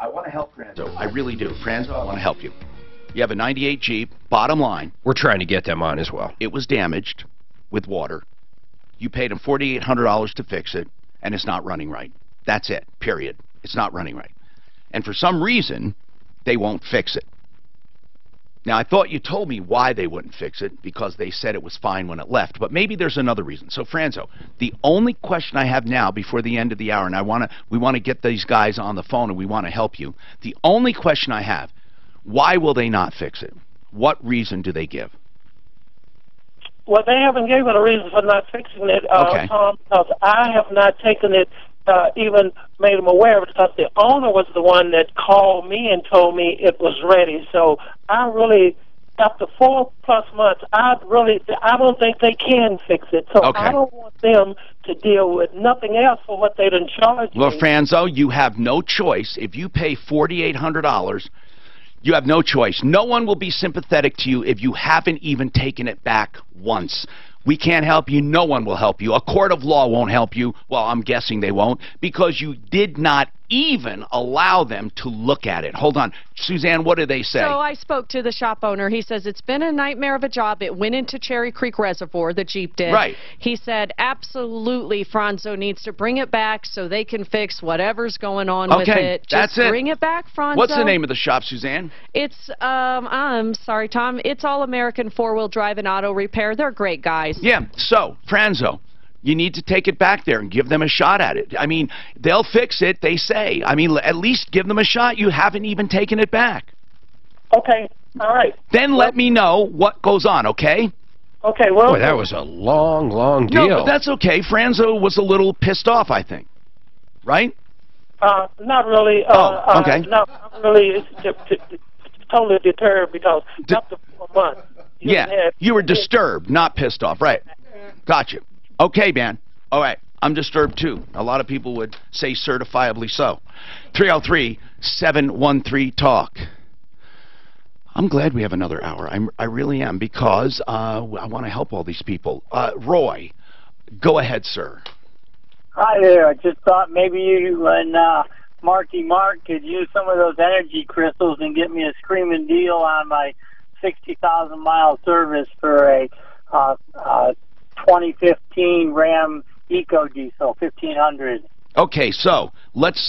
Speaker 8: I want to help Franzo.
Speaker 1: I really do. Franzo, I want to help you. You have a 98 Jeep, bottom line.
Speaker 19: We're trying to get them on as well.
Speaker 1: It was damaged with water. You paid him $4,800 to fix it, and it's not running right. That's it, period. It's not running right. And for some reason, they won't fix it. Now, I thought you told me why they wouldn't fix it, because they said it was fine when it left, but maybe there's another reason. So, Franzo, the only question I have now before the end of the hour, and we want to get these guys on the phone and we want to help you. The only question I have, why will they not fix it? What reason do they give?
Speaker 12: Well, they haven't given a reason for not fixing it,
Speaker 1: Okay.
Speaker 12: Tom, because I have not taken it, even made them aware of it, because the owner was the one that called me and told me it was ready. So I really, after 4+ months, I don't think they can fix it. So
Speaker 1: Okay.
Speaker 12: I don't want them to deal with nothing else for what they done charged
Speaker 1: Well,
Speaker 12: me.
Speaker 1: Franzo, you have no choice. If you pay $4,800, you have no choice. No one will be sympathetic to you if you haven't even taken it back once. We can't help you. No one will help you. A court of law won't help you. Well, I'm guessing they won't, because you did not even allow them to look at it. Hold on. Suzanne, what did they say?
Speaker 20: So I spoke to the shop owner. He says it's been a nightmare of a job. It went into Cherry Creek Reservoir, the Jeep did.
Speaker 1: Right.
Speaker 20: He said absolutely Franzo needs to bring it back so they can fix whatever's going on with it.
Speaker 1: That's it.
Speaker 20: Bring it back, Franzo.
Speaker 1: What's the name of the shop, Suzanne?
Speaker 20: It's, I'm sorry, Tom. It's All American 4-Wheel Drive and Auto Repair. They're great guys.
Speaker 1: Yeah, so, Franzo, You need to take it back there and give them a shot at it. I mean, they'll fix it, they say. I mean, at least give them a shot. You haven't even taken it back.
Speaker 12: Okay, all right.
Speaker 1: Then let me know what goes on, okay?
Speaker 12: Okay, well...
Speaker 19: Boy, that was a long, long deal.
Speaker 1: No, but that's okay. Franzo was a little pissed off, I think. Right?
Speaker 12: Not really.
Speaker 1: Okay.
Speaker 12: Not really. Totally deterred because after 4 months...
Speaker 1: Yeah, you were disturbed, not pissed off. Right. Got you. Okay, man. All right. I'm disturbed, too. A lot of people would say certifiably so. 303-713-TALK. I'm glad we have another hour. I really am, because I want to help all these people. Roy, go ahead, sir.
Speaker 3: Hi there. I just thought maybe you and Marky Mark could use some of those energy crystals and get me a screaming deal on my 60,000-mile service for a 2015 Ram Eco Diesel 1500.
Speaker 1: Okay, so let's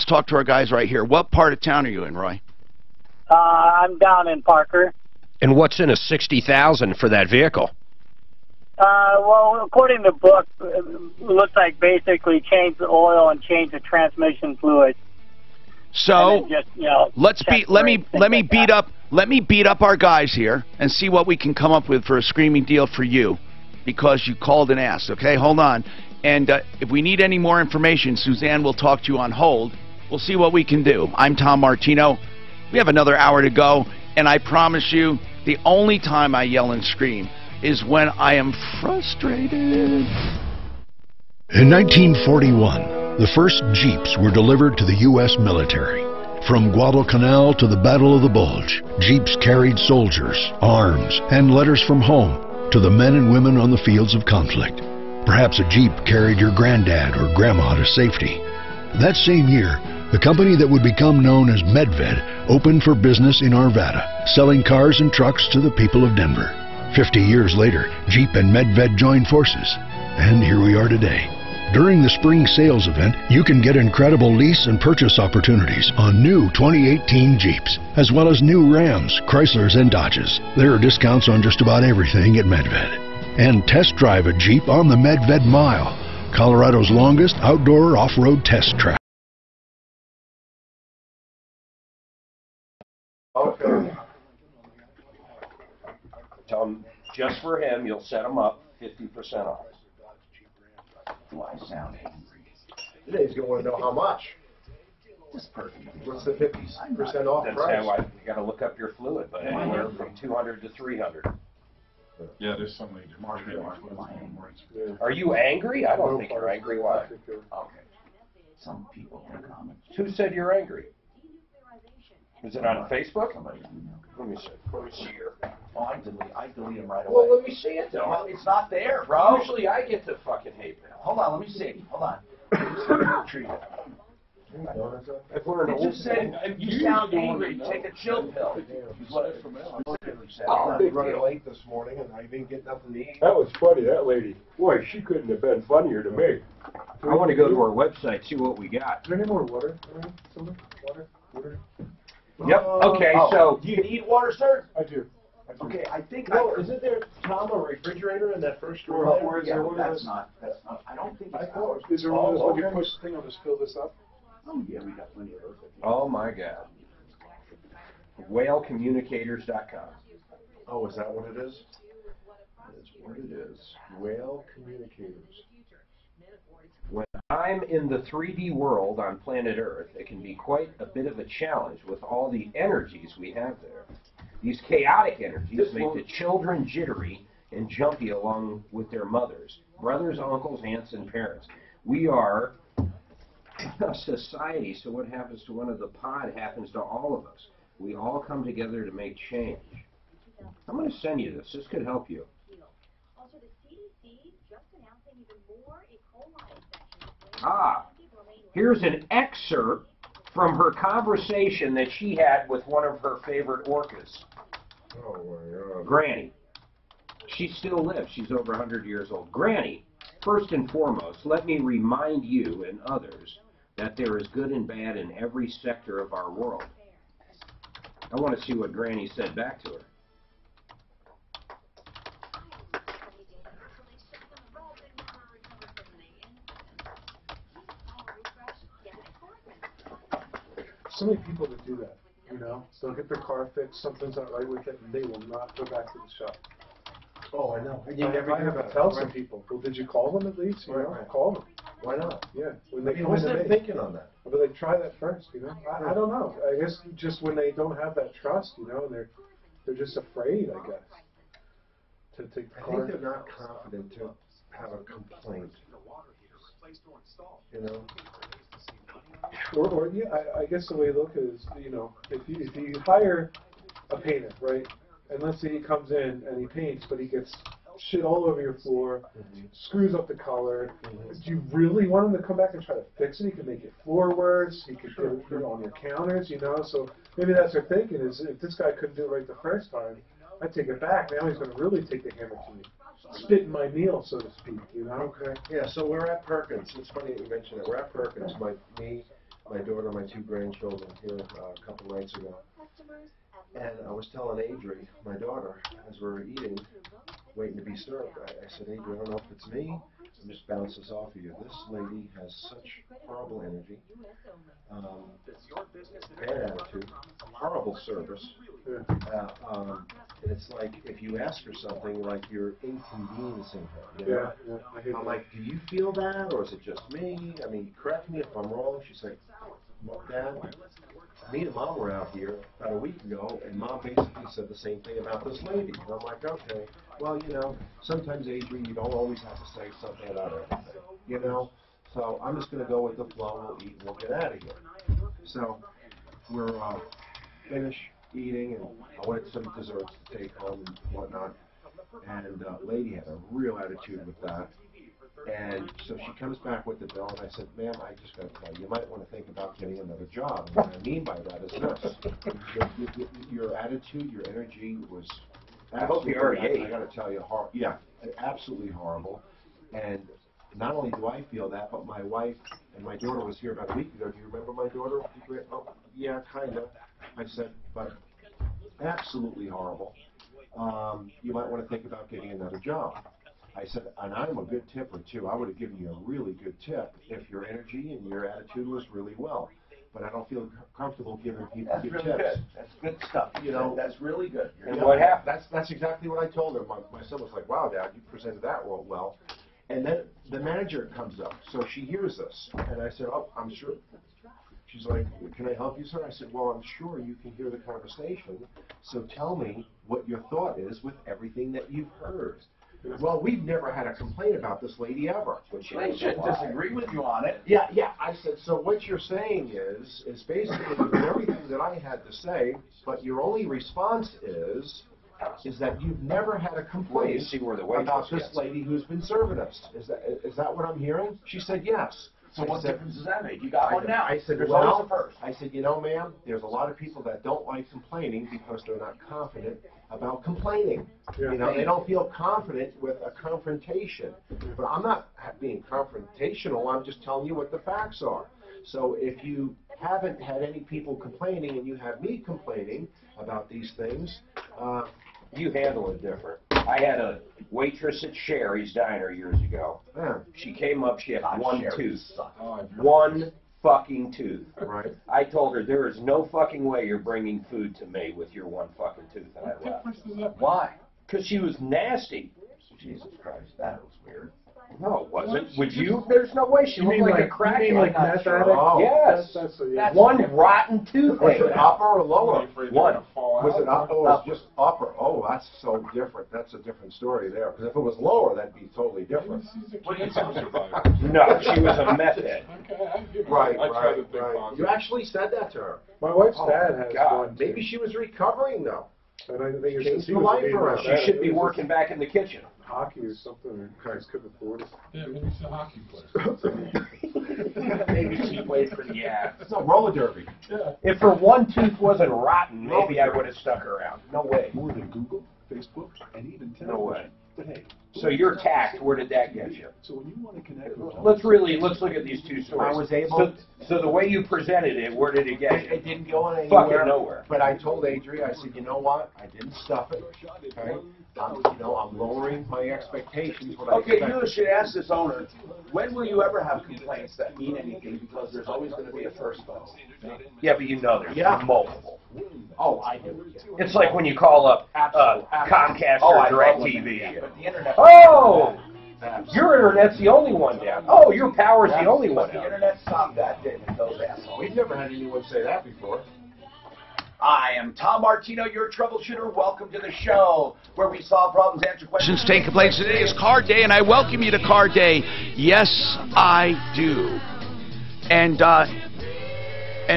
Speaker 1: talk to our guys right here. What part of town are you in, Roy?
Speaker 3: I'm down in Parker.
Speaker 19: And what's in a 60,000 for that vehicle?
Speaker 3: Well, according to the book, it looks like basically change the oil and change the transmission fluid.
Speaker 1: So
Speaker 3: just, you know,
Speaker 1: let me beat up our guys here and see what we can come up with for a screaming deal for you, because you called and asked. Okay, hold on. And if we need any more information, Suzanne will talk to you on hold. We'll see what we can do. I'm Tom Martino. We have another hour to go, and I promise you, the only time I yell and scream is when I am frustrated.
Speaker 13: In 1941, the first Jeeps were delivered to the U.S. military. From Guadalcanal to the Battle of the Bulge, Jeeps carried soldiers, arms, and letters from home to the men and women on the fields of conflict. Perhaps a Jeep carried your granddad or grandma to safety. That same year, the company that would become known as Medved opened for business in Arvada, selling cars and trucks to the people of Denver. 50 years later, Jeep and Medved joined forces, and here we are today. During the spring sales event, you can get incredible lease and purchase opportunities on new 2018 Jeeps, as well as new Rams, Chryslers, and Dodges. There are discounts on just about everything at Medved. And test drive a Jeep on the Medved Mile, Colorado's longest outdoor off-road test track.
Speaker 10: Okay. Tell him just for him, you'll set him up 50% off. Do I sound angry?
Speaker 9: Today's going to want to know how much.
Speaker 10: Just perfect.
Speaker 9: What's the 50% off
Speaker 10: That's
Speaker 9: price?
Speaker 10: how you got to look up your fluid, but anywhere from 200 to 300.
Speaker 6: Yeah, there's so many different.
Speaker 10: Are you angry? I don't think you're angry. Why? Okay.
Speaker 8: Some people think I'm
Speaker 10: Who said you're angry? Is it on Facebook? Let me see. Let me see here.
Speaker 8: Oh, I delete them right away.
Speaker 10: Well, let me see it though.
Speaker 8: Well, it's not there, bro.
Speaker 10: Usually I get to fucking hate mail.
Speaker 8: Hold on, let me see. Hold on.
Speaker 10: If we're in just said, you sound angry, take a chill pill.
Speaker 9: I was running late this morning and I didn't get nothing to eat.
Speaker 23: That was funny, that lady. Boy, she couldn't have been funnier to me.
Speaker 10: I want to go to our website, see what we got.
Speaker 14: Is there any more water? Somebody? Water?
Speaker 10: Yep. Okay, so
Speaker 8: do you need water, sir?
Speaker 14: I do.
Speaker 8: Okay, I think
Speaker 9: No, isn't there, Tom, a refrigerator in that first drawer?
Speaker 14: Where is there one of those?
Speaker 8: That's not. I don't think it's
Speaker 14: Oh, is there one of those when you push the thing, I'll just fill this up?
Speaker 8: Oh yeah, we got plenty of those.
Speaker 10: oh my God. Whalecommunicators.com.
Speaker 9: Oh, is that what it is?
Speaker 10: That's what it is.
Speaker 9: Whale Communicators.
Speaker 10: When I'm in the 3D world on planet Earth, it can be quite a bit of a challenge with all the energies we have there. These chaotic energies make the children jittery and jumpy along with their mothers, brothers, uncles, aunts, and parents. We are a society, so what happens to one of the pod happens to all of us. We all come together to make change. I'm going to send you this. This could help you. Here's an excerpt from her conversation that she had with one of her favorite orcas.
Speaker 9: Oh my God.
Speaker 10: Granny. She still lives. She's over 100 years old. Granny, first and foremost, let me remind you and others that there is good and bad in every sector of our world. I want to see what Granny said back to her.
Speaker 14: so many people that do that. You know, so they'll get their car fixed, something's not right with it, and they will not go back to the shop.
Speaker 9: Oh, I know.
Speaker 14: I have to tell some people. Well, did you call them at least? You know, call them.
Speaker 9: Why not?
Speaker 14: Yeah. When they come
Speaker 9: what's
Speaker 14: in
Speaker 9: their thinking on that?
Speaker 14: I'll be like, try that first. You know, I don't know. I guess just when they don't have that trust, you know, and they're just afraid, I guess, to take the car.
Speaker 9: I think they're not confident to have a complaint. You know.
Speaker 14: Or yeah, I guess the way to look at it is, you know, if you hire a painter, right, and let's say he comes in and he paints, but he gets shit all over your floor, screws up the color. Do you really want him to come back and try to fix it? He could make your floor worse. He could do it on your counters, you know. So maybe that's their thinking is if this guy couldn't do it right the first time, I take it back. Now he's going to really take the hammer to me, spit in my meal, so to speak, you know.
Speaker 9: Okay. Yeah. So we're at Perkins. It's funny that you mentioned it. We're at Perkins. My daughter, my 2 grandchildren here a couple nights ago. And I was telling Adri, my daughter, as we were eating, waiting to be served, I said, Adri, I don't know if it's me. I'll just bounce this off of you. This lady has such horrible energy, bad attitude, horrible service. And it's like if you ask her something, like you're inconveniencing her. You know?
Speaker 14: Yeah.
Speaker 9: I'm like, do you feel that, or is it just me? I mean, correct me if I'm wrong. She's like, well, Dad, me and Mom were out here about a week ago, and Mom basically said the same thing about this lady. And I'm like, okay, well, you know, sometimes, Adrian, you don't always have to say something about everything, you know? So I'm just going to go with the flow, we'll eat, and we'll get out of here. So we're finished eating, and I wanted some desserts to take home and whatnot. And lady had a real attitude with that. And so she comes back with the bill, and I said, ma'am, I just got to tell you, you might want to think about getting another job. And what I mean by that is this. Your attitude, your energy was absolutely, I got to tell you, absolutely horrible. And not only do I feel that, but my wife and my daughter was here about a week ago. Do you remember my daughter? Oh, yeah, kind of. I said, but absolutely horrible. You might want to think about getting another job. I said, and I'm a good tipper, too. I would have given you a really good tip if your energy and your attitude was really well. But I don't feel comfortable giving people good tips.
Speaker 10: Good. That's good stuff.
Speaker 9: You know,
Speaker 10: that's really good.
Speaker 9: And what happened? That's exactly what I told her. My son was like, wow, Dad, you presented that real well. And then the manager comes up. So she hears this. And I said, oh, I'm sure. She's like, can I help you, sir? I said, well, I'm sure you can hear the conversation. So tell me what your thought is with everything that you've heard. Well, we've never had a complaint about this lady ever.
Speaker 10: Which they should disagree with you on it.
Speaker 9: Yeah. I said, so what you're saying is basically everything that I had to say, but your only response is that you've never had a complaint about this lady who's been serving us. Is that what I'm hearing? She said, yes.
Speaker 10: So what difference does that make? You got one now.
Speaker 9: I said,
Speaker 10: There's
Speaker 9: well,
Speaker 10: always a first.
Speaker 9: I said, you know, ma'am, there's a lot of people that don't like complaining because they're not confident about complaining. You know, they don't feel confident with a confrontation. But I'm not being confrontational. I'm just telling you what the facts are. So if you haven't had any people complaining and you have me complaining about these things,
Speaker 10: you handle it different. I had a waitress at Sherry's Diner years ago. She came up, she had one tooth. One fucking tooth.
Speaker 9: Right.
Speaker 10: I told her, there is no fucking way you're bringing food to me with your one fucking tooth. And I left. Why? Because she was nasty. Jesus Christ, that was weird. No, it wasn't. Would you? There's no way. She looked like a crackhead.
Speaker 14: You mean like meth addict?
Speaker 10: Oh. Yes. That's one rotten tooth.
Speaker 9: Was it upper or lower?
Speaker 10: One.
Speaker 9: Was it upper? Oh, it was just upper. Oh, that's so different. That's a different story there. Because if it was lower, that'd be totally different.
Speaker 10: No, she was a meth head.
Speaker 9: Right. You actually said that to her.
Speaker 14: My wife's dad has one.
Speaker 9: Maybe she was recovering though.
Speaker 14: And I think
Speaker 9: changed her life around.
Speaker 10: She should be working back in the kitchen.
Speaker 14: Hockey or something, or guys couldn't afford it.
Speaker 6: Yeah, maybe she's a hockey player.
Speaker 10: Maybe she played for the Avs.
Speaker 9: It's a roller derby.
Speaker 6: Yeah.
Speaker 10: If her one tooth wasn't rotten, maybe I would have stuck around. No way.
Speaker 6: More than Google, Facebook, and even television.
Speaker 10: No way.
Speaker 6: But hey.
Speaker 10: So your tact, where did that get you?
Speaker 6: So when you want to connect with
Speaker 10: let's look at these two stories.
Speaker 9: I was able.
Speaker 10: So the way you presented it, where did it get you?
Speaker 9: It didn't go anywhere.
Speaker 10: Fucking nowhere.
Speaker 9: But I told Adri, I said, you know what? I didn't stuff it. Okay? I'm lowering my expectations.
Speaker 8: Okay, you should ask this owner, when will you ever have complaints that mean anything? Because there's always going to be a first vote.
Speaker 10: Yeah, but you know there's multiple.
Speaker 9: Oh, I do.
Speaker 10: It's like when you call up Comcast or DirecTV.
Speaker 8: Oh!
Speaker 10: Your internet's the only one down. Oh, your power's the only one
Speaker 8: The
Speaker 10: down.
Speaker 8: internet stopped that, didn't it, those assholes?
Speaker 9: We've never had anyone say that before.
Speaker 8: I am Tom Martino, your troubleshooter. Welcome to the show where we solve problems, answer questions.
Speaker 1: Take place today is Card Day, and I welcome you to Card Day. Yes, I do. And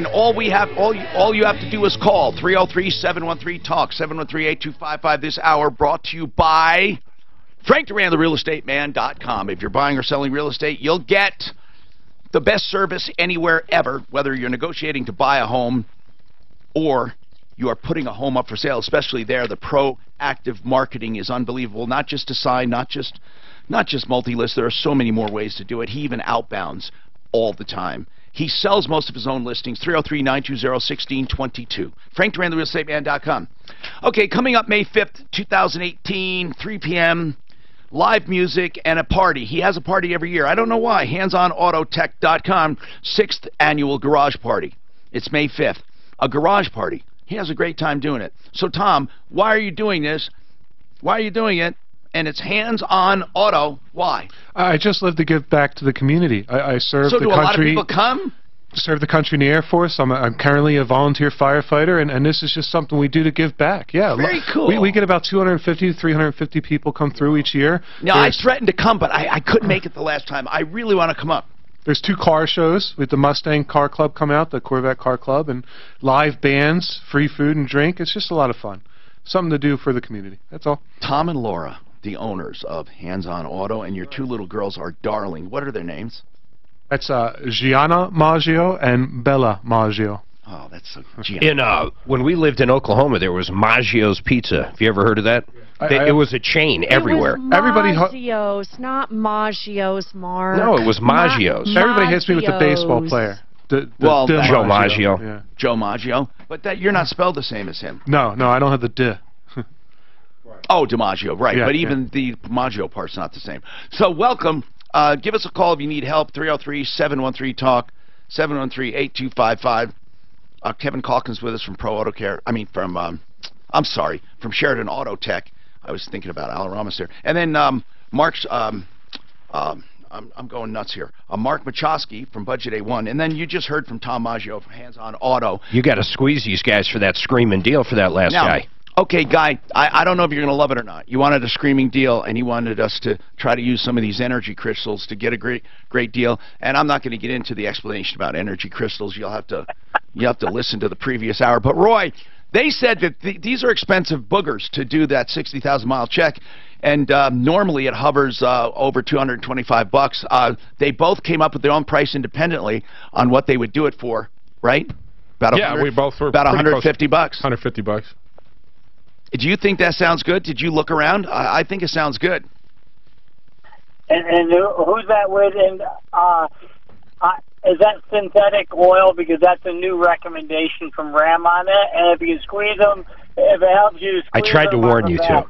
Speaker 1: all you have to do is call 303-713-TALK, 713-8255. This hour brought to you by Frank Duran, therealestateman.com. If you're buying or selling real estate, you'll get the best service anywhere ever, whether you're negotiating to buy a home or you are putting a home up for sale. Especially there, the proactive marketing is unbelievable. Not just to sign, not just multi-list. There are so many more ways to do it. He even outbounds all the time. He sells most of his own listings. 303-920-1622. Frank Duran, therealestateman.com. Okay, coming up May 5th, 2018, 3 p.m., live music and a party. He has a party every year. I don't know why. HandsOnAutoTech.com, 6th annual garage party. It's May 5th. A garage party. He has a great time doing it. So, Tom, why are you doing this? Why are you doing it? And it's Hands On Auto. Why?
Speaker 17: I just love to give back to the community. I serve
Speaker 1: so
Speaker 17: the
Speaker 1: do
Speaker 17: country.
Speaker 1: A lot of people come?
Speaker 17: Serve the country in the Air Force. I'm currently a volunteer firefighter, and this is just something we do to give back. Yeah,
Speaker 1: very cool.
Speaker 17: We get about 250 to 350 people come through each year.
Speaker 1: Now, I threatened to come, but I couldn't make it the last time. I really want to come up.
Speaker 17: There's 2 car shows with the Mustang Car Club come out, the Corvette Car Club, and live bands, free food and drink. It's just a lot of fun. Something to do for the community. That's all.
Speaker 1: Tom and Laura, the owners of Hands On Auto, and your 2 little girls are darling. What are their names?
Speaker 17: That's Gianna Maggio and Bella Maggio.
Speaker 1: Oh, that's so
Speaker 19: when we lived in Oklahoma, there was Maggio's Pizza. Have you ever heard of that? It was a chain everywhere.
Speaker 20: It was Maggio's, not Maggio's, Mark.
Speaker 19: No, it was Maggio's.
Speaker 17: Everybody hits me with the baseball player.
Speaker 19: Joe Maggio.
Speaker 17: Yeah.
Speaker 1: Joe Maggio. But you're not spelled the same as him.
Speaker 17: No, I don't have the D.
Speaker 1: Oh, DiMaggio, right.
Speaker 17: Yeah,
Speaker 1: but even the Maggio part's not the same. So welcome. Give us a call if you need help. 303-713-TALK, 713-8255. Kevin Calkins with us from Pro Auto Care. From Sheridan Auto Tech. I was thinking about Al Ramos there. And then Mark's, I'm going nuts here. Mark Machowski from Budget A1. And then you just heard from Tom Maggio from Hands On Auto.
Speaker 19: You got to squeeze these guys for that screaming deal for that last guy.
Speaker 1: Okay, Guy, I don't know if you're going to love it or not. You wanted a screaming deal, and you wanted us to try to use some of these energy crystals to get a great deal. And I'm not going to get into the explanation about energy crystals. You have to listen to the previous hour. But Roy, they said that these are expensive boogers to do that 60,000-mile check, and normally it hovers over $225. They both came up with their own price independently on what they would do it for, right?
Speaker 6: We both were
Speaker 1: about $150.
Speaker 6: $150.
Speaker 1: Do you think that sounds good? Did you look around? I think it sounds good.
Speaker 3: And who's that with? And is that synthetic oil? Because that's a new recommendation from Ram on it. And if you squeeze them, if it helps you squeeze
Speaker 19: I tried to warn you too.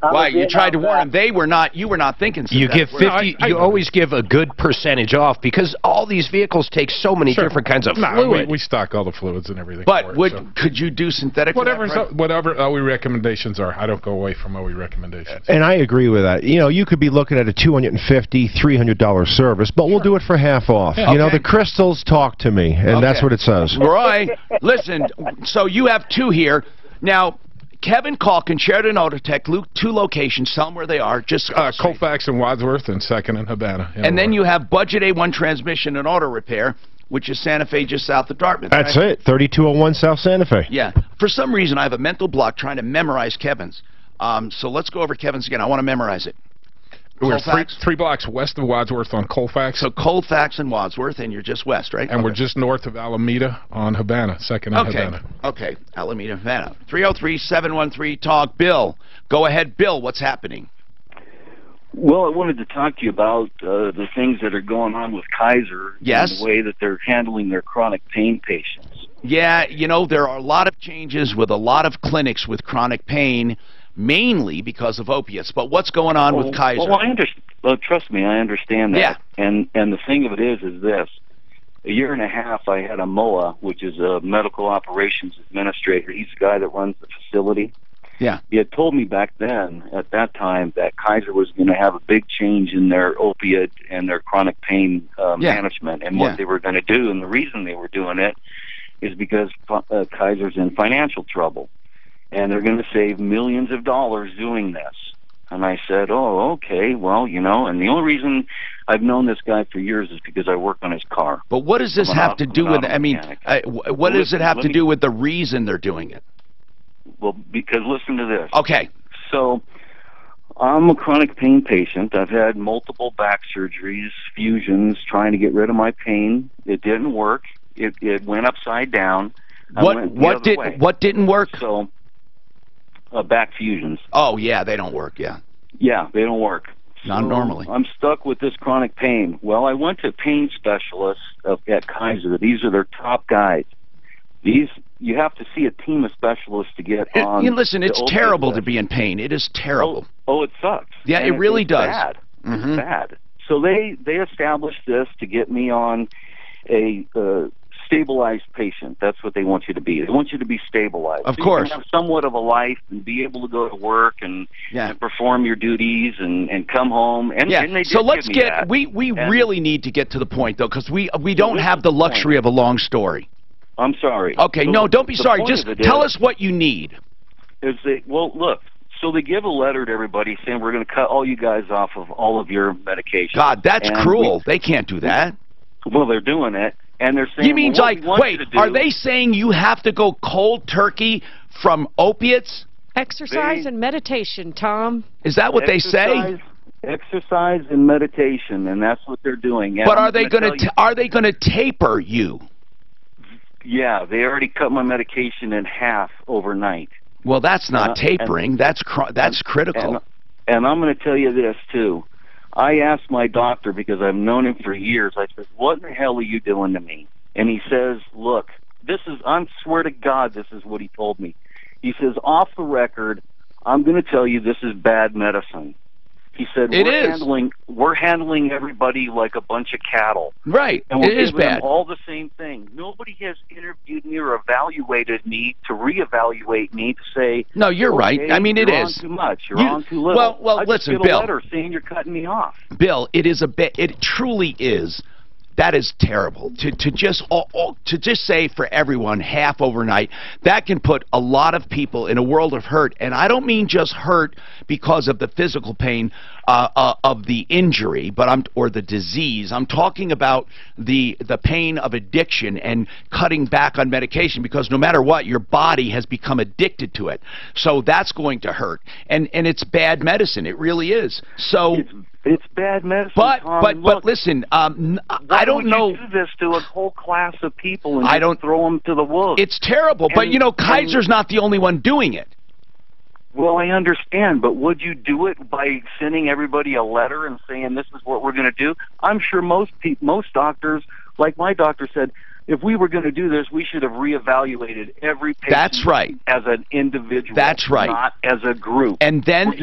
Speaker 1: Why? You tried to warn them. They were not. You were not thinking.
Speaker 19: You give 50. You always give a good percentage off because all these vehicles take so many different kinds of fluid.
Speaker 6: We stock all the fluids and everything.
Speaker 1: But could you do synthetic?
Speaker 6: Whatever OE recommendations are, I don't go away from OE recommendations.
Speaker 4: And I agree with that. You could be looking at a $250, $300 service, but we'll do it for half off.
Speaker 1: Okay.
Speaker 4: The crystals talk to me, and that's what it says.
Speaker 1: Roy, listen. So you have 2 here. Now, Kevin Calkin, Sheridan Auto Tech, 2 locations. Tell them where they are. Just
Speaker 6: Colfax and Wadsworth, and 2nd and Havana.
Speaker 1: And then you have Budget A1 Transmission and Auto Repair, which is Santa Fe, just south of Dartmouth.
Speaker 4: That's it, 3201 South Santa Fe.
Speaker 1: Yeah. For some reason, I have a mental block trying to memorize Kevin's. So let's go over Kevin's again. I want to memorize it.
Speaker 6: We're 3 blocks west of Wadsworth on Colfax.
Speaker 1: So Colfax and Wadsworth, and you're just west, right?
Speaker 6: And we're just north of Alameda on Havana, 2nd and Havana.
Speaker 1: Okay, Alameda, Havana. 303-713-TALK. Bill, go ahead. Bill, what's happening?
Speaker 5: Well, I wanted to talk to you about the things that are going on with Kaiser.
Speaker 1: Yes.
Speaker 5: And the way that they're handling their chronic pain patients.
Speaker 1: Yeah, there are a lot of changes with a lot of clinics with chronic pain. mainly because of opiates. But what's going on with Kaiser?
Speaker 5: Well, I understand. Well, trust me, I understand that.
Speaker 1: Yeah.
Speaker 5: And the thing of it is this. A year and a half, I had a MOA, which is a medical operations administrator. He's the guy that runs the facility.
Speaker 1: Yeah.
Speaker 5: He had told me back then, at that time, that Kaiser was going to have a big change in their opiate and their chronic pain management and what they were going to do. And the reason they were doing it is because Kaiser's in financial trouble. And they're going to save millions of dollars doing this. And I said, oh, okay, well, you know, and the only reason I've known this guy for years is because I work on his car.
Speaker 1: But what does this have to do with, I mean, what does it have to do with the reason they're doing it?
Speaker 5: Well, because listen to this.
Speaker 1: Okay.
Speaker 5: So I'm a chronic pain patient. I've had multiple back surgeries, fusions, trying to get rid of my pain. It didn't work. It went upside down. What
Speaker 1: didn't work?
Speaker 5: So back fusions.
Speaker 1: Oh, yeah, they don't work, yeah.
Speaker 5: Yeah, they don't work.
Speaker 1: Not normally.
Speaker 5: I'm stuck with this chronic pain. Well, I went to pain specialists at Kaiser. These are their top guys. You have to see a team of specialists to get on.
Speaker 1: Listen, it's terrible to be in pain. It is terrible.
Speaker 5: Oh, it sucks.
Speaker 1: Yeah, it really does.
Speaker 5: Bad.
Speaker 1: Mm-hmm.
Speaker 5: It's bad. So they established this to get me on a stabilized patient. That's what they want you to be. They want you to be stabilized.
Speaker 1: Of
Speaker 5: so
Speaker 1: course.
Speaker 5: You can have somewhat of a life and be able to go to work and perform your duties and come home. And they
Speaker 1: so
Speaker 5: did
Speaker 1: let's
Speaker 5: give me
Speaker 1: get.
Speaker 5: that.
Speaker 1: We really need to get to the point though, because we don't have the luxury of a long story.
Speaker 5: I'm sorry.
Speaker 1: Okay,
Speaker 5: So
Speaker 1: no, don't be
Speaker 5: the
Speaker 1: sorry.
Speaker 5: point
Speaker 1: Just
Speaker 5: of it
Speaker 1: tell
Speaker 5: is-
Speaker 1: us what you need.
Speaker 5: Well, look. So they give a letter to everybody saying we're going to cut all you guys off of all of your medication.
Speaker 1: God, that's
Speaker 5: And
Speaker 1: cruel. They can't do that.
Speaker 5: Well, they're doing it, and they're saying.
Speaker 1: You mean
Speaker 5: well, what we want you to do,
Speaker 1: are they saying you have to go cold turkey from opiates?
Speaker 20: Exercise and meditation, Tom.
Speaker 1: Is that what they say?
Speaker 5: Exercise and meditation, and that's what they're doing. And
Speaker 1: But
Speaker 5: I'm
Speaker 1: are they
Speaker 5: gonna
Speaker 1: going
Speaker 5: tell
Speaker 1: to are they going to taper you?
Speaker 5: Yeah, they already cut my medication in half overnight.
Speaker 1: Well, that's not tapering. That's critical.
Speaker 5: And I'm going to tell you this too. I asked my doctor because I've known him for years. I said, "What in the hell are you doing to me?" And he says, "Look, I swear to God, this is what he told me." He says, "Off the record, I'm going to tell you this is bad medicine." He said, we're handling everybody like a bunch of cattle.
Speaker 1: Right.
Speaker 5: And we're
Speaker 1: it is
Speaker 5: giving them
Speaker 1: bad.
Speaker 5: all the same thing. Nobody has interviewed me or evaluated me to reevaluate me to say,
Speaker 1: no, you're right. I mean, it
Speaker 5: you're
Speaker 1: is.
Speaker 5: on too much. You're on too little.
Speaker 1: Well,
Speaker 5: I just
Speaker 1: listen,
Speaker 5: get
Speaker 1: Bill.
Speaker 5: a letter saying you're cutting me off.
Speaker 1: Bill, it is it truly is. That is terrible. To just say for everyone half overnight, that can put a lot of people in a world of hurt. And I don't mean just hurt because of the physical pain of the injury, or the disease. I'm talking about the pain of addiction and cutting back on medication, because no matter what, your body has become addicted to it. So that's going to hurt, and it's bad medicine. It really is. So.
Speaker 5: It's bad medicine, Tom.
Speaker 1: But listen, I don't know.
Speaker 5: You do this to a whole class of people and just throw them to the wolves.
Speaker 1: It's terrible, but you know, Kaiser's not the only one doing it.
Speaker 5: Well, I understand, but would you do it by sending everybody a letter and saying this is what we're going to do? I'm sure most doctors, like my doctor said, if we were going to do this, we should have reevaluated every patient.
Speaker 1: That's right.
Speaker 5: As an individual.
Speaker 1: That's right.
Speaker 5: Not as a group.
Speaker 1: And then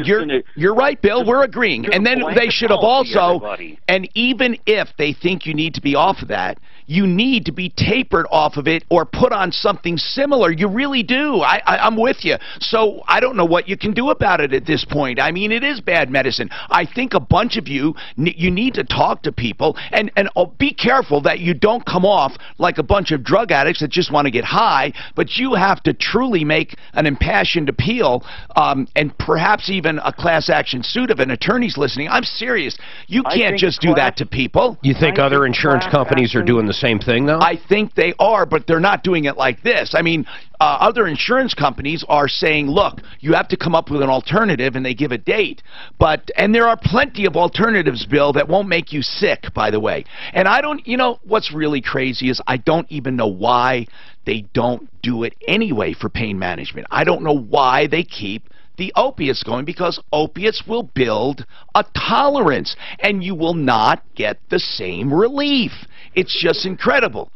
Speaker 1: you're right, Bill. We're agreeing. And then they should have also. And even if they think you need to be off of that, you need to be tapered off of it or put on something similar. You really do. I'm with you. So I don't know what you can do about it at this point. I mean, it is bad medicine. I think a bunch of you need to talk to people and be careful that you don't come off like a bunch of drug addicts that just want to get high, but you have to truly make an impassioned appeal, and perhaps even a class action suit if an attorney's listening. I'm serious. You can't just do that to people.
Speaker 19: You think other insurance companies are doing the same thing, though?
Speaker 1: I think they are, but they're not doing it like this. I mean, other insurance companies are saying, look, you have to come up with an alternative, and they give a date. And there are plenty of alternatives, Bill, that won't make you sick, by the way. And you know, what's really crazy is I don't even know why they don't do it anyway for pain management. I don't know why they keep the opiates going, because opiates will build a tolerance, and you will not get the same relief. It's just incredible.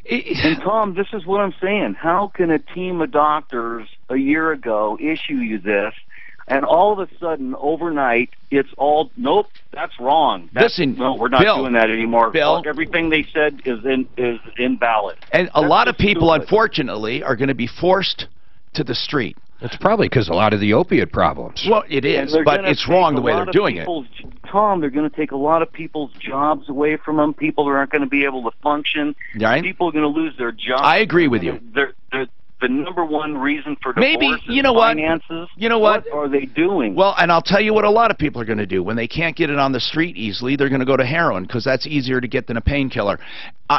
Speaker 5: And Tom, this is what I'm saying. How can a team of doctors a year ago issue you this, And all of a sudden, overnight, it's all, nope, that's wrong.
Speaker 1: Listen,
Speaker 5: no, we're not
Speaker 1: Bill,
Speaker 5: doing that anymore.
Speaker 1: Bill,
Speaker 5: everything they said is invalid.
Speaker 1: And a lot of people, unfortunately, are going to be forced to the street.
Speaker 19: It's probably because a lot of the opiate problems.
Speaker 1: Well, it is, but it's wrong the way they're doing it.
Speaker 5: Tom, they're going to take a lot of people's jobs away from them. People aren't going to be able to function.
Speaker 1: Right.
Speaker 5: People are going to lose their jobs.
Speaker 1: I agree with you.
Speaker 5: They're the number one reason for divorce.
Speaker 1: Maybe,
Speaker 5: is finances.
Speaker 1: You know what?
Speaker 5: What are they doing?
Speaker 1: Well, and I'll tell you what a lot of people are going to do. When they can't get it on the street easily, they're going to go to heroin because that's easier to get than a painkiller,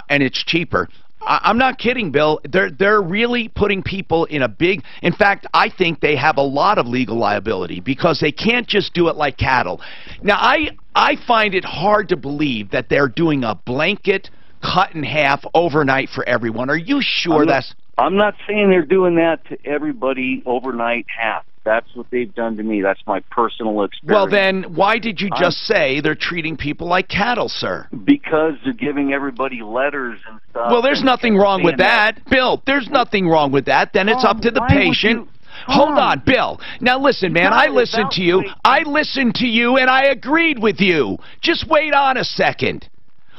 Speaker 1: and it's cheaper. I'm not kidding, Bill. They're really putting people in a big... In fact, I think they have a lot of legal liability because they can't just do it like cattle. Now, I find it hard to believe that they're doing a blanket cut in half overnight for everyone. Are you sure that's...
Speaker 5: I'm not saying they're doing that to everybody overnight half. That's what they've done to me. That's my personal experience.
Speaker 1: Well, then, why did you just say they're treating people like cattle, sir?
Speaker 5: Because they're giving everybody letters and stuff.
Speaker 1: Well, there's nothing wrong with that. Bill, there's nothing wrong with that. Then it's up to the patient. Hold on, Bill. Now, listen, man, I listened to you. I listened to you, and I agreed with you. Just wait on a second.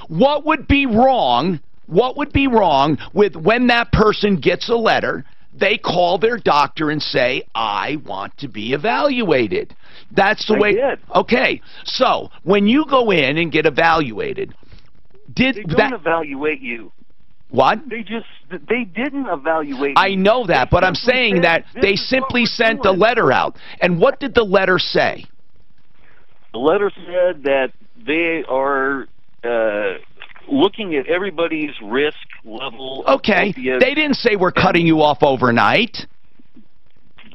Speaker 1: What would be wrong... What would be wrong with when that person gets a letter, they call their doctor and say, I want to be evaluated. That's the way.
Speaker 5: Did.
Speaker 1: Okay. So when you go in and get evaluated,
Speaker 5: they don't evaluate you.
Speaker 1: What?
Speaker 5: They didn't evaluate you.
Speaker 1: I know that, but I'm saying that they simply sent a letter out. And what did the letter say?
Speaker 5: The letter said that they are looking at everybody's risk level.
Speaker 1: Okay. They didn't say we're cutting you off overnight.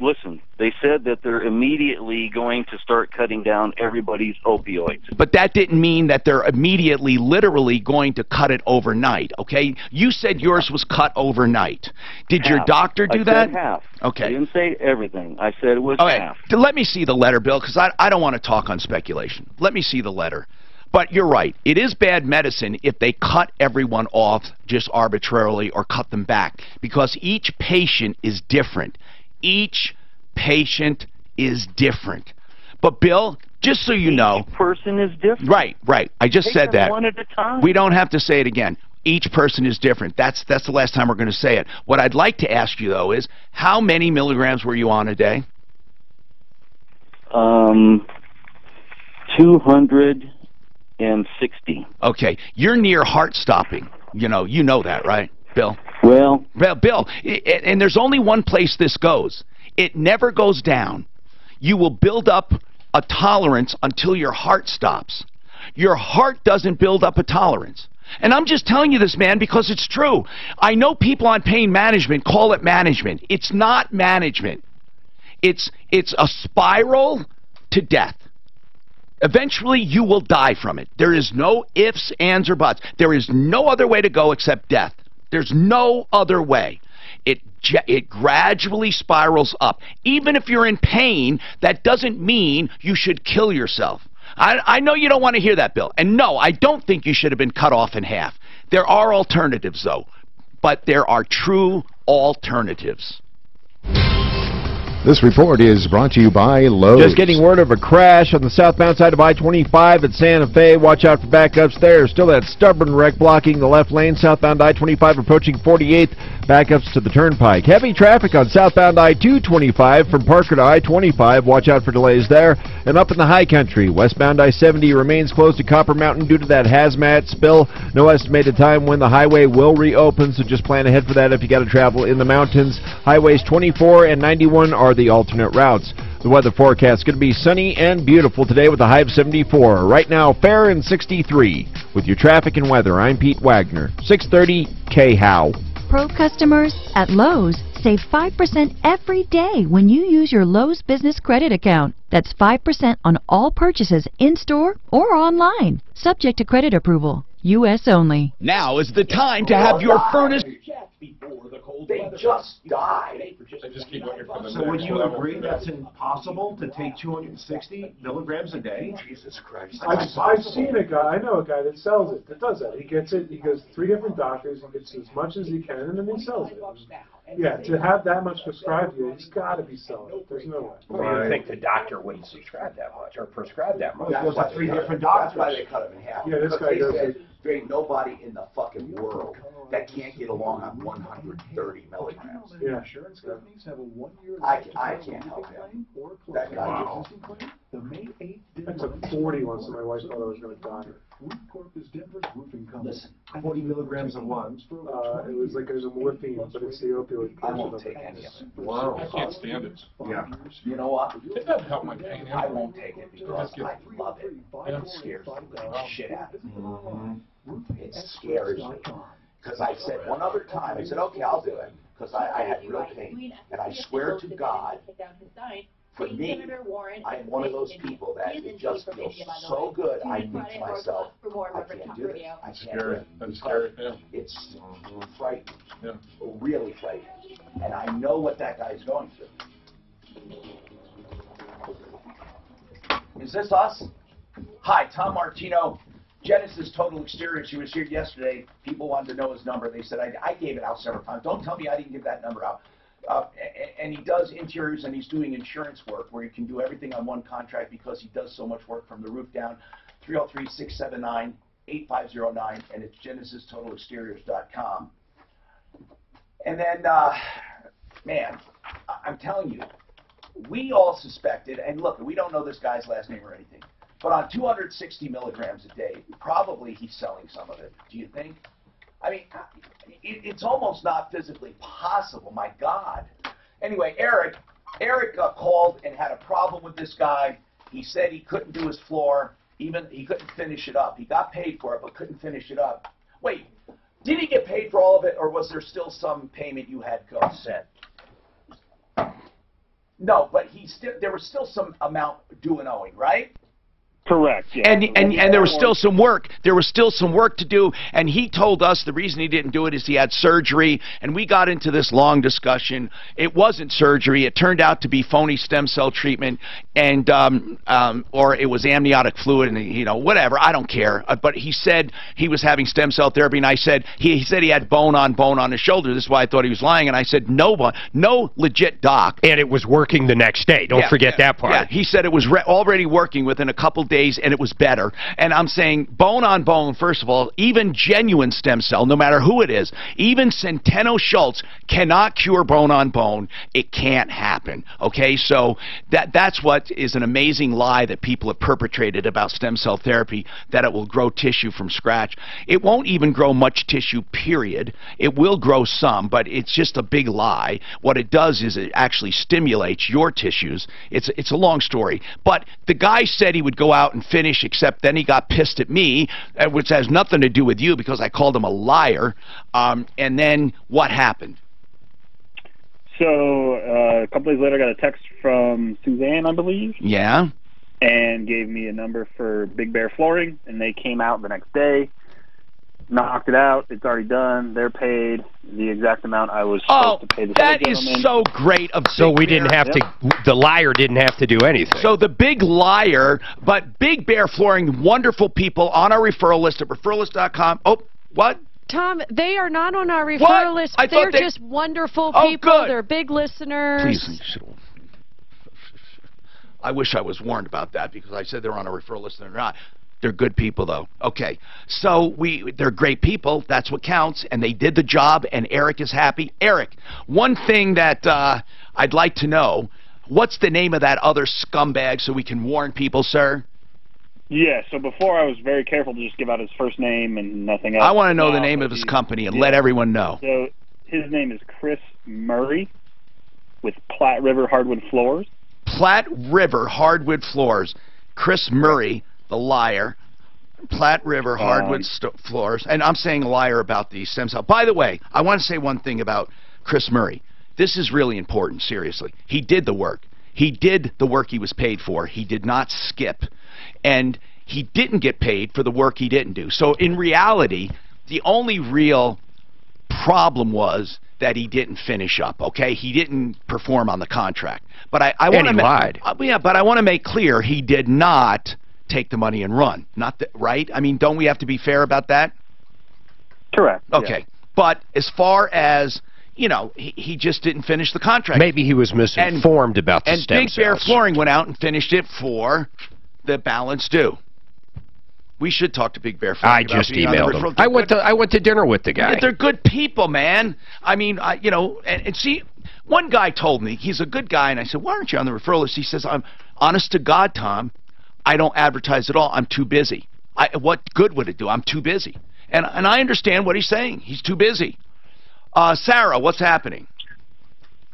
Speaker 5: Listen, they said that they're immediately going to start cutting down everybody's opioids.
Speaker 1: But that didn't mean that they're immediately, literally going to cut it overnight, okay? You said yours was cut overnight. Did your doctor do that?
Speaker 5: I said half.
Speaker 1: Okay.
Speaker 5: I didn't say everything. I said it was half.
Speaker 1: Let me see the letter, Bill, because I don't want to talk on speculation. Let me see the letter. But you're right. It is bad medicine if they cut everyone off just arbitrarily or cut them back, because each patient is different. Each patient is different. But, Bill, just so you know...
Speaker 5: Each person is different.
Speaker 1: Right. I just said that.
Speaker 5: One at a time.
Speaker 1: We don't have to say it again. Each person is different. That's the last time we're going to say it. What I'd like to ask you, though, is how many milligrams were you on a day?
Speaker 5: 260.
Speaker 1: Okay. You're near heart stopping. You know that, right, Bill?
Speaker 5: Well,
Speaker 1: Bill, and there's only one place this goes. It never goes down. You will build up a tolerance until your heart stops. Your heart doesn't build up a tolerance. And I'm just telling you this, man, because it's true. I know people on pain management call it management. It's not management. It's a spiral to death. Eventually, you will die from it. There is no ifs, ands, or buts. There is no other way to go except death. There's no other way. It gradually spirals up. Even if you're in pain, that doesn't mean you should kill yourself. I know you don't want to hear that, Bill. And no, I don't think you should have been cut off in half. There are alternatives, though. But there are true alternatives.
Speaker 7: This report is brought to you by Lowe's.
Speaker 4: Just getting word of a crash on the southbound side of I-25 at Santa Fe. Watch out for backups there. Still that stubborn wreck blocking the left lane. Southbound I-25 approaching 48th. Backups to the turnpike. Heavy traffic on southbound I-225 from Parker to I-25. Watch out for delays there. And up in the high country, westbound I-70 remains closed to Copper Mountain due to that hazmat spill. No estimated time when the highway will reopen, so just plan ahead for that if you got to travel in the mountains. Highways 24 and 91 are the alternate routes. The weather forecast is going to be sunny and beautiful today with a high of 74. Right now, fair and 63. With your traffic and weather, I'm Pete Wagner, 630 KHOW.
Speaker 11: Pro customers at Lowe's save 5% every day when you use your Lowe's Business Credit account. That's 5% on all purchases in-store or online, subject to credit approval. U.S. only.
Speaker 1: Now is the time to have your furnace...
Speaker 8: Before the cold They just die.
Speaker 6: They just keep looking for the
Speaker 9: So would
Speaker 6: next
Speaker 9: you
Speaker 6: level.
Speaker 9: agree that's impossible to take 260 milligrams a day?
Speaker 8: Jesus Christ.
Speaker 14: I've seen a guy, I know a guy that sells it, that does that. He gets it, he goes to 3 different doctors, he gets as much as he can, and then he sells it. Yeah, to have that much prescribed to you, he's got to be selling it. There's no way.
Speaker 10: Well, you'd think the doctor wouldn't subscribe that much or prescribe that much.
Speaker 9: Well, he goes to 3 different
Speaker 8: That's
Speaker 9: doctors.
Speaker 8: why they cut him in half.
Speaker 14: Yeah, this
Speaker 8: Because
Speaker 14: guy
Speaker 8: they
Speaker 14: does
Speaker 8: said,
Speaker 14: it.
Speaker 8: there ain't nobody in the fucking world that can't get along on 130 milligrams.
Speaker 14: Yeah.
Speaker 18: Insurance companies have a 1-year
Speaker 8: I can't help him. That guy.
Speaker 18: Wow. The May 8th
Speaker 14: I took 40 once, and my wife thought I was going to die.
Speaker 18: Corp is Denver's roofing company.
Speaker 8: Listen,
Speaker 9: 40 milligrams of what?
Speaker 14: It was like there's a morphine, but it's the opioid
Speaker 8: I
Speaker 14: portion
Speaker 8: won't
Speaker 14: of
Speaker 8: take
Speaker 14: it.
Speaker 8: any of it.
Speaker 6: Wow. I can't stand it.
Speaker 9: Yeah.
Speaker 8: You know what?
Speaker 6: It doesn't help my pain.
Speaker 8: I won't take it because I love it. It scares the shit out of me. It scares me. Because I said one other time, I said, okay, I'll do it. Because I had real pain. And I swear to God, for me, I'm one of those people that it just feels so good, I think to myself, I can't do this. I can't do it.
Speaker 6: That's scary. Yeah.
Speaker 8: It's frightening.
Speaker 6: Yeah.
Speaker 8: Really frightening. And I know what that guy's going through. Is this us? Hi, Tom Martino, Genesis Total Exteriors. He was here yesterday. People wanted to know his number. They said, I gave it out several times. Don't tell me I didn't give that number out. And he does interiors, and he's doing insurance work where he can do everything on one contract because he does so much work from the roof down. 303-679-8509, and it's genesistotalexteriors.com. And then, man, I'm telling you, we all suspected, and look, we don't know this guy's last name or anything, but on 260 milligrams a day, probably he's selling some of it. Do you think? I mean, it's almost not physically possible. My God. Anyway, Eric called and had a problem with this guy. He said he couldn't do his floor. Even he couldn't finish it up. He got paid for it, but couldn't finish it up. Wait, did he get paid for all of it, or was there still some payment you had set? No, but there was still some amount due and owing, right?
Speaker 15: Correct. Yeah.
Speaker 1: And there was still some work. There was still some work to do, and he told us the reason he didn't do it is he had surgery, and we got into this long discussion. It wasn't surgery. It turned out to be phony stem cell treatment, and or it was amniotic fluid, and whatever. I don't care. But he said he was having stem cell therapy, and I said he said he had bone on his shoulder. This is why I thought he was lying, and I said no legit doc.
Speaker 19: And it was working the next day. Don't forget that part.
Speaker 1: Yeah, he said it was already working within a couple days, and it was better. And I'm saying bone on bone, first of all, even genuine stem cell, no matter who it is, even Centeno Schultz cannot cure bone on bone. It can't happen. Okay, so that's what is an amazing lie that people have perpetrated about stem cell therapy, that it will grow tissue from scratch. It won't even grow much tissue, period. It will grow some, but it's just a big lie. What it does is it actually stimulates your tissues. It's a long story. But the guy said he would go out and finish, except then he got pissed at me, which has nothing to do with you because I called him a liar. And then what happened?
Speaker 15: So a couple days later, I got a text from Suzanne, I believe.
Speaker 1: Yeah.
Speaker 15: And gave me a number for Big Bear Flooring, and they came out the next day, knocked it out. It's already done. They're paid the exact amount I was supposed to pay the
Speaker 1: that is so great of
Speaker 19: So
Speaker 1: Big
Speaker 19: we
Speaker 1: Bear.
Speaker 19: didn't have to, the liar didn't have to do anything.
Speaker 1: So the big liar, but Big Bear Flooring, wonderful people on our referral list at referrallist.com. Oh, what?
Speaker 20: Tom, they are not on our referral list.
Speaker 1: I thought
Speaker 20: They're just wonderful
Speaker 1: Oh,
Speaker 20: people.
Speaker 1: good.
Speaker 20: They're big listeners.
Speaker 1: Please. I wish I was warned about that because I said they're on a referral list and they're not. They're good people, though. Okay, so they're great people. That's what counts, and they did the job, and Eric is happy. Eric, one thing that I'd like to know, what's the name of that other scumbag so we can warn people, sir?
Speaker 15: Yeah, so before I was very careful to just give out his first name and nothing else.
Speaker 1: I want to know the name of his company and let everyone know.
Speaker 15: So his name is Chris Murray with Platte River Hardwood Floors.
Speaker 1: Platte River Hardwood Floors. Chris Murray, the liar. Platte River Hardwood Floors. And I'm saying a liar about the stem cell. By the way, I want to say one thing about Chris Murray. This is really important, seriously. He did the work. He did the work he was paid for. He did not skip. And he didn't get paid for the work he didn't do. So in reality, the only real problem was that he didn't finish up, okay? He didn't perform on the contract. But I want to
Speaker 19: lied.
Speaker 1: Yeah, but I want to make clear he did not take the money and run. Not that, right? I mean, don't we have to be fair about that?
Speaker 15: Correct.
Speaker 1: Okay.
Speaker 15: Yeah.
Speaker 1: But as far as, you know, he just didn't finish the contract.
Speaker 19: Maybe he was misinformed about the stem
Speaker 1: And Big Bear
Speaker 19: cells.
Speaker 1: Flooring went out and finished it for the balance due. We should talk to Big Bear Flooring.
Speaker 19: I just emailed him. I went to dinner with the guy.
Speaker 1: They're good people, man. I mean, you know, and see, one guy told me, he's a good guy, and I said, why aren't you on the referral list? He says, I'm honest to God, Tom, I don't advertise at all. I'm too busy. What good would it do? I'm too busy. And I understand what he's saying. He's too busy. Sarah, what's happening?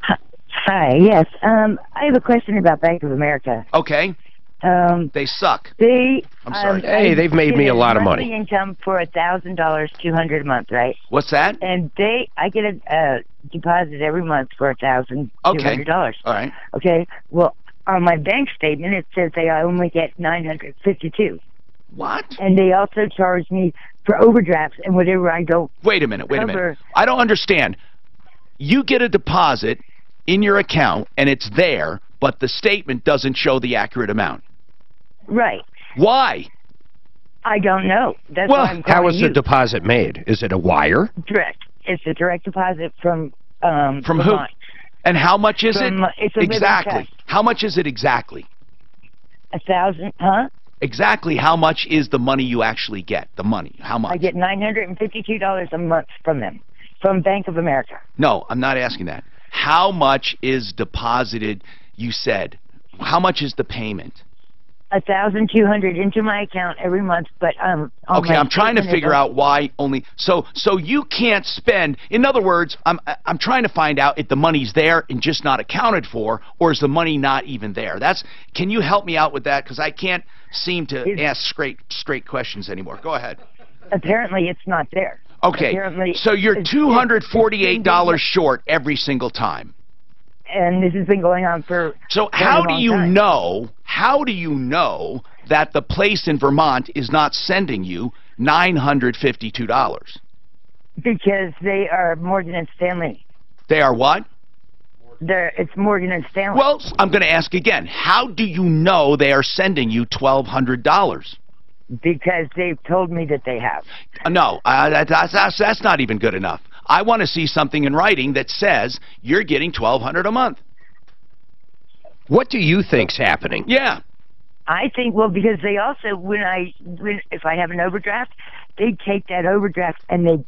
Speaker 16: Hi, yes. I have a question about Bank of America.
Speaker 1: Okay. They suck. I'm sorry.
Speaker 19: Hey, they've made me a lot of money.
Speaker 16: Monthly income for $1,000, $200 a month, right?
Speaker 1: What's that?
Speaker 16: And I get a deposit every month for $1,200.
Speaker 1: Okay. All right.
Speaker 16: Okay. Well, on my bank statement it says I only get $952.
Speaker 1: What?
Speaker 16: And they also charge me for overdrafts and whatever I don't.
Speaker 1: Wait a minute. I don't understand. You get a deposit in your account and it's there, but the statement doesn't show the accurate amount.
Speaker 16: Right.
Speaker 1: Why?
Speaker 16: I don't know. That's why I'm calling
Speaker 19: how is the
Speaker 16: you.
Speaker 19: deposit made? Is it a wire?
Speaker 16: Direct. It's a direct deposit from
Speaker 1: who?
Speaker 16: Vermont.
Speaker 1: And how much is it?
Speaker 16: It's a
Speaker 1: exactly. How much is it exactly?
Speaker 16: $1,000, huh?
Speaker 1: Exactly how much is the money you actually get? The money. How much?
Speaker 16: I get $952 a month from them, from Bank of America.
Speaker 1: No, I'm not asking that. How much is deposited, you said? How much is the payment?
Speaker 16: $1,200 into my account every month, but
Speaker 1: okay, I'm trying to figure out why only so you can't spend. In other words, I'm trying to find out if the money's there and just not accounted for, or is the money not even there? Can you help me out with that? Because I can't seem to ask straight questions anymore. Go ahead.
Speaker 16: Apparently, it's not there.
Speaker 1: Okay,
Speaker 16: apparently,
Speaker 1: so you're $248 short every single time.
Speaker 16: And this has been going on for
Speaker 1: so how do you know that the place in Vermont is not sending you $952?
Speaker 16: Because they are Morgan and Stanley.
Speaker 1: They are what?
Speaker 16: It's Morgan and Stanley.
Speaker 1: Well, I'm going to ask again. How do you know they are sending you $1,200?
Speaker 16: Because they've told me that they have.
Speaker 1: No, that's not even good enough. I want to see something in writing that says you're getting $1,200 a month.
Speaker 19: What do you think's happening?
Speaker 1: Yeah.
Speaker 16: I think, well, because they also, if I have an overdraft, they take that overdraft and they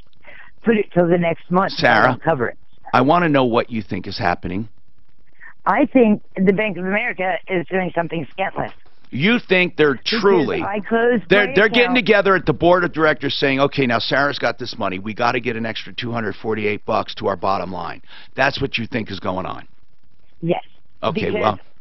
Speaker 16: put it till the next month.
Speaker 1: Sarah,
Speaker 16: and cover it.
Speaker 1: I want to know what you think is happening.
Speaker 16: I think the Bank of America is doing something scandalous.
Speaker 1: You think they're truly they're getting together at the board of directors saying, okay, now Sarah's got this money, we got to get an extra $248 to our bottom line. That's what you think is going on?
Speaker 16: Yes.
Speaker 1: Okay,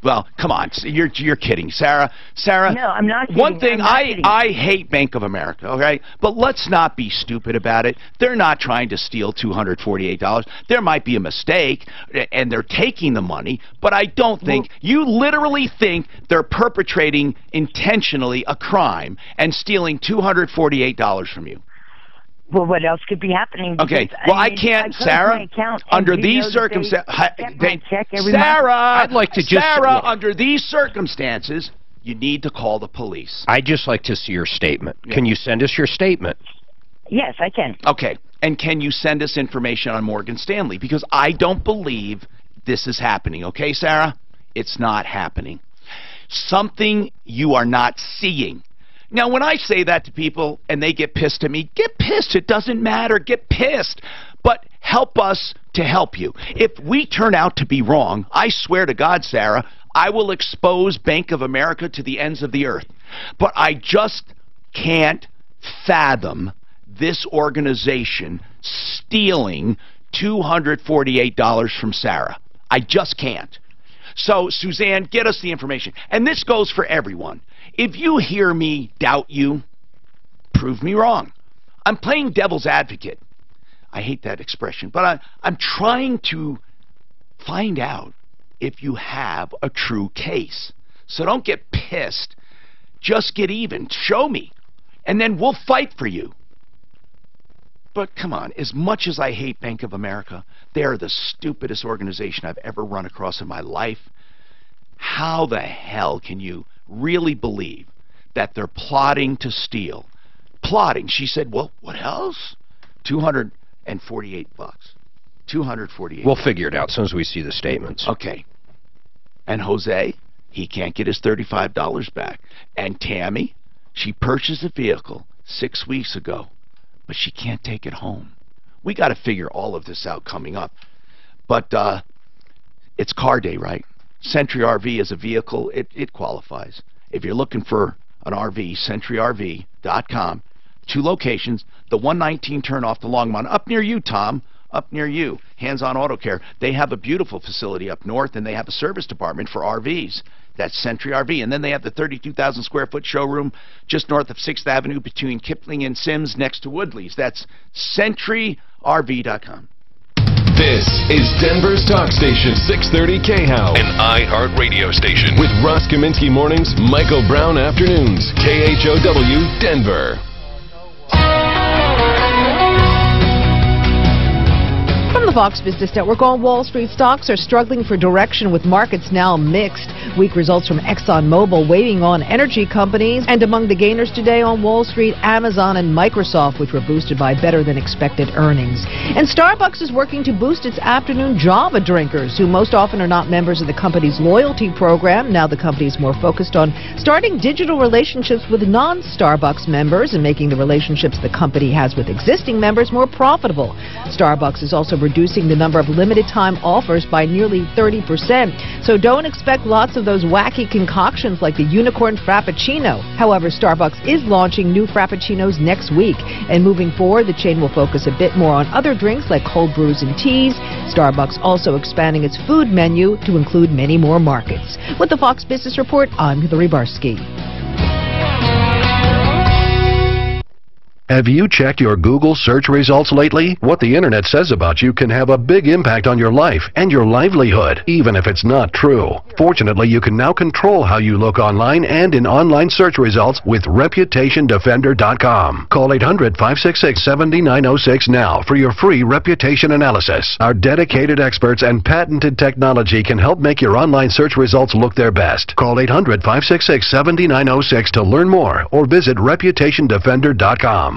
Speaker 1: well, come on, you're kidding, Sarah.
Speaker 16: No, I'm not kidding.
Speaker 1: One thing, I hate Bank of America, okay? But let's not be stupid about it. They're not trying to steal $248. There might be a mistake, and they're taking the money, but I don't think, you literally think they're perpetrating intentionally a crime and stealing $248 from you.
Speaker 16: Well, what else could be happening?
Speaker 1: Okay, well, I can't, Sarah, under these circumstances, Sarah,
Speaker 19: I'd like to just...
Speaker 1: Sarah, under these circumstances, you need to call the police.
Speaker 19: I'd just like to see your statement. Yeah. Can you send us your statement?
Speaker 16: Yes, I can.
Speaker 1: Okay, and can you send us information on Morgan Stanley? Because I don't believe this is happening, okay, Sarah? It's not happening. Something you are not seeing. Now, when I say that to people and they get pissed at me, get pissed. It doesn't matter. Get pissed. But help us to help you. If we turn out to be wrong, I swear to God, Sarah, I will expose Bank of America to the ends of the earth. But I just can't fathom this organization stealing $248 from Sarah. I just can't. So, Suzanne, get us the information. And this goes for everyone. If you hear me doubt you, prove me wrong. I'm playing devil's advocate. I hate that expression, but I'm trying to find out if you have a true case. So don't get pissed. Just get even. Show me. And then we'll fight for you. But come on, as much as I hate Bank of America, they are the stupidest organization I've ever run across in my life. How the hell can you really believe that they're plotting to steal? Plotting. She said, well, what else? $248. $248.
Speaker 19: We'll figure it out as soon as we see the statements.
Speaker 1: Okay. And Jose, he can't get his $35 back. And Tammy, she purchased a vehicle 6 weeks ago, but she can't take it home. We got to figure all of this out coming up. But it's car day, right? Century RV is a vehicle. It qualifies. If you're looking for an RV, CenturyRV.com. 2 locations. The 119 turn off the Longmont. Up near you, Tom. Up near you. Hands-on Auto Care. They have a beautiful facility up north, and they have a service department for RVs. That's Century RV. And then they have the 32,000 square foot showroom just north of 6th Avenue between Kipling and Sims next to Woodley's. That's CenturyRV.com.
Speaker 2: This is Denver's talk station, 630 KHOW, an iHeart radio station with Ross Kaminsky mornings, Michael Brown afternoons, KHOW, Denver.
Speaker 21: From the Fox Business Network, on Wall Street, stocks are struggling for direction with markets now mixed. Weak results from ExxonMobil weighing on energy companies. And among the gainers today on Wall Street, Amazon and Microsoft, which were boosted by better than expected earnings. And Starbucks is working to boost its afternoon Java drinkers, who most often are not members of the company's loyalty program. Now the company is more focused on starting digital relationships with non-Starbucks members and making the relationships the company has with existing members more profitable. Starbucks is also reducing the number of limited time offers by nearly 30%. So don't expect lots of those wacky concoctions like the unicorn frappuccino. However, Starbucks is launching new frappuccinos next week. And moving forward, the chain will focus a bit more on other drinks like cold brews and teas. Starbucks also expanding its food menu to include many more markets. With the Fox Business Report, I'm Hillary Barsky.
Speaker 13: Have you checked your Google search results lately? What the internet says about you can have a big impact on your life and your livelihood, even if it's not true. Fortunately, you can now control how you look online and in online search results with ReputationDefender.com. Call 800-566-7906 now for your free reputation analysis. Our dedicated experts and patented technology can help make your online search results look their best. Call 800-566-7906 to learn more or visit ReputationDefender.com.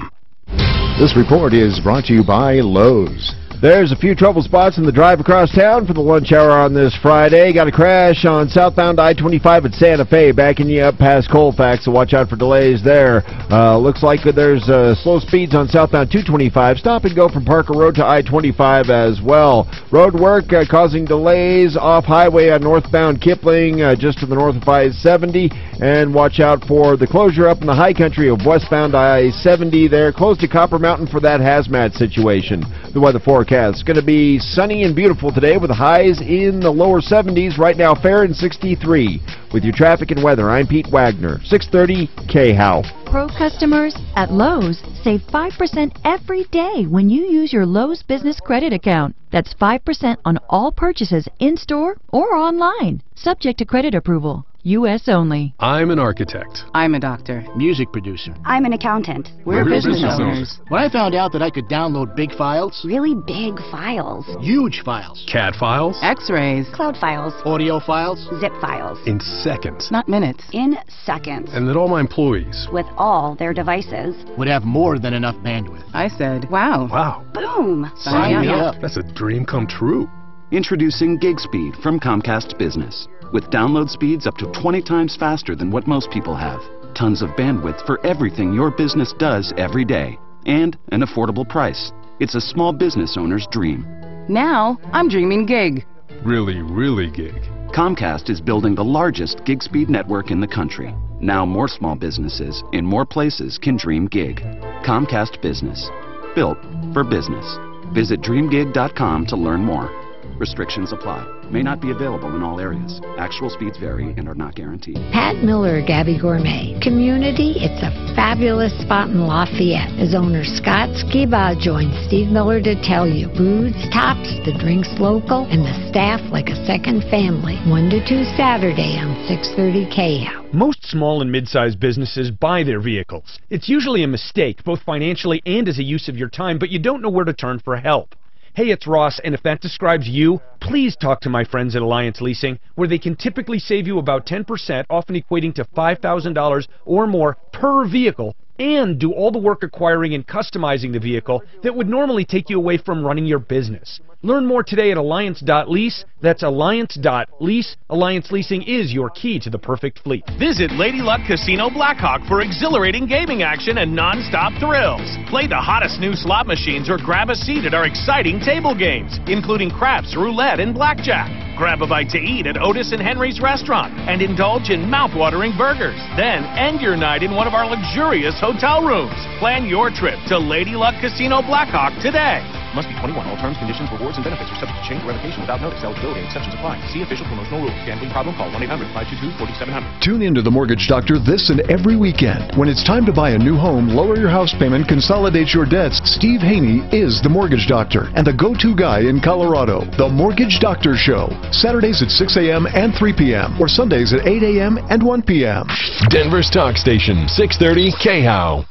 Speaker 7: This report is brought to you by Lowe's.
Speaker 4: There's a few trouble spots in the drive across town for the lunch hour on this Friday. Got a crash on southbound I-25 at Santa Fe, backing you up past Colfax, so watch out for delays there. Looks like there's slow speeds on southbound 225. Stop and go from Parker Road to I-25 as well. Road work causing delays off highway on northbound Kipling, just to the north of I-70. And watch out for the closure up in the high country of westbound I-70 there, close to Copper Mountain for that hazmat situation. The weather forecast. It's going to be sunny and beautiful today with highs in the lower 70s. Right now, fair and 63. With your traffic and weather, I'm Pete Wagner, 630 KHOW.
Speaker 11: Pro customers at Lowe's save 5% every day when you use your Lowe's Business Credit Account. That's 5% on all purchases in-store or online, subject to credit approval. U.S. only.
Speaker 22: I'm an architect.
Speaker 24: I'm a doctor.
Speaker 25: Music producer.
Speaker 24: I'm an accountant.
Speaker 25: We're business owners. When I found out that I could download big files.
Speaker 24: Really big files.
Speaker 25: Huge files.
Speaker 22: CAD files.
Speaker 24: X-rays. Cloud files.
Speaker 25: Audio files.
Speaker 24: Zip files.
Speaker 22: In seconds.
Speaker 24: Not minutes. In seconds.
Speaker 22: And that all my employees,
Speaker 24: with all their devices,
Speaker 25: would have more than enough bandwidth.
Speaker 24: I said, wow.
Speaker 22: Wow.
Speaker 24: Boom.
Speaker 25: Sign me up.
Speaker 22: That's a dream come true.
Speaker 26: Introducing Gig Speed from Comcast Business. With download speeds up to 20 times faster than what most people have. Tons of bandwidth for everything your business does every day. And an affordable price. It's a small business owner's dream.
Speaker 24: Now, I'm dreaming gig.
Speaker 22: Really, really gig.
Speaker 26: Comcast is building the largest gig speed network in the country. Now more small businesses in more places can dream gig. Comcast Business. Built for business. Visit dreamgig.com to learn more. Restrictions apply. May not be available in all areas. Actual speeds vary and are not guaranteed.
Speaker 3: Pat Miller, Gabby Gourmet. Community, it's a fabulous spot in Lafayette. As owner Scott Skiba joins Steve Miller to tell you foods, tops, the drinks local, and the staff like a second family. 1 to 2 Saturday on 630 KHOW.
Speaker 5: Most small and mid-sized businesses buy their vehicles. It's usually a mistake, both financially and as a use of your time, but you don't know where to turn for help. Hey, it's Ross, and if that describes you, please talk to my friends at Alliance Leasing, where they can typically save you about 10%, often equating to $5,000 or more per vehicle, and do all the work acquiring and customizing the vehicle that would normally take you away from running your business. Learn more today at alliance.lease. That's alliance.lease. Alliance Leasing is your key to the perfect fleet.
Speaker 10: Visit Lady Luck Casino Blackhawk for exhilarating gaming action and non-stop thrills. Play the hottest new slot machines or grab a seat at our exciting table games, including craps, roulette, and blackjack. Grab a bite to eat at Otis and Henry's restaurant and indulge in mouth-watering burgers. Then end your night in one of our luxurious hotel rooms. Plan your trip to Lady Luck Casino Blackhawk today. Must be 21. All terms, conditions, rewards, and benefits are subject to change or revocation without notice. Eligibility and exceptions apply. See official promotional rules. Gambling problem? Call 1-800-522-4700.
Speaker 2: Tune into The Mortgage Doctor this and every weekend. When it's time to buy a new home, lower your house payment, consolidate your debts, Steve Haney is The Mortgage Doctor and the go-to guy in Colorado. The Mortgage Doctor Show. Saturdays at 6 a.m. and 3 p.m. or Sundays at 8 a.m. and 1 p.m. Denver's Talk Station, 630 KHOW.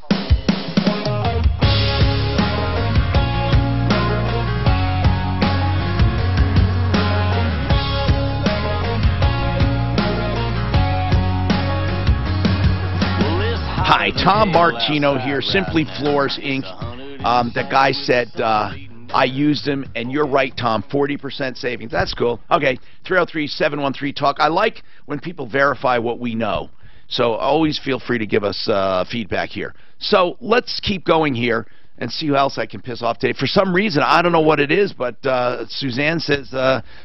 Speaker 1: Hi, Tom Martino here, Simply Floors, Inc. The guy said I used them, and you're right, Tom, 40% savings. That's cool. Okay, 303-713-TALK. I like when people verify what we know, so always feel free to give us feedback here. So let's keep going here and see who else I can piss off today. For some reason, I don't know what it is, but Suzanne says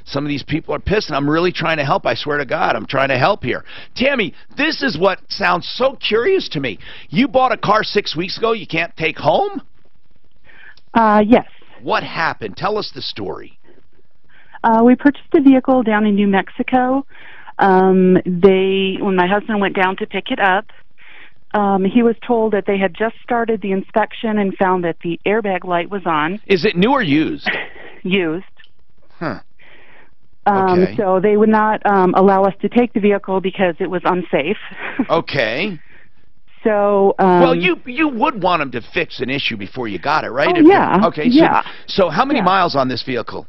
Speaker 1: some of these people are pissed, and I'm really trying to help. I swear to God, I'm trying to help here. Tammy, this is what sounds so curious to me. You bought a car 6 weeks ago you can't take home?
Speaker 12: Yes.
Speaker 1: What happened? Tell us the story.
Speaker 12: We purchased a vehicle down in New Mexico. When my husband went down to pick it up, he was told that they had just started the inspection and found that the airbag light was on.
Speaker 1: Is it new or used?
Speaker 12: Used.
Speaker 1: Huh. Okay.
Speaker 12: So they would not allow us to take the vehicle because it was unsafe.
Speaker 1: Okay.
Speaker 12: So
Speaker 1: well, you would want them to fix an issue before you got it, right?
Speaker 12: Oh, yeah.
Speaker 1: Okay.
Speaker 12: Yeah.
Speaker 1: So how many miles on this vehicle?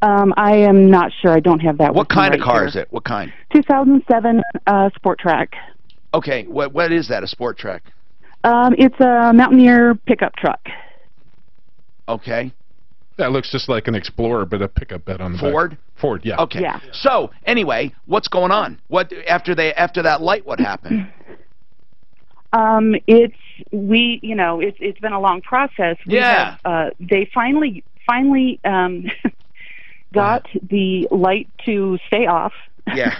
Speaker 12: I am not sure. I don't have that.
Speaker 1: What kind of car
Speaker 12: here.
Speaker 1: is it? What kind?
Speaker 12: 2007 Sport Track.
Speaker 1: Okay. What is that? A Sport Track?
Speaker 12: It's a Mountaineer pickup truck.
Speaker 1: Okay.
Speaker 22: That looks just like an Explorer, but a pickup bed on the
Speaker 1: Ford?
Speaker 22: back. Ford, yeah.
Speaker 1: Okay. Yeah. So anyway, what's going on? What after that light? What happened?
Speaker 12: It's been a long process. They finally got the light to stay off.
Speaker 1: Yeah.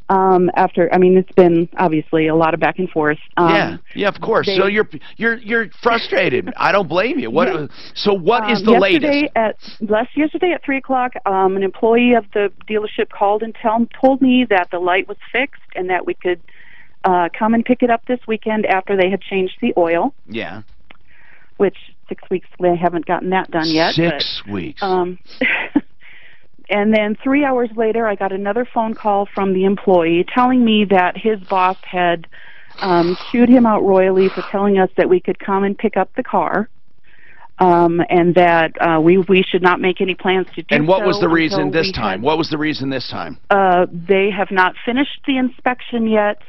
Speaker 12: It's been obviously a lot of back and forth.
Speaker 1: Yeah, of course. So you're frustrated. I don't blame you. What? Yeah. So what is the latest?
Speaker 12: Yesterday at 3 o'clock, an employee of the dealership called and told me that the light was fixed and that we could come and pick it up this weekend after they had changed the oil.
Speaker 1: Yeah.
Speaker 12: Which 6 weeks they haven't gotten that done yet.
Speaker 1: 6 weeks.
Speaker 12: And then 3 hours later, I got another phone call from the employee telling me that his boss had chewed him out royally for telling us that we could come and pick up the car, and that we should not make any plans to do so.
Speaker 1: And what was the reason this time? What was the reason this time?
Speaker 12: They have not finished the inspection yet,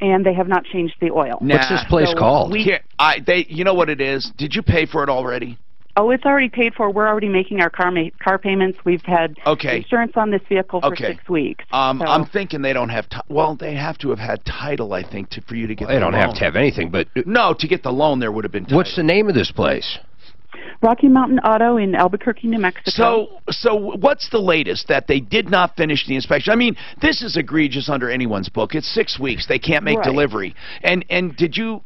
Speaker 12: and they have not changed the oil.
Speaker 19: What's this place called?
Speaker 1: You know what it is? Did you pay for it already?
Speaker 12: Oh, it's already paid for. We're already making our car payments. We've had insurance on this vehicle for 6 weeks.
Speaker 1: I'm thinking they don't have. Well, they have to have had title, I think, for you to get.
Speaker 19: They don't have to have anything, but
Speaker 1: no, to get the loan, there would have been. Title.
Speaker 19: What's the name of this place?
Speaker 12: Rocky Mountain Auto in Albuquerque, New Mexico.
Speaker 1: So what's the latest that they did not finish the inspection? I mean, this is egregious under anyone's book. It's 6 weeks. They can't make delivery. And did you?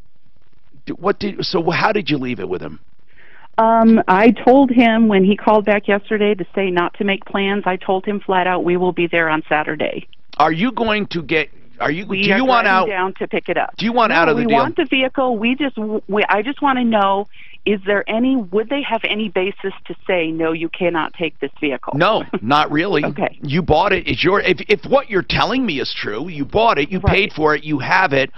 Speaker 1: So how did you leave it with them?
Speaker 12: I told him when he called back yesterday to say not to make plans. I told him flat out we will be there on Saturday.
Speaker 1: Are you going to get? Do you want out
Speaker 12: down to pick it up?
Speaker 1: Do you want out of the deal?
Speaker 12: We want the vehicle. I just want to know: is there any? Would they have any basis to say no? You cannot take this vehicle.
Speaker 1: No, not really.
Speaker 12: Okay.
Speaker 1: You bought it. It's your. If what you're telling me is true, you bought it. You paid for it. You have it.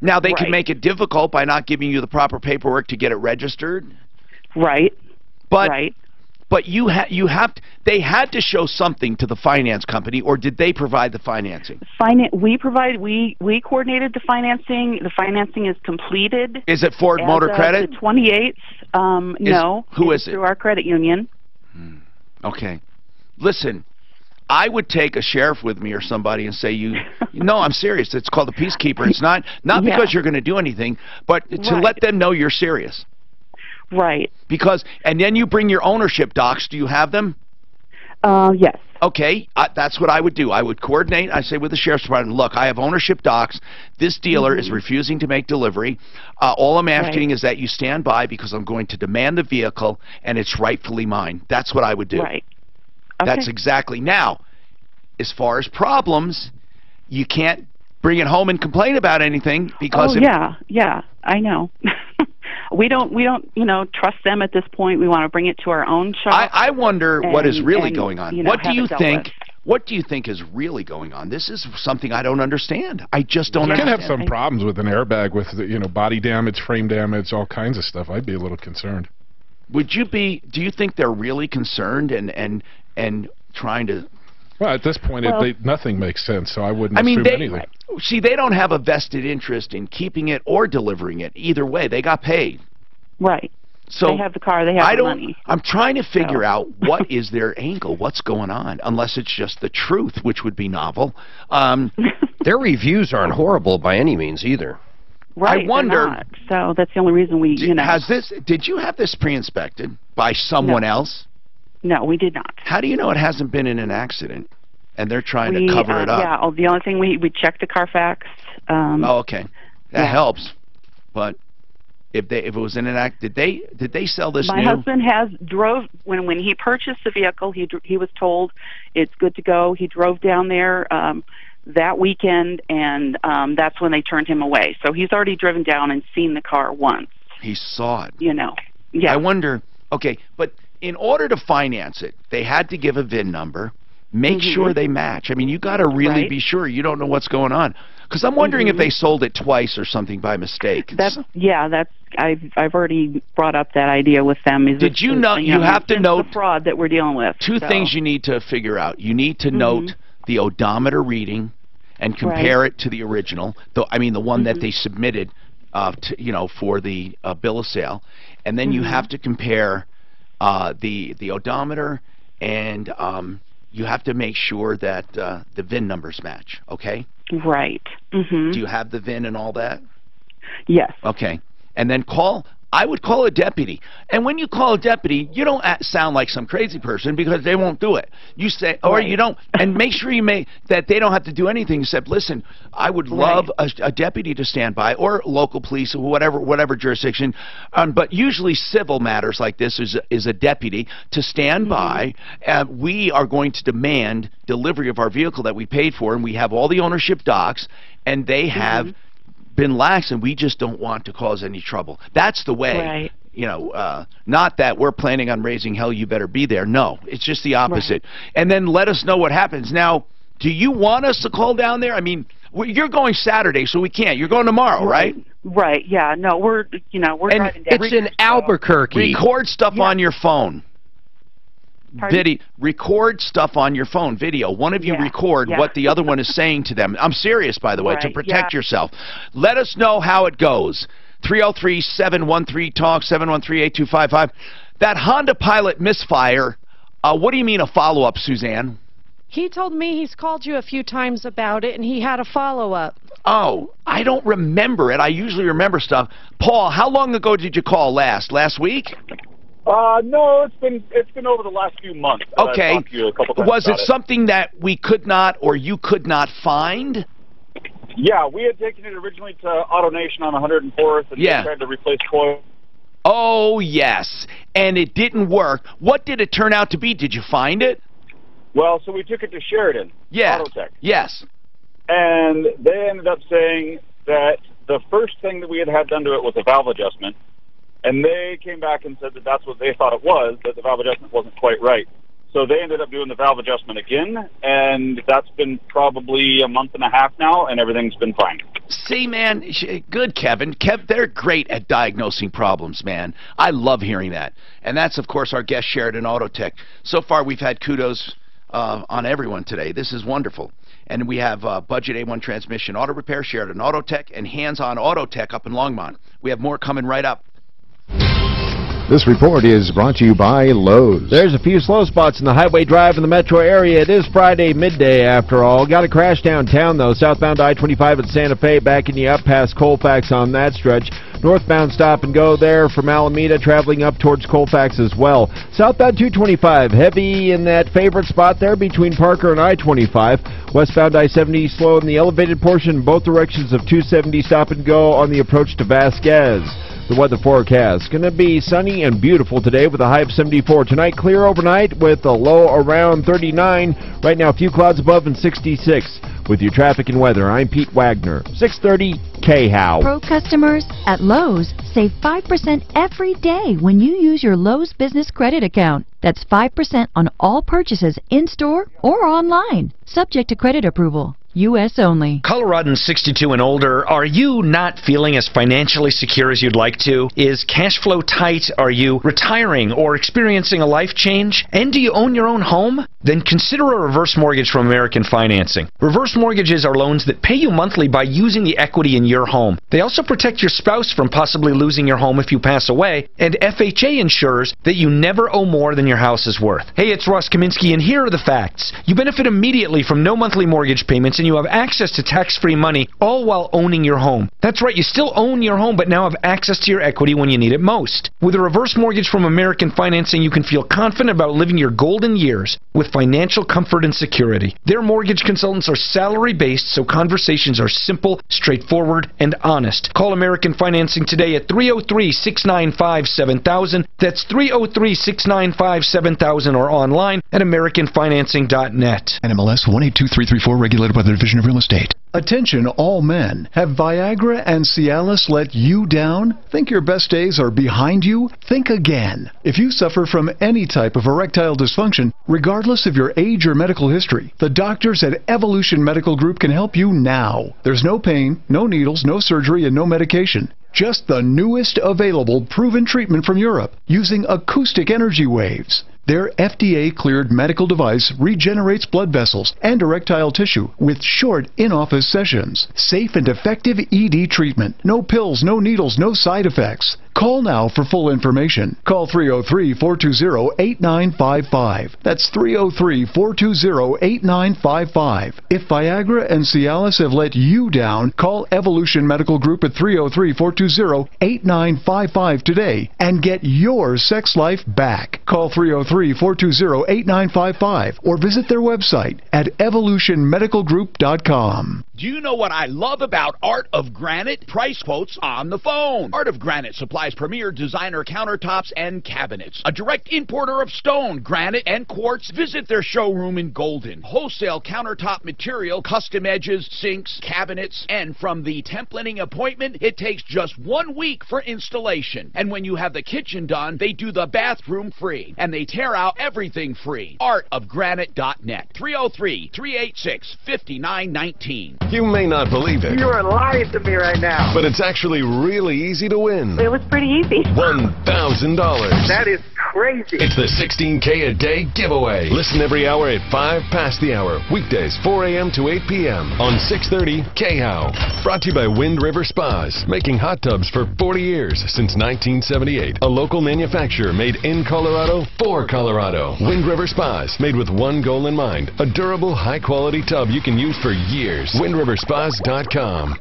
Speaker 1: Now they can make it difficult by not giving you the proper paperwork to get it registered.
Speaker 12: Right.
Speaker 1: But you have to, they had to show something to the finance company, or did they provide the financing?
Speaker 12: We coordinated the financing. The financing is completed.
Speaker 1: Is it Ford Motor Credit?
Speaker 12: The 28th. No.
Speaker 1: Who is it?
Speaker 12: Through our credit union.
Speaker 1: Okay. Listen, I would take a sheriff with me or somebody and say, no, I'm serious. It's called a peacekeeper. It's not because you're going to do anything, but to let them know you're serious.
Speaker 12: Right.
Speaker 1: Because, and then you bring your ownership docs. Do you have them?
Speaker 12: Yes.
Speaker 1: Okay, that's what I would do. I would coordinate. I say with the sheriff's department, look, I have ownership docs. This dealer is refusing to make delivery. All I'm asking is that you stand by because I'm going to demand the vehicle and it's rightfully mine. That's what I would do.
Speaker 12: Right. Okay.
Speaker 1: That's exactly. Now, as far as problems, you can't bring it home and complain about anything because
Speaker 12: yeah, I know. We don't, trust them at this point. We want to bring it to our own shop.
Speaker 1: I wonder what is really going on. What do you think?
Speaker 12: With.
Speaker 1: What do you think is really going on? This is something I don't understand. I just don't understand.
Speaker 22: You can have some problems with an airbag, with body damage, frame damage, all kinds of stuff. I'd be a little concerned.
Speaker 1: Would you be? Do you think they're really concerned and trying to?
Speaker 22: Well, at this point, nothing makes sense, so I wouldn't assume anything.
Speaker 1: See, they don't have a vested interest in keeping it or delivering it. Either way, they got paid.
Speaker 12: Right.
Speaker 1: So
Speaker 12: they have the car, they have the money.
Speaker 1: I'm trying to figure out what is their angle, what's going on, unless it's just the truth, which would be novel.
Speaker 19: Their reviews aren't horrible by any means either.
Speaker 12: Right,
Speaker 1: I wonder.
Speaker 12: So that's the only reason we,
Speaker 1: Did you have this pre-inspected by someone else?
Speaker 12: No, we did not.
Speaker 1: How do you know it hasn't been in an accident and they're trying to cover it up?
Speaker 12: Yeah, the only thing we checked the Carfax.
Speaker 1: Okay. That helps. But if it was in an accident, did they sell this
Speaker 12: My husband drove when he purchased the vehicle, he was told it's good to go. He drove down there that weekend, and that's when they turned him away. So he's already driven down and seen the car once.
Speaker 1: He saw it.
Speaker 12: Yeah.
Speaker 1: I wonder, okay, but in order to finance it, they had to give a VIN number, make sure they match. I mean, you got to really be sure you don't know what's going on. Because I'm wondering if they sold it twice or something by mistake.
Speaker 12: I've already brought up that idea with them.
Speaker 1: Did you know you have to note
Speaker 12: the fraud that we're dealing with?
Speaker 1: Two things you need to figure out. You need to note the odometer reading and compare it to the original. The one that they submitted, for the bill of sale, and then you have to compare the odometer and you have to make sure that the VIN numbers match. Okay.
Speaker 12: Right.
Speaker 1: Do you have the VIN and all that?
Speaker 12: Yes.
Speaker 1: Okay. And then I would call a deputy. And when you call a deputy, you don't sound like some crazy person because they won't do it. You say, or you don't, and make sure that they don't have to do anything except, listen, I would love a deputy to stand by, or local police, or whatever jurisdiction, but usually civil matters like this is a deputy to stand by. We are going to demand delivery of our vehicle that we paid for, and we have all the ownership docs, and they have been lax, and we just don't want to cause any trouble. That's the way. Not that we're planning on raising hell, you better be there. No, it's just the opposite. And then let us know what happens. Now, do you want us to call down there? I mean, you're going Saturday, so we can't. You're going tomorrow, right?
Speaker 12: Right. Yeah. No, we're driving down.
Speaker 19: It's in Albuquerque.
Speaker 1: Record stuff on your phone. Record stuff on your phone. Video. One of you record what the other one is saying to them. I'm serious, by the way, to protect yourself. Let us know how it goes. 303-713-TALK, 713-8255. That Honda Pilot misfire, what do you mean a follow-up, Suzanne?
Speaker 20: He told me he's called you a few times about it, and he had a follow-up.
Speaker 1: Oh, I don't remember it. I usually remember stuff. Paul, how long ago did you call last? Last week?
Speaker 6: No, it's been over the last few months.
Speaker 1: Okay.
Speaker 6: I've talked to you a couple times
Speaker 1: Was it
Speaker 6: about
Speaker 1: something that we could not or you could not find?
Speaker 6: Yeah, we had taken it originally to AutoNation on 104th and they tried to replace coil.
Speaker 1: Oh, yes. And it didn't work. What did it turn out to be? Did you find it?
Speaker 6: Well, so we took it to Sheridan.
Speaker 1: Yeah.
Speaker 6: Autotech.
Speaker 1: Yes.
Speaker 6: And they ended up saying that the first thing that we had done to it was a valve adjustment. And they came back and said that that's what they thought it was, that the valve adjustment wasn't quite right. So they ended up doing the valve adjustment again, and that's been probably a month and a half now, and everything's been fine.
Speaker 1: See, man, good, Kevin. They're great at diagnosing problems, man. I love hearing that. And that's, of course, our guest, Sheridan Autotech. So far, we've had kudos on everyone today. This is wonderful. And we have Budget A1 Transmission Auto Repair, Sheridan Autotech, and Hands On Autotech up in Longmont. We have more coming right up.
Speaker 7: This report is brought to you by Lowe's.
Speaker 4: There's a few slow spots in the Highway Drive in the metro area. It is Friday midday after all. Got a crash downtown though. Southbound I-25 at Santa Fe, backing you up past Colfax on that stretch. Northbound stop and go there from Alameda, traveling up towards Colfax as well. Southbound 225, heavy in that favorite spot there between Parker and I-25. Westbound I-70 slow in the elevated portion, both directions of 270 stop and go on the approach to Vasquez. The weather forecast going to be sunny and beautiful today with a high of 74. Tonight clear overnight with a low around 39. Right now a few clouds above and 66. With your traffic and weather, I'm Pete Wagner, 630 KHOW.
Speaker 11: Pro customers at Lowe's save 5% every day when you use your Lowe's Business Credit account. That's 5% on all purchases in-store or online, subject to credit approval. U.S. only.
Speaker 5: Coloradans 62 and older, are you not feeling as financially secure as you'd like to? Is cash flow tight? Are you retiring or experiencing a life change? And do you own your own home? Then consider a reverse mortgage from American Financing. Reverse mortgages are loans that pay you monthly by using the equity in your home. They also protect your spouse from possibly losing your home if you pass away, and FHA ensures that you never owe more than your house is worth. Hey, it's Ross Kaminsky, and here are the facts. You benefit immediately from no monthly mortgage payments, and you have access to tax-free money, all while owning your home. That's right, you still own your home, but now have access to your equity when you need it most. With a reverse mortgage from American Financing, you can feel confident about living your golden years with financial comfort and security. Their mortgage consultants are salary-based, so conversations are simple, straightforward, and honest. Call American Financing today at 303-695-7000. That's 303-695-7000 or online at AmericanFinancing.net.
Speaker 2: NMLS 182334, regulated by the Division of Real Estate. Attention all men. Have Viagra and Cialis let you down? Think your best days are behind you? Think again. If you suffer from any type of erectile dysfunction, regardless of your age or medical history, the doctors at Evolution Medical Group can help you now. There's no pain, no needles, no surgery, and no medication. Just the newest available proven treatment from Europe using acoustic energy waves. Their FDA-cleared medical device regenerates blood vessels and erectile tissue with short in-office sessions. Safe and effective ED treatment. No pills, no needles, no side effects. Call now for full information. Call 303-420-8955. That's 303-420-8955. If Viagra and Cialis have let you down, call Evolution Medical Group at 303-420-8955 today and get your sex life back. Call 303-420-8955 or visit their website at evolutionmedicalgroup.com.
Speaker 1: Do you know what I love about Art of Granite? Price quotes on the phone. Art of Granite supplies premier designer countertops and cabinets. A direct importer of stone, granite, and quartz. Visit their showroom in Golden. Wholesale countertop material, custom edges, sinks, cabinets, and from the templating appointment, it takes just 1 week for installation. And when you have the kitchen done, they do the bathroom free. And they tear out everything free. Artofgranite.net. 303-386-5919.
Speaker 8: You may not believe it.
Speaker 9: You are lying to me right now.
Speaker 8: But it's actually really easy to win.
Speaker 9: It was pretty easy.
Speaker 8: $1,000.
Speaker 9: That is crazy.
Speaker 8: It's the 16K a day giveaway. Listen every hour at 5 past the hour. Weekdays 4 a.m. to 8 p.m. on 630 KHOW. Brought to you by Wind River Spas. Making hot tubs for 40 years since 1978. A local manufacturer made in Colorado for Colorado. Wind River Spas. Made with one goal in mind. A durable, high-quality tub you can use for years. WindRiverSpas.com.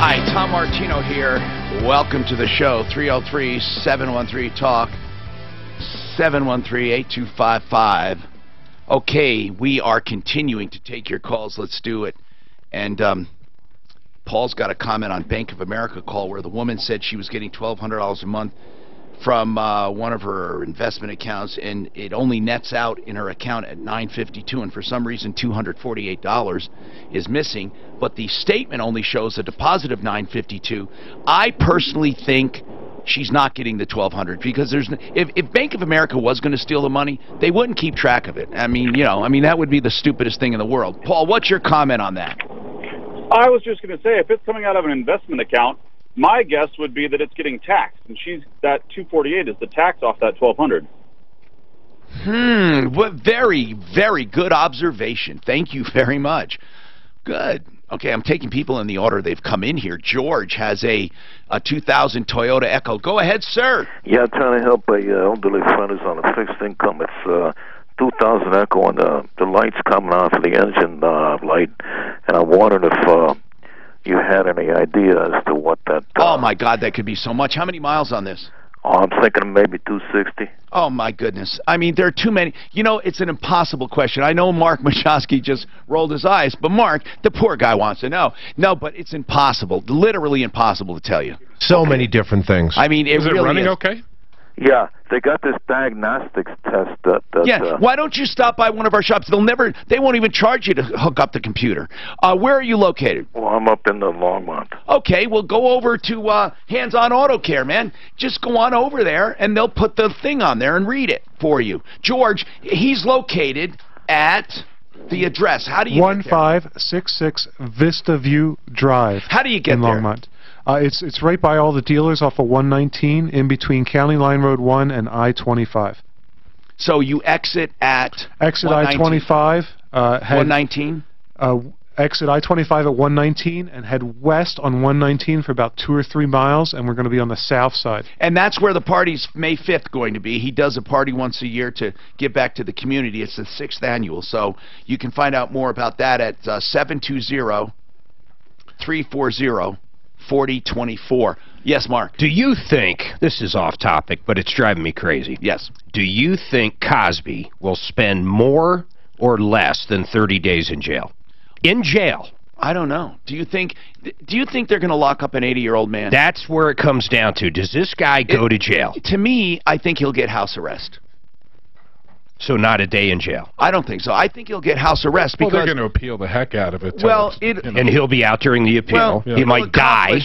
Speaker 1: Hi, Tom Martino here. Welcome to the show. 303-713-TALK, 713-8255. Okay, we are continuing to take your calls. Let's do it. And Paul's got a comment on Bank of America call where the woman said she was getting $1,200 a month from one of her investment accounts, and it only nets out in her account at $952, and for some reason $248 is missing, but the statement only shows a deposit of $952. I personally think she's not getting the $1,200 because if Bank of America was going to steal the money, they wouldn't keep track of it. I mean, that would be the stupidest thing in the world. Paul, what's your comment on that?
Speaker 6: I was just going to say, if it's coming out of an investment account, my guess would be that it's getting taxed, and that $248 is the tax off that $1,200.
Speaker 1: What very, very good observation. Thank you very much. Good. Okay, I'm taking people in the order they've come in here. George has a 2000 Toyota Echo. Go ahead, sir.
Speaker 14: Yeah, I'm trying to help a elderly friend who's on a fixed income. It's 2000 Echo, and the light's coming off of the engine light, and I'm wondering if you had any idea as to what that...
Speaker 1: oh, my God, that could be so much. How many miles on this?
Speaker 14: Oh, I'm thinking maybe 260.
Speaker 1: Oh, my goodness. I mean, there are too many. It's an impossible question. I know Mark Machowski just rolled his eyes, but Mark, the poor guy wants to know. No, but it's impossible, literally impossible to tell you.
Speaker 4: So many different things.
Speaker 1: I mean,
Speaker 22: Is it
Speaker 1: really
Speaker 22: running
Speaker 1: is.
Speaker 22: Okay?
Speaker 14: Yeah, they got this diagnostics test that
Speaker 1: yeah, why don't you stop by one of our shops? They won't even charge you to hook up the computer. Where are you located?
Speaker 14: Well, I'm up in the Longmont.
Speaker 1: Okay, well, go over to Hands On Auto Care, man. Just go on over there, and they'll put the thing on there and read it for you. George, he's located at the address. How do you get there?
Speaker 15: 1566 Vista View Drive.
Speaker 1: How do you get
Speaker 15: in
Speaker 1: there?
Speaker 15: Longmont. It's right by all the dealers off of 119 in between County Line Road 1 and I-25.
Speaker 1: So you exit at
Speaker 15: I-25.
Speaker 1: 119?
Speaker 15: Exit I-25 at 119 and head west on 119 for about 2 or 3 miles, and we're going to be on the south side.
Speaker 1: And that's where the party's May 5th going to be. He does a party once a year to give back to the community. It's the 6th annual. So you can find out more about that at 720-340-4024. Yes, Mark.
Speaker 19: Do you think, this is off topic, but it's driving me crazy.
Speaker 1: Yes.
Speaker 19: Do you think Cosby will spend more or less than 30 days in jail? In jail.
Speaker 1: I don't know. Do you think they're going to lock up an 80-year-old man?
Speaker 19: That's where it comes down to. Does this guy go to jail?
Speaker 1: To me, I think he'll get house arrest.
Speaker 19: So not a day in jail?
Speaker 1: I don't think so. I think he'll get house arrest because...
Speaker 22: Well, they're going to appeal the heck out of it.
Speaker 1: Well,
Speaker 19: and he'll be out during the appeal.
Speaker 1: Well,
Speaker 19: he might die.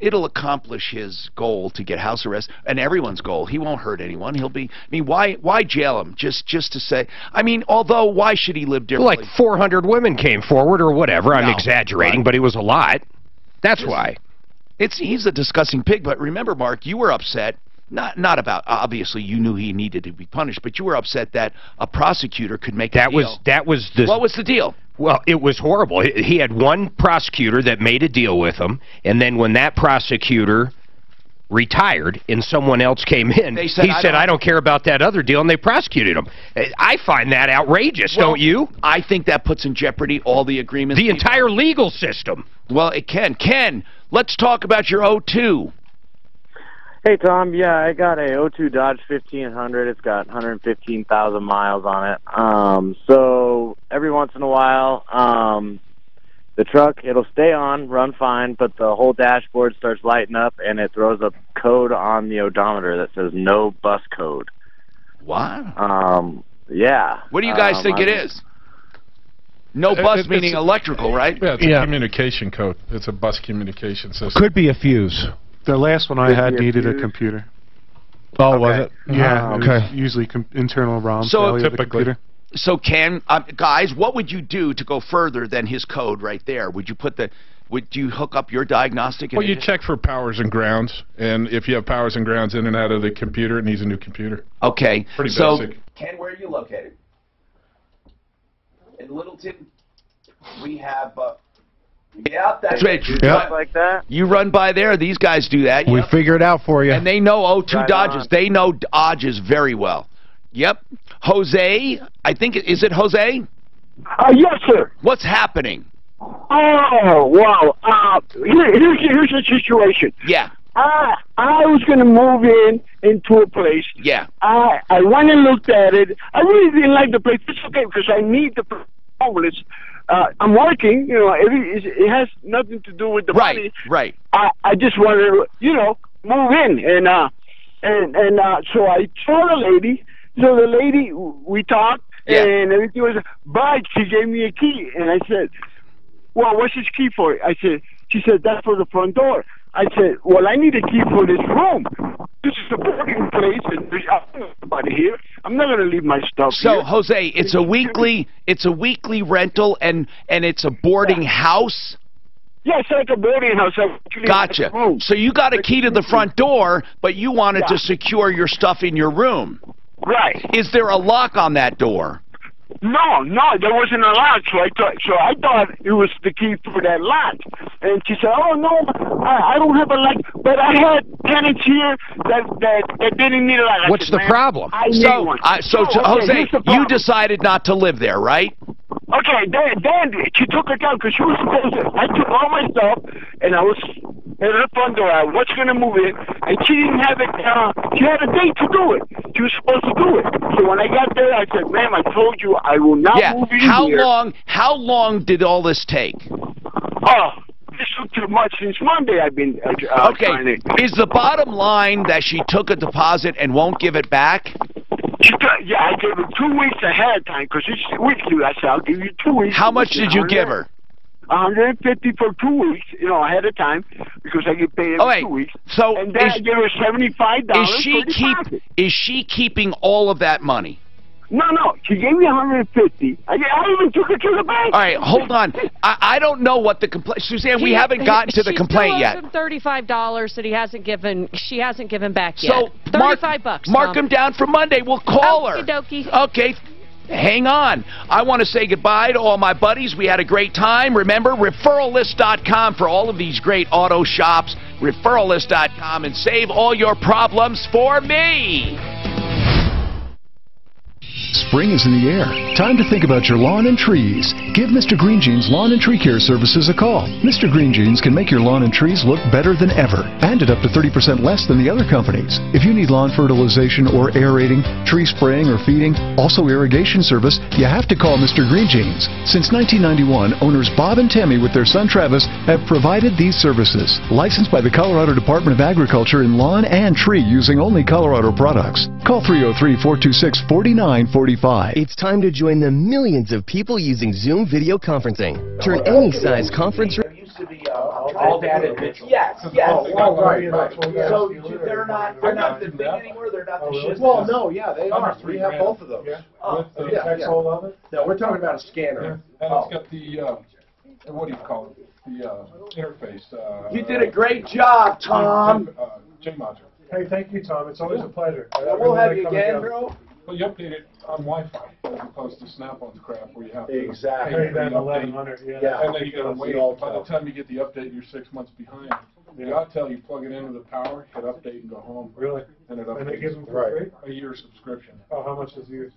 Speaker 1: It'll accomplish his goal to get house arrest, and everyone's goal. He won't hurt anyone. He'll be... I mean, why jail him? Just to say... I mean, although, why should he live differently?
Speaker 19: Like 400 women came forward or whatever. I'm exaggerating, but it was a lot. That's why.
Speaker 1: He's a disgusting pig, but remember, Mark, you were upset... Not about, obviously you knew he needed to be punished, but you were upset that a prosecutor could make a deal.
Speaker 19: That was the...
Speaker 1: What was the deal?
Speaker 19: Well, it was horrible. He had one prosecutor that made a deal with him, and then when that prosecutor retired and someone else came in, he said, I don't care about that other deal, and they prosecuted him. I find that outrageous, don't you?
Speaker 1: I think that puts in jeopardy all the agreements.
Speaker 19: The entire legal system.
Speaker 1: Well, it can. Ken, let's talk about your O2.
Speaker 16: Hey, Tom. Yeah, I got a 02 Dodge 1500. It's got 115,000 miles on it. So every once in a while, the truck, it'll stay on, run fine, but the whole dashboard starts lighting up, and it throws a code on the odometer that says no bus code.
Speaker 1: What?
Speaker 16: Yeah.
Speaker 1: What do you guys think it is? No bus meaning electrical, right?
Speaker 22: Yeah, it's a communication code. It's a bus communication system.
Speaker 4: Could be a fuse.
Speaker 15: The last one I had needed a computer.
Speaker 4: Oh, was it?
Speaker 15: Yeah,
Speaker 4: okay.
Speaker 15: It was usually internal ROM.
Speaker 1: So
Speaker 15: typically.
Speaker 1: So guys, what would you do to go further than his code right there? Would you hook up your diagnostic?
Speaker 22: Well, you check for powers and grounds, and if you have powers and grounds in and out of the computer, it needs a new computer.
Speaker 1: Okay.
Speaker 22: Pretty basic.
Speaker 1: Ken, where are you located? In Littleton. We have... yeah, that's right.
Speaker 16: Like that.
Speaker 1: You run by there. These guys do that.
Speaker 4: We figure it out for you.
Speaker 1: And they know 02 Dodges. They know Dodges very well. Yep. Jose, I think, is it Jose?
Speaker 17: Yes, sir.
Speaker 1: What's happening?
Speaker 13: Oh, wow. Here's the situation.
Speaker 1: Yeah.
Speaker 13: I was going to move into a place.
Speaker 1: Yeah.
Speaker 13: I went and looked at it. I really didn't like the place. It's okay because I need the homeless. I'm working. You know, it has nothing to do with the money.
Speaker 1: Right.
Speaker 13: I just wanted to, move in, and so I saw the lady. So the lady, we talked, and everything was. But she gave me a key, and I said, "Well, what's this key for?" She said, "That's for the front door." I said, "Well, I need a key for this room. This is a boarding place, and there's nobody here. I'm not going to leave my stuff here."
Speaker 1: So, Jose, it's a weekly rental, and it's a boarding house.
Speaker 13: Yeah, it's like a boarding house.
Speaker 1: Gotcha. So you got a key to the front door, but you wanted to secure your stuff in your room.
Speaker 13: Right.
Speaker 1: Is there a lock on that door?
Speaker 13: No, there wasn't a lock. So I thought it was the key for that lock. And she said, "Oh no, I don't have a lock, but I had tenants here that didn't need a lock."
Speaker 19: What's the problem?
Speaker 13: I need one.
Speaker 1: Jose, you decided not to live there, right?
Speaker 13: Okay, then she took it down because she was supposed to. I took all my stuff, and I was at her front door. I was going to move in, and she didn't have it. She had a date to do it. She was supposed to do it. So when I got there, I said, "Ma'am, I told you I will not move in here."
Speaker 1: How long did all this take?
Speaker 13: Oh, this took too much. Since Monday, I've been trying to.
Speaker 1: Is the bottom line that she took a deposit and won't give it back?
Speaker 13: Yeah, I gave her 2 weeks ahead of time because it's weekly. I said, "I'll give you 2 weeks."
Speaker 1: How much did you give her?
Speaker 13: $150 for 2 weeks, ahead of time, because I get paid every 2 weeks.
Speaker 1: So
Speaker 13: and then I give her $75 for deposit.
Speaker 1: Is she keeping all of that money?
Speaker 13: No, she gave me $150. I even took her to the bank.
Speaker 1: All right, hold on. I don't know what the complaint. Suzanne, we haven't gotten to the complaint yet.
Speaker 20: She still owes him $35 that she hasn't given back
Speaker 1: so
Speaker 20: yet. $35.
Speaker 1: Mark him down for Monday. We'll call her.
Speaker 20: Okie dokie.
Speaker 1: Okay. Hang on. I want to say goodbye to all my buddies. We had a great time. Remember, referrallist.com for all of these great auto shops. Referrallist.com and save all your problems for me.
Speaker 2: Spring is in the air. Time to think about your lawn and trees. Give Mr. Green Jeans Lawn and Tree Care Services a call. Mr. Green Jeans can make your lawn and trees look better than ever, and at up to 30% less than the other companies. If you need lawn fertilization or aerating, tree spraying or feeding, also irrigation service, you have to call Mr. Green Jeans. Since 1991, owners Bob and Tammy with their son Travis have provided these services. Licensed by the Colorado Department of Agriculture in lawn and tree using only Colorado products. Call 303-426-4945.
Speaker 17: It's time to join the millions of people using Zoom video conferencing. Turn any size conference room.
Speaker 18: All data. Yes. Oh, right. So they're not the big anymore. They're not the shit. Well, no, yeah, they are. We have both of those. Oh, with the Texel of it. No, we're talking about a scanner.
Speaker 22: And it's got the what do you call it? The interface.
Speaker 18: You did a great job, Tom.
Speaker 22: J module.
Speaker 15: Hey, thank you, Tom. It's always a pleasure.
Speaker 18: We'll have you again, bro.
Speaker 22: Well, you update it on Wi-Fi as opposed to Snap-on's crap where you have to
Speaker 15: pay that $1,100. Yeah.
Speaker 22: And then you got to wait. By the time you get the update, you're 6 months behind. I'll tell you, plug it into the power, hit update, and go home.
Speaker 15: Really?
Speaker 22: And it updates.
Speaker 15: And they give them for free?
Speaker 22: A year subscription.
Speaker 15: Oh, how much is a year?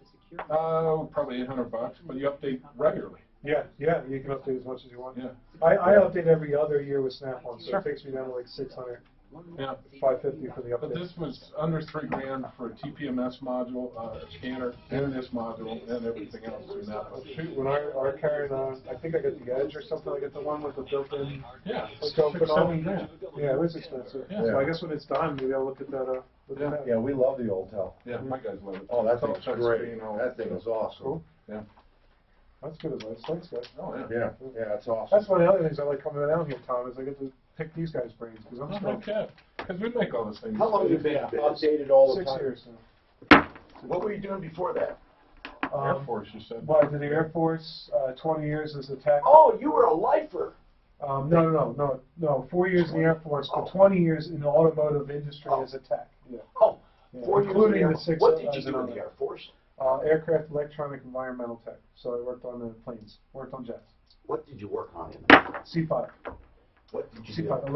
Speaker 22: Probably $800, but you update regularly.
Speaker 15: Yeah, you can update as much as you want.
Speaker 22: Yeah.
Speaker 15: I update every other year with Snap-on, so it takes me down to like 600.
Speaker 22: Yeah,
Speaker 15: $550 for the update.
Speaker 22: But this was under $3,000 for a TPMS module, a scanner, and this module, and everything else in that.
Speaker 15: Shoot, when our carrying I think I got the Edge or something. I got the one with the built-in.
Speaker 22: Yeah,
Speaker 15: $6,000-7,000. Yeah, it was expensive.
Speaker 22: Yeah.
Speaker 15: So I guess when it's done, maybe I'll look at that.
Speaker 18: Yeah, we love the old tel.
Speaker 22: Yeah, my guys love it.
Speaker 18: Oh, that thing's great. That thing is awesome.
Speaker 15: Cool.
Speaker 22: Yeah.
Speaker 15: That's good advice. Thanks, guys.
Speaker 22: Oh,
Speaker 18: yeah, that's awesome.
Speaker 15: That's one of the other things I like coming down here, Tom, is I get to pick these guys' brains because I'm
Speaker 22: okay. Because we make all those things.
Speaker 18: How long have you been updated all the
Speaker 15: 6
Speaker 18: time?
Speaker 15: 6 years
Speaker 18: now. What were you doing before that?
Speaker 22: Air Force, you said.
Speaker 15: Well, I did the Air Force, 20 years as a tech.
Speaker 18: Oh, you were a lifer.
Speaker 15: No. 4 years in the Air Force, but 20 years in the automotive industry as a tech. Yeah.
Speaker 18: Oh, 4 years
Speaker 15: including
Speaker 18: in the
Speaker 15: the 6.
Speaker 18: What did you do in the Air Force?
Speaker 15: Aircraft electronic environmental tech. So I worked on the planes, worked on jets.
Speaker 18: What did you work on in
Speaker 15: C5.
Speaker 18: What did you
Speaker 15: C5,
Speaker 18: do?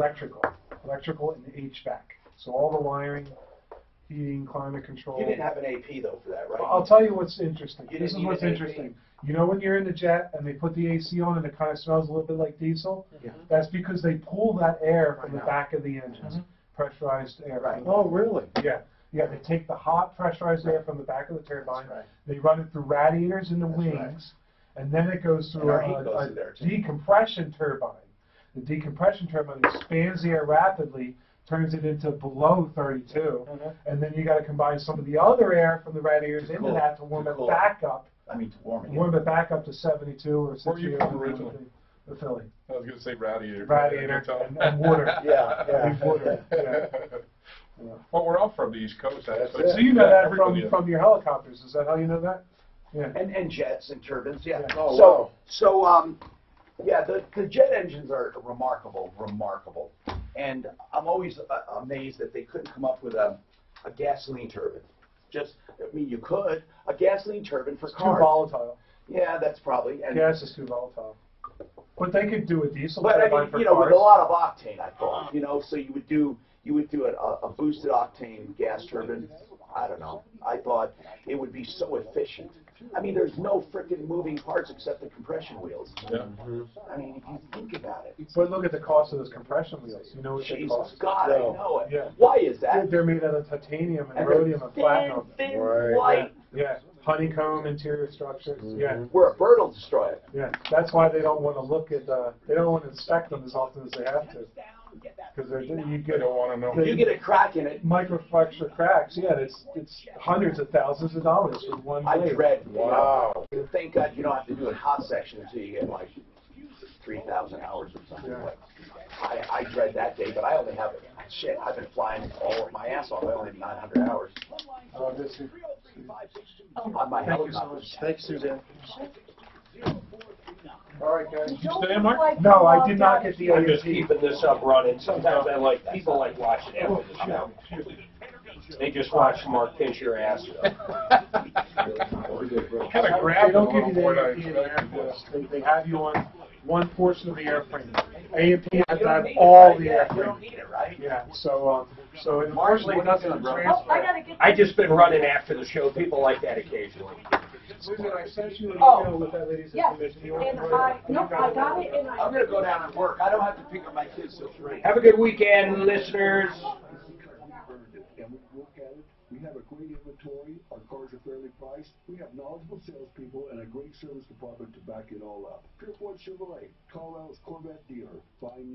Speaker 15: electrical and HVAC. So all the wiring heating, climate control.
Speaker 1: You didn't have an AP though for that, right?
Speaker 15: I'll tell you what's interesting.
Speaker 1: You
Speaker 15: This
Speaker 1: didn't
Speaker 15: is what's
Speaker 1: need an AP?
Speaker 15: interesting. You know when you're in the jet and they put the AC on and it kind of smells a little bit like diesel?
Speaker 1: Yeah.
Speaker 15: That's because they pull that air from the back of the engines, pressurized air.
Speaker 1: Right.
Speaker 15: Oh, really? Yeah. Yeah, they take the hot pressurized air from the back of the turbine, they run it through radiators in the wings, and then it goes through a decompression turbine. The decompression turbine expands the air rapidly, turns it into below 32, and then you got to combine some of the other air from the radiators into that to warm it back up.
Speaker 1: To warm it.
Speaker 15: Warm it back up to 72 or 60.
Speaker 22: Where are you from originally?
Speaker 15: Philly.
Speaker 22: I was going to say radiator.
Speaker 15: Radiator and water.
Speaker 22: Yeah.
Speaker 15: Water. Yeah.
Speaker 22: Well, we're all from the East Coast, actually.
Speaker 15: So you know that from your helicopters. Is that how you know that? Yeah.
Speaker 1: And jets and turbines, yeah.
Speaker 22: Oh,
Speaker 1: Yeah, the jet engines are remarkable. And I'm always amazed that they couldn't come up with a gasoline turbine. You could. A gasoline turbine for cars.
Speaker 15: Too volatile.
Speaker 1: Yeah, that's probably. And
Speaker 15: Gas is too volatile. But they could do a diesel
Speaker 1: But I
Speaker 15: turbine
Speaker 1: mean,
Speaker 15: for
Speaker 1: with
Speaker 15: cars.
Speaker 1: a lot of octane, I thought. So you would do a boosted octane gas turbine. I don't know. I thought it would be so efficient. I mean, there's no frickin' moving parts except the compression wheels.
Speaker 22: Yeah.
Speaker 1: I mean, if you think about it.
Speaker 15: But look at the cost of those compression wheels. You know what they
Speaker 1: Jesus
Speaker 15: cost?
Speaker 1: God, I know it.
Speaker 15: Yeah.
Speaker 1: Why is that?
Speaker 15: They're made out of titanium and
Speaker 1: And
Speaker 15: rhodium
Speaker 1: they're
Speaker 15: and platinum.
Speaker 1: thin, white.
Speaker 15: Yeah. Honeycomb interior structures. Yeah.
Speaker 1: Where a bird will destroy it.
Speaker 15: Yeah. That's why they don't want to look at. They don't want to inspect them as often as they have to. Because
Speaker 22: They don't want to know.
Speaker 1: You get a crack in it.
Speaker 15: Microfracture cracks. Yeah. It's hundreds of thousands of dollars for one
Speaker 1: I
Speaker 15: blade.
Speaker 1: dread.
Speaker 22: Wow.
Speaker 1: Thank God you don't have to do a hot section until you get like 3,000 hours or something.
Speaker 15: Yeah.
Speaker 1: But I dread that day, but I only have shit. I've been flying all of my ass off. I only have 900 hours on my
Speaker 15: Thank you so
Speaker 1: helicopter.
Speaker 15: much. Thanks, Suzanne.
Speaker 22: All right, guys. You stay, Mark?
Speaker 15: No, I did not get the
Speaker 3: I'm just
Speaker 15: AMT.
Speaker 3: keeping this up running. Sometimes people like watching after the show. They just watch Mark pinch your ass.
Speaker 22: Kind of grab
Speaker 15: They don't give you the
Speaker 22: boy,
Speaker 15: AMT in the Air Force. They have you on one portion of the airframe. AMT has to have all the airframe.
Speaker 1: You don't need it, right?
Speaker 15: Yeah. So unfortunately, it doesn't transfer.
Speaker 3: I just been running after the show. People like that occasionally.
Speaker 15: Susan, I sent you an email with that lady's information. You want to write it?
Speaker 9: I got it, and
Speaker 1: I'm going to go down and work. I don't have to pick up my kids till 3.
Speaker 3: Have a good weekend, listeners.
Speaker 21: And we look at it. We have a great inventory. Our cars are fairly priced. We have knowledgeable salespeople and a great service department to back it all up. Pure Ford Chevrolet, Colorado's Corvette dealer. Find